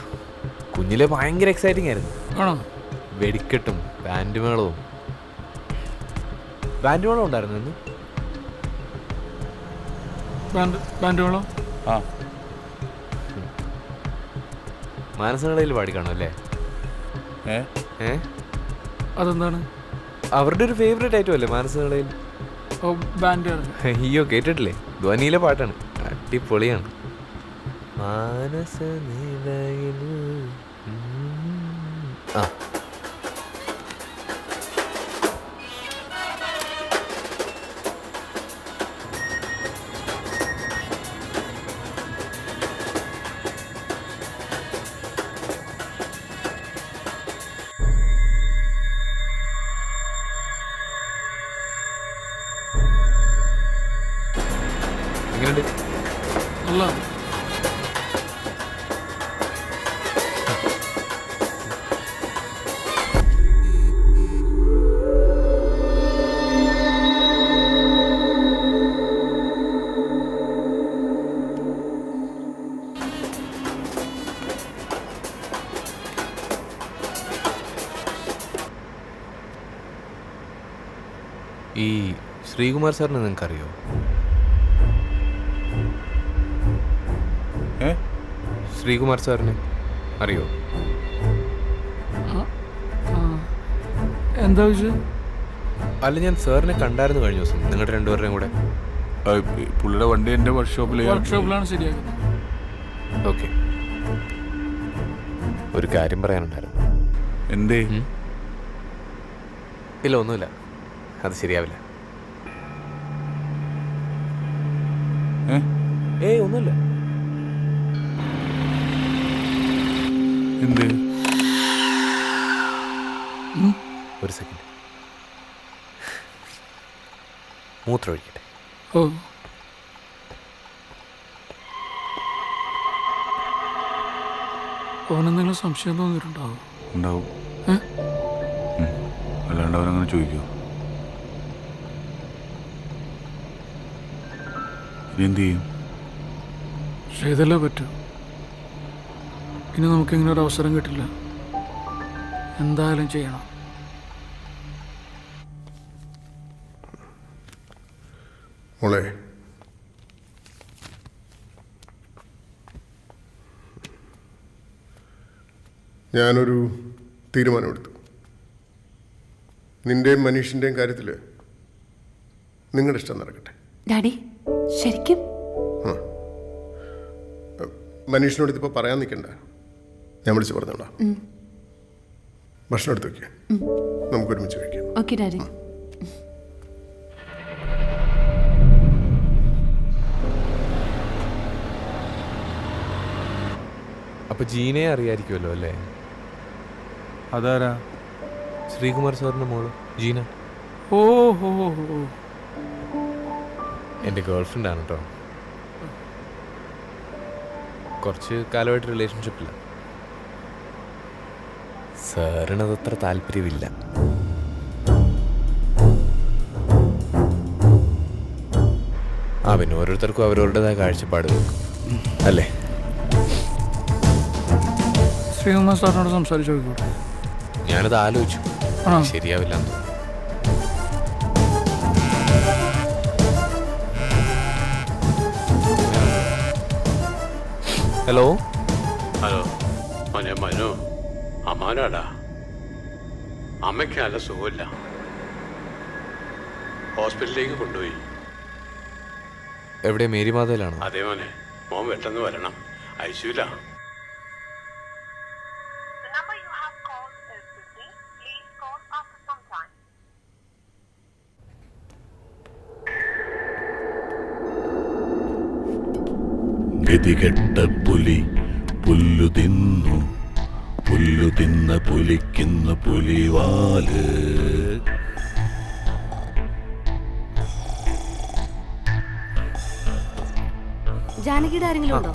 കുഞ്ഞിലെ ഭയങ്കര എക്സൈറ്റിംഗ് ആയിരുന്നു. വെടിക്കെട്ടും ബാൻഡ് മേളവും. ബാൻഡ് മേളം ഉണ്ടായിരുന്നു ഇന്ന്. ബാൻഡ് മേളം മാനസകളിൽ പാടി കാണും അല്ലേ? അതെന്താണ്? അവരുടെ ഒരു ഫേവറേറ്റ് ഐറ്റം അല്ലേ മാനസകളിൽ? അയ്യോ, കേട്ടിട്ടില്ലേ? ധ്വനിയിലെ പാട്ടാണ്, അടിപൊളിയാണ്. മാനസ നിലയിൽ ആ എങ്ങനെയുണ്ട്? അല്ല ഈ ശ്രീകുമാർ സാറിനെ നിങ്ങൾക്കറിയോ? ശ്രീകുമാർ സാറിനെ അറിയോ? എന്താ വിഷയം? അല്ല, ഞാൻ സാറിനെ കണ്ടായിരുന്നു കഴിഞ്ഞ ദിവസം, നിങ്ങളുടെ രണ്ടുപേരുടെയും കൂടെ. പുള്ളിയുടെ വണ്ടി എൻ്റെ വർക്ക്ഷോപ്പിലാണ് ശരിയാക്കുന്നത്. ഓക്കെ, ഒരു കാര്യം പറയാനുണ്ടായിരുന്നു. എന്തേ? ഇല്ല, ഒന്നുമില്ല, അത് ശരിയാവില്ല. ഏയ് ഒന്നുമില്ല. എന്ത്? ഒരു സെക്കൻഡ്, മൂത്രമൊഴിക്കട്ടെ. ഓ, ഓനെന്തെങ്കിലും സംശയം തോന്നിയിട്ടുണ്ടാവും. ഉണ്ടാവും. അല്ലാണ്ട് അവനങ്ങനെ ചോദിക്കോ? ഇനി എന്ത് ചെയ്യും? ചെയ്തല്ലേ പറ്റൂ. ഇനി നമുക്കിങ്ങനെ ഒരു അവസരം കിട്ടില്ല. എന്തായാലും ചെയ്യണം. മോളെ, ഞാനൊരു തീരുമാനമെടുത്തു. നിന്റെയും മനീഷിൻ്റെയും കാര്യത്തിൽ നിങ്ങളുടെ ഇഷ്ടം നടക്കട്ടെ. ഡാഡി ശരിക്കും? മനീഷിനോട് ഇതിപ്പോൾ പറയാൻ നിൽക്കണ്ട, ഞാൻ വിളിച്ച് പറഞ്ഞോളാ. ഭക്ഷണം എടുത്ത് വയ്ക്കുക, നമുക്ക് ഒരുമിച്ച് കഴിക്കാം. Okay daddy. അപ്പൊ ജീനയെ അറിയായിരിക്കുമല്ലോ അല്ലേ? അതാരാ? ശ്രീകുമാർ സാറിന്റെ മോള് ജീന. ഓ ഹോ, എൻ്റെ ഗേൾഫ്രണ്ട് ആണ് കേട്ടോ. കുറച്ച് കാലമായിട്ട് റിലേഷൻഷിപ്പില്ല. സാറിനത് അത്ര താല്പര്യമില്ല. പിന്നെ ഓരോരുത്തർക്കും അവരവരുടേതായ കാഴ്ചപ്പാട് അല്ലേ? ശ്രീകുമാർ സാറിനോട് സംസാരിച്ചു നോക്കിക്കോട്ടെ. ഞാനത് ആലോചിച്ചു, ശരിയാവില്ല എന്ന് തോന്നുന്നു. ഹലോ ഹലോ, മോനെ മനു, അമ്മാനാടാ. അമ്മയ്ക്ക് നല്ല സുഖമില്ല, ഹോസ്പിറ്റലിലേക്ക് കൊണ്ടുപോയി. എവിടെ? മേരിമാതയിലാണോ? അതേ മോനെ, മോൻ പെട്ടെന്ന് വരണം, ഐസിയുല. ഗതികെട്ട പുലി പുല്ലു തിന്നു, പുല്ലു തിന്ന പുലിക്കുന്ന പുലിവാല്. ജാനകിയുടെ ആരെങ്കിലും ഉണ്ടോ?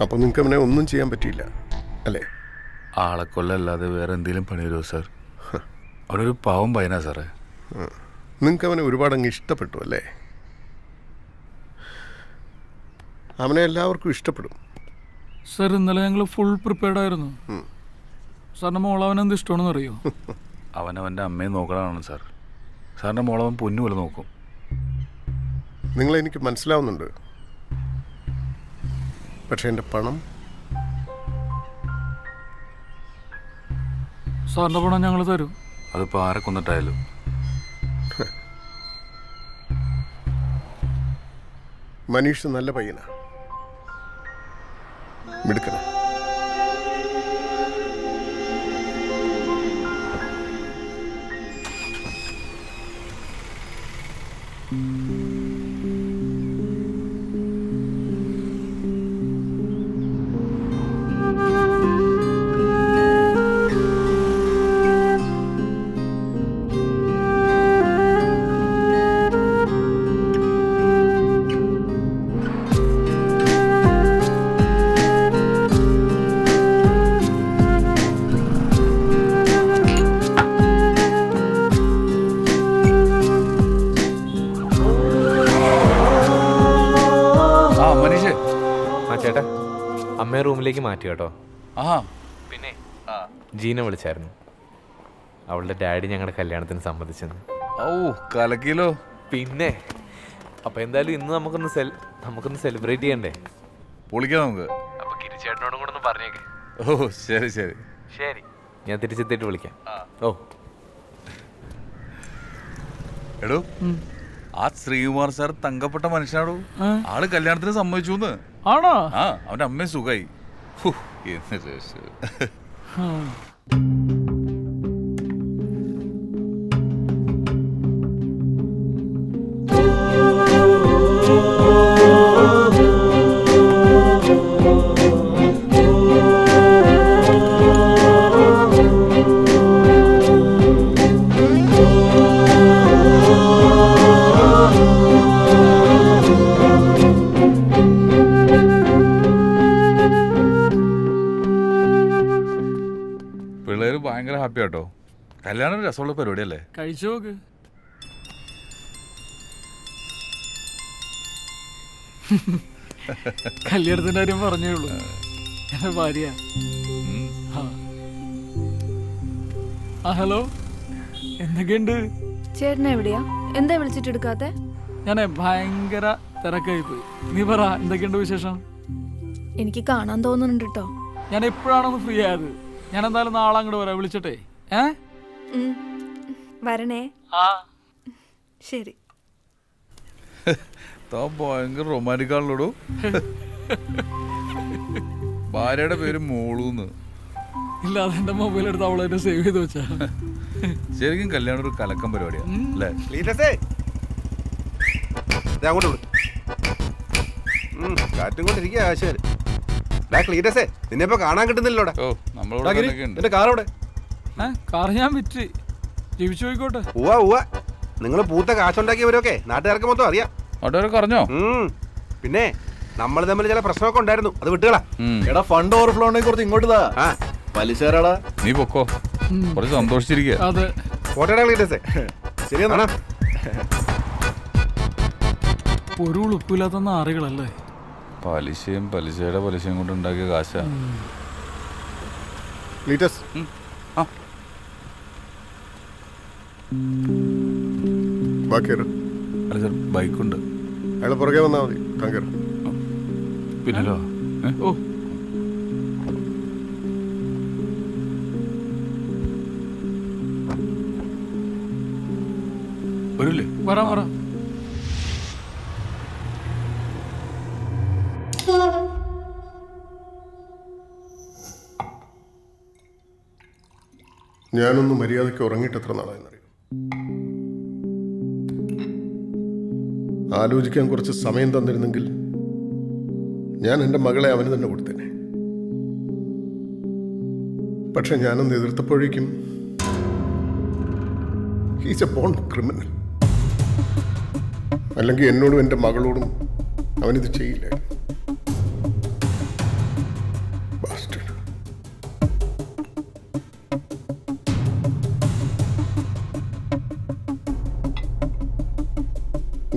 അപ്പോൾ നിങ്ങൾക്ക് അവനെ ഒന്നും ചെയ്യാൻ പറ്റിയില്ല അല്ലേ? ആളെ കൊല്ലല്ലാതെ വേറെ എന്തെങ്കിലും പണി വരുമോ സാർ? അവനൊരു പാവം പയ്യനാ സാറേ. നിങ്ങൾക്ക് അവനെ ഒരുപാട് അങ്ങ് ഇഷ്ടപ്പെട്ടു അല്ലേ? അവനെ എല്ലാവർക്കും ഇഷ്ടപ്പെടും. സാർ, ഇന്നലെ ഞങ്ങൾ ഫുൾ പ്രിപ്പയർഡ് ആയിരുന്നു. സാറിൻ്റെ മോളവൻ എന്ത് ഇഷ്ടമാണെന്ന് അറിയോ? അവനവൻ്റെ അമ്മയെ നോക്കണതാണ് സാർ. സാറിൻ്റെ മോളവൻ പൊന്നു പോലെ നോക്കും. നിങ്ങളെനിക്ക് മനസ്സിലാവുന്നുണ്ട്. പക്ഷെ എൻ്റെ പണം, സാറിൻ്റെ പണം ഞങ്ങൾ തരും. അതിപ്പോൾ ആരെ കൊന്നിട്ടായാലും. മനീഷ് നല്ല പയ്യനാ, മിടുക്കനാ. റൂമിലേക്ക് മാറ്റി കേട്ടോ. ആ പിന്നെ ജീന വിളിച്ചായിരുന്നു. അവളുടെ ഡാഡി ഞങ്ങളുടെ കല്യാണത്തിന് സമ്മതിച്ചെന്ന്. ഓ കലക്കിലോ. പിന്നെ അപ്പൊ എന്തായാലും ഇന്ന് നമുക്കൊന്ന് സെലിബ്രേറ്റ് ചെയ്യണ്ടേ? പൊളിക്കാം നമുക്ക്. അപ്പൊ ഗിരിച്ചേട്ടനോടും കൂടെ ഒന്ന് പറഞ്ഞേക്ക്. ഓ ശരി ശരി ശരി, ഞാൻ തിരിച്ചെത്തിയിട്ട് വിളിക്കാം. ഓ എടോ, ആ ശ്രീകുമാർ സാർ തങ്കപ്പെട്ട മനുഷ്യനാടോ. ആള് കല്യാണത്തിന് സമ്മതിച്ചു. ആണോ? ആ, അവന്റെ അമ്മയും സുഖായി. പിള്ളേര് ഭയങ്കര ഹാപ്പി ആട്ടോ. കല്യാണം ഒരു രസമുള്ള പരിപാടിയല്ലേ. കഴിച്ചു നോക്ക്. കല്യാണത്തിന്റെ കാര്യം പറഞ്ഞേ ഉള്ളൂ. എന്റെ ഭാര്യ. ഹലോ, എന്തൊക്കെയുണ്ട്? ചേട്ടൻ എവിടെയാ? എന്താ വിളിച്ചിട്ട് എടുക്കാത്തെ? ഞാനേ ഭയങ്കര തിരക്കായി പോയി. നീ പറ, എന്തൊക്കെയുണ്ട് വിശേഷം? എനിക്ക് കാണാൻ തോന്നുന്നുണ്ട് കേട്ടോ. ഞാൻ എപ്പോഴാണൊന്ന് ഫ്രീ ആയത്? ഞാൻ എന്തായാലും നാളെ അങ്ങോട്ട് വരാം. വിളിച്ചിട്ടേ. വരണേ. ശരി. ഭയങ്കര റൊമാൻറ്റിക് ആണല്ലോടോ. ഭാര്യയുടെ പേര് മോളൂന്ന്. ഇല്ല, അതെന്റെ മൊബൈൽ എടുത്ത് അവളെ സേവ് ചെയ്ത് വെച്ചാ. ശരിക്കും കല്യാണം ഒരു കലക്കം പരിപാടിയാണ് അല്ലേ? കാറ്റും കൊണ്ടിരിക്കുക ആശാര്. നിന്നെ ഇപ്പൊ കാണാൻ കിട്ടുന്നില്ലോടെ. നമ്മളോട് കാർ അവിടെ. കാർ ഞാൻ വിറ്റ് ജീവിച്ചു പോയിക്കോട്ടെ. നിങ്ങൾ പൂത്ത കാശുണ്ടാക്കിയവരൊക്കെ നാട്ടുകാർക്ക് മൊത്തം അറിയാം. അറിഞ്ഞോ? പിന്നെ നമ്മൾ തമ്മിൽ ചില പ്രശ്നമൊക്കെ ഉണ്ടായിരുന്നു. അത് വിട്ടുകളാ. എടാ, ഫണ്ട് ഓവർഫ്ലോ ഉണ്ടെങ്കിൽ കുറച്ച് ഇങ്ങോട്ട് പലിശാടാ. നീ പൊക്കോ, കുറച്ച് സന്തോഷിച്ചിരിക്കുക. അതെ, ശരിയെന്നാ. ഒരു ഉളുപ്പില്ലാത്ത നാറികളല്ലേ. പലിശയും പലിശയുടെ പലിശയും കൊണ്ട് ഉണ്ടാക്കിയ കാശാ. അല്ല സാർ, ബൈക്കുണ്ട്. അയാൾ പുറകെ വന്നാൽ മതി. താങ്കർ പിന്നല്ലോ. ഓ, വരൂല്ലേ? വരാം വരാം. ഞാനൊന്ന് മര്യാദയ്ക്ക് ഉറങ്ങിയിട്ട് എത്ര നാളായെന്നറിയാം. ആലോചിക്കാൻ കുറച്ച് സമയം തന്നിരുന്നെങ്കിൽ ഞാൻ എൻ്റെ മകളെ അവന് തന്നെ കൊടുത്തേനെ. പക്ഷെ ഞാനൊന്ന് എതിർത്തപ്പോഴേക്കും ഹീസ് എ ബോൺ ക്രിമിനൽ. അല്ലെങ്കിൽ എന്നോടും എൻ്റെ മകളോടും അവനിത് ചെയ്യില്ലായിരുന്നു.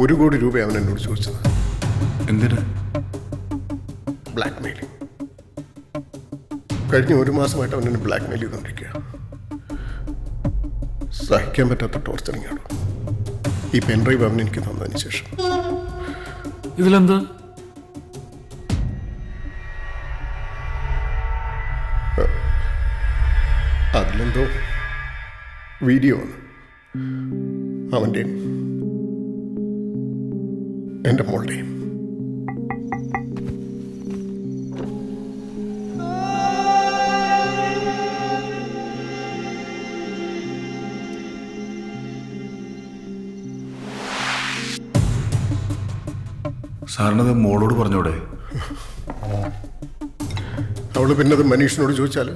$1 കോടി അവൻ എന്നോട് ചോദിച്ചത്. എന്തിനാ? Black mailing. കഴിഞ്ഞ 1 മാസമായിട്ട് അവൻ എന്നെ ബ്ലാക്ക് മെയിൽ ചെയ്തുകൊണ്ടിരിക്കുക. സഹിക്കാൻ പറ്റാത്ത ടോർച്ചറിങ് ആണ്. ഈ പെൻഡ്രൈവ് അവൻ എനിക്ക് തന്നതിന് ശേഷം ഇതിലെന്താ? അതിലെന്തോ വീഡിയോ ആണ്. അവൻ്റെയും എൻ്റെ മോളുടെയും. സാറിനത് മോളോട് പറഞ്ഞൂടെ? അവള് പിന്നെ അത് മനീഷിനോട് ചോദിച്ചാൽ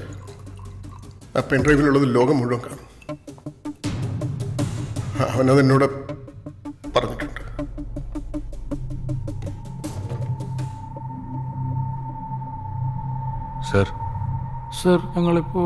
ആ പെൻഡ്രൈവിലുള്ളത് ലോകം മുഴുവൻ കാണും. അവനതെന്നോട് പറഞ്ഞിട്ടുണ്ട്. സർ, ഞങ്ങളിപ്പോ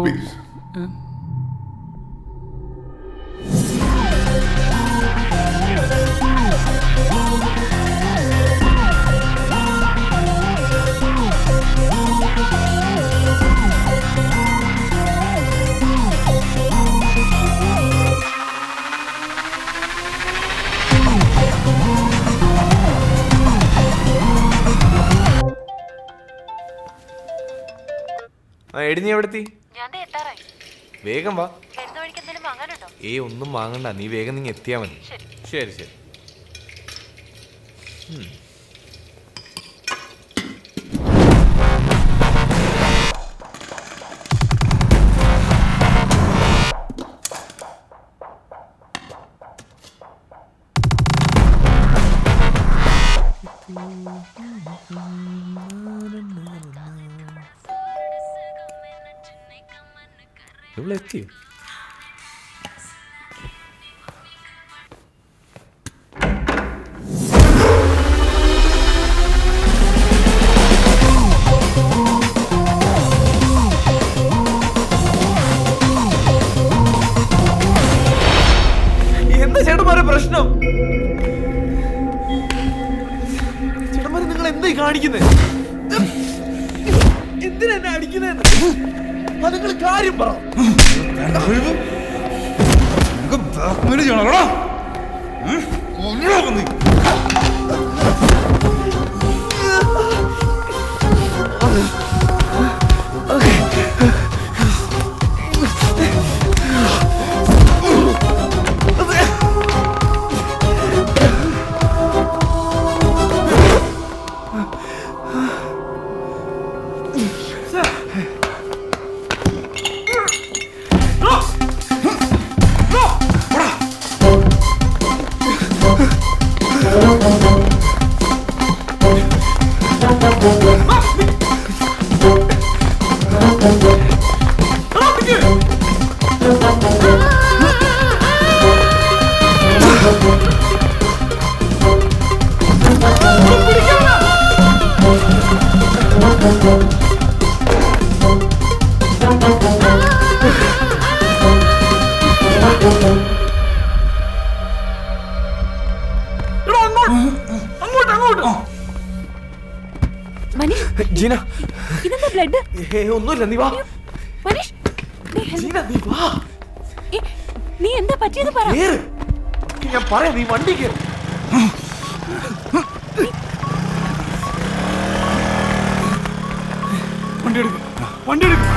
എടി നീ എവിടെത്തി? വേഗം വാ. ഒന്നും വാങ്ങണ്ട, നീ വേഗം നീ എത്തിയാ മതി. ശരി ശരി. ഇവിടെ എത്തിയോ? എന്താ ചേട്ടന്മാരെ പ്രശ്നം? ചേട്ടന്മാരെ നിങ്ങൾ എന്തായി കാണിക്കുന്നത്? എന്തിനാ എന്നെ അടിക്കുന്നത്? നിങ്ങൾ കാര്യം പറ. ജീന, ഒന്നുമില്ല, നീ വാ. ജീന, നീ വാ. നീ എന്താ പറ്റിയത് പറ. ഞാൻ പറയാം, നീ വണ്ടി കയറി. വണ്ടി എടുക്കും, വണ്ടി എടുക്കും.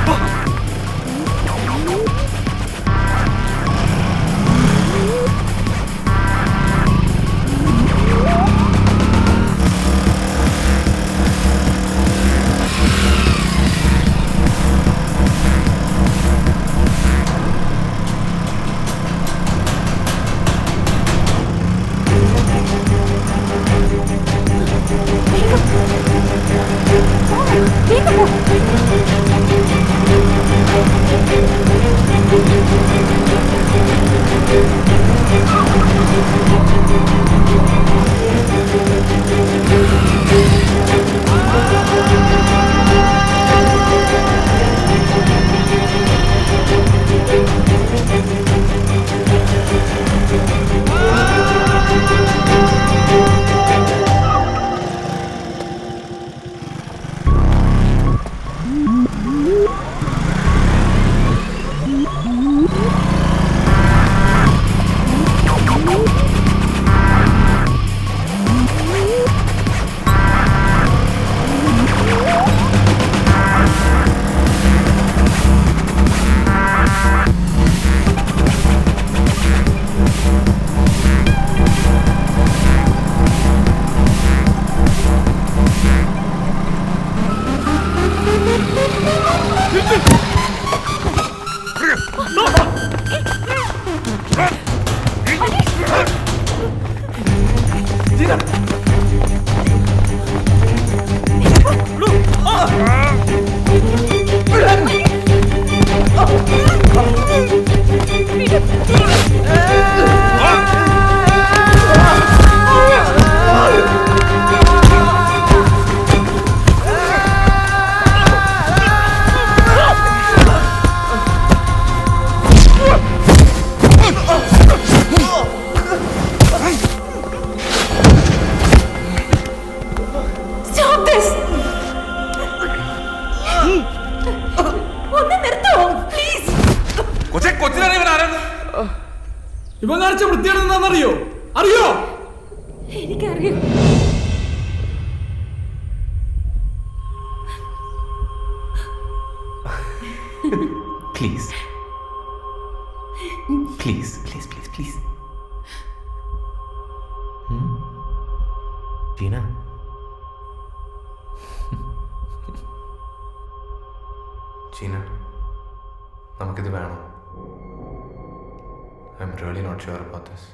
ഇവൻ കാണിച്ച വൃത്തിയാണ് എന്താണെന്നറിയോ? അറിയോ? എനിക്കറിയാം. Please please please please please. Tina, Cheena, നമുക്കിത് വേണം. I am really not sure about this.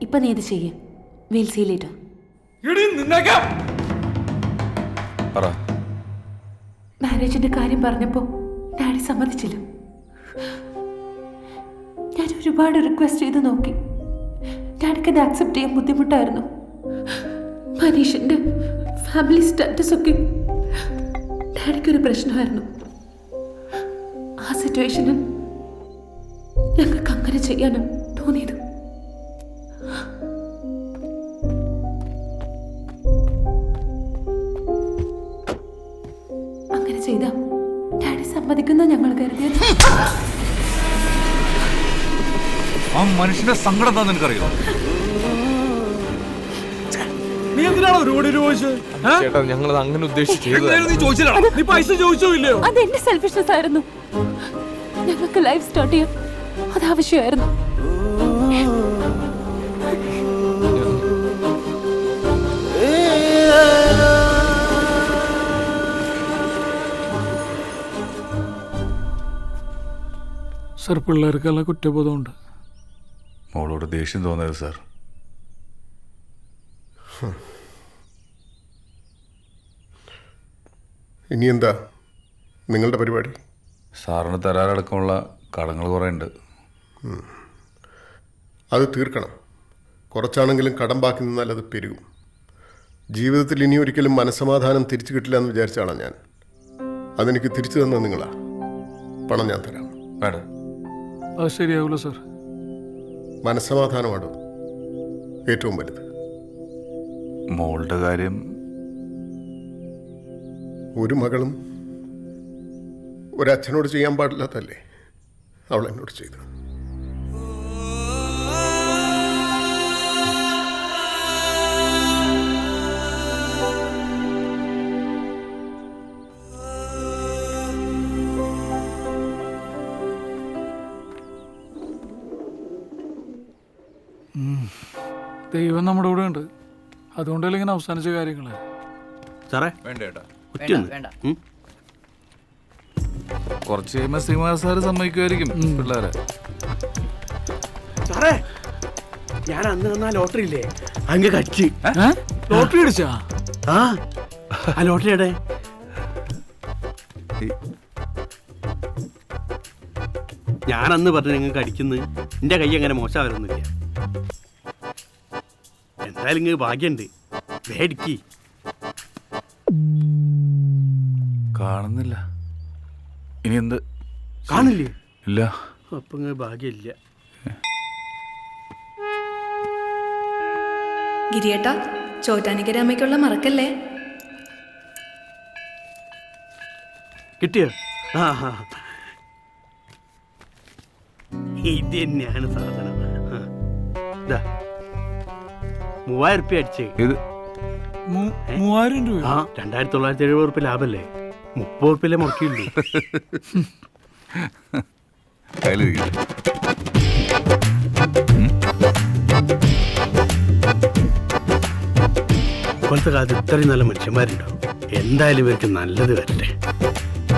ഇപ്പൊ നീ ഇത് ചെയ്യേ. Will see later. പറ. മാരേജിന്റെ കാര്യം പറഞ്ഞപ്പോ ഡാഡി സമ്മതിച്ചില്ല. ഞാൻ ഒരുപാട് റിക്വസ്റ്റ് ചെയ്ത് നോക്കി. ഡാഡിക്ക് അത് ആക്സെപ്റ്റ് ചെയ്യാൻ ബുദ്ധിമുട്ടായിരുന്നു. മനീഷിന്റെ ഫാമിലി സ്റ്റാറ്റസ് ഒക്കെ ഡാഡിക്കൊരു പ്രശ്നമായിരുന്നു. ആ സിറ്റുവേഷനിൽ ഞങ്ങൾക്ക് അങ്ങനെ ചെയ്യാനാണ് തോന്നിയത്. അങ്ങനെ ചെയ്ത ഡാഡി സമ്മതിക്കുന്ന ഞങ്ങൾ കരുതിയത്. ആ മനുഷ്യന്റെ സങ്കടം എന്താ നിനക്കറിയോ? നീ എന്തിനാണോ ഒരുപാട് ചോദിച്ചത്? ചേട്ടാ, ഞങ്ങളത് അങ്ങനെ ഉദ്ദേശിച്ചു. നീ പൈസ ചോദിച്ചോ ഇല്ലയോ? അത് എന്റെ സെൽഫിഷ്നെസ് ആയിരുന്നു. ഞങ്ങൾക്ക് ലൈഫ് സ്റ്റാർട്ട് ചെയ്യാൻ അത് ആവശ്യമായിരുന്നു. സർ, പിള്ളേർക്കെല്ലാം കുറ്റബോധമുണ്ട്. മോളോട് ദേഷ്യം തോന്നരുത് സാർ. ഇനി എന്താ നിങ്ങളുടെ പരിപാടി? സാറിന് തരാറടക്കമുള്ള കടങ്ങൾ കുറേ ഉണ്ട്. അത് തീർക്കണം. കുറച്ചാണെങ്കിലും കടം ബാക്കി നിന്നാൽ അത് പെരുകും. ജീവിതത്തിൽ ഇനി ഒരിക്കലും മനസ്സമാധാനം തിരിച്ചു കിട്ടില്ല എന്ന് വിചാരിച്ചാണ് ഞാൻ. അതെനിക്ക് തിരിച്ചു തന്നത് നിങ്ങളാ. പണം ഞാൻ തരാം. വേണ്ട, അത് ശരിയാവില്ല സർ. മനസ്സമാധാനമാണ് ഏറ്റവും വലുത്. മോളുടെ കാര്യം ഒരു മകളും ഒരച്ഛനോട് ചെയ്യാൻ പാടില്ലാത്തല്ലേ അവൾ എന്നോട് ചെയ്തു. ദൈവം നമ്മുടെ കൂടെ ഉണ്ട്. അതുകൊണ്ടല്ലേ ഇങ്ങനെ അവസാനിച്ച കാര്യങ്ങള്. സാറേ വേണ്ട ചേട്ടാ, കുറച്ച് കഴിയുമ്പോൾ ശ്രീമാർ സാറ് സമ്മതിക്കുമായിരിക്കും പിള്ളേരെ. സാറേ, ഞാൻ അന്ന് തന്ന ലോട്ടറി ഇല്ലേ, അങ്ങ് കടിച്ച്. ലോട്ടറി അടിച്ചാ? ആ ലോട്ടറിയുടെ ഞാൻ അന്ന് പറഞ്ഞു നിങ്ങൾക്ക് അടിക്കുന്നത്. എന്റെ കൈ അങ്ങനെ മോശമാവരൊന്നുമില്ല. എന്തായാലും ഇങ്ങ് ഭാഗ്യമുണ്ട്. വേടിക്ക്. കാണുന്നില്ല. ഇനി എന്ത് കാണില്ലേ? ഇല്ല. അപ്പൊ ഇങ്ങ് ഭാഗ്യമില്ല. ഗിരിയേട്ടാ, ചോറ്റാനിക്കരമ്മയ്ക്കുള്ള മറക്കല്ലേ. കിട്ടിയോ? ഇത് തന്നെയാണ് സാധനം. 3000 റുപ്യ അടിച്ചേ. ഇത് 3000 രൂപ? 2970 റുപ്യ ലാഭല്ലേ? 30 റുപ്യല്ലേ മുടക്കിയുള്ളൂ. ഇപ്പോഴത്തെ കാലത്ത് ഇത്രയും നല്ല മനുഷ്യന്മാരുണ്ടാവും. എന്തായാലും ഇവർക്ക് നല്ലത് വരട്ടെ.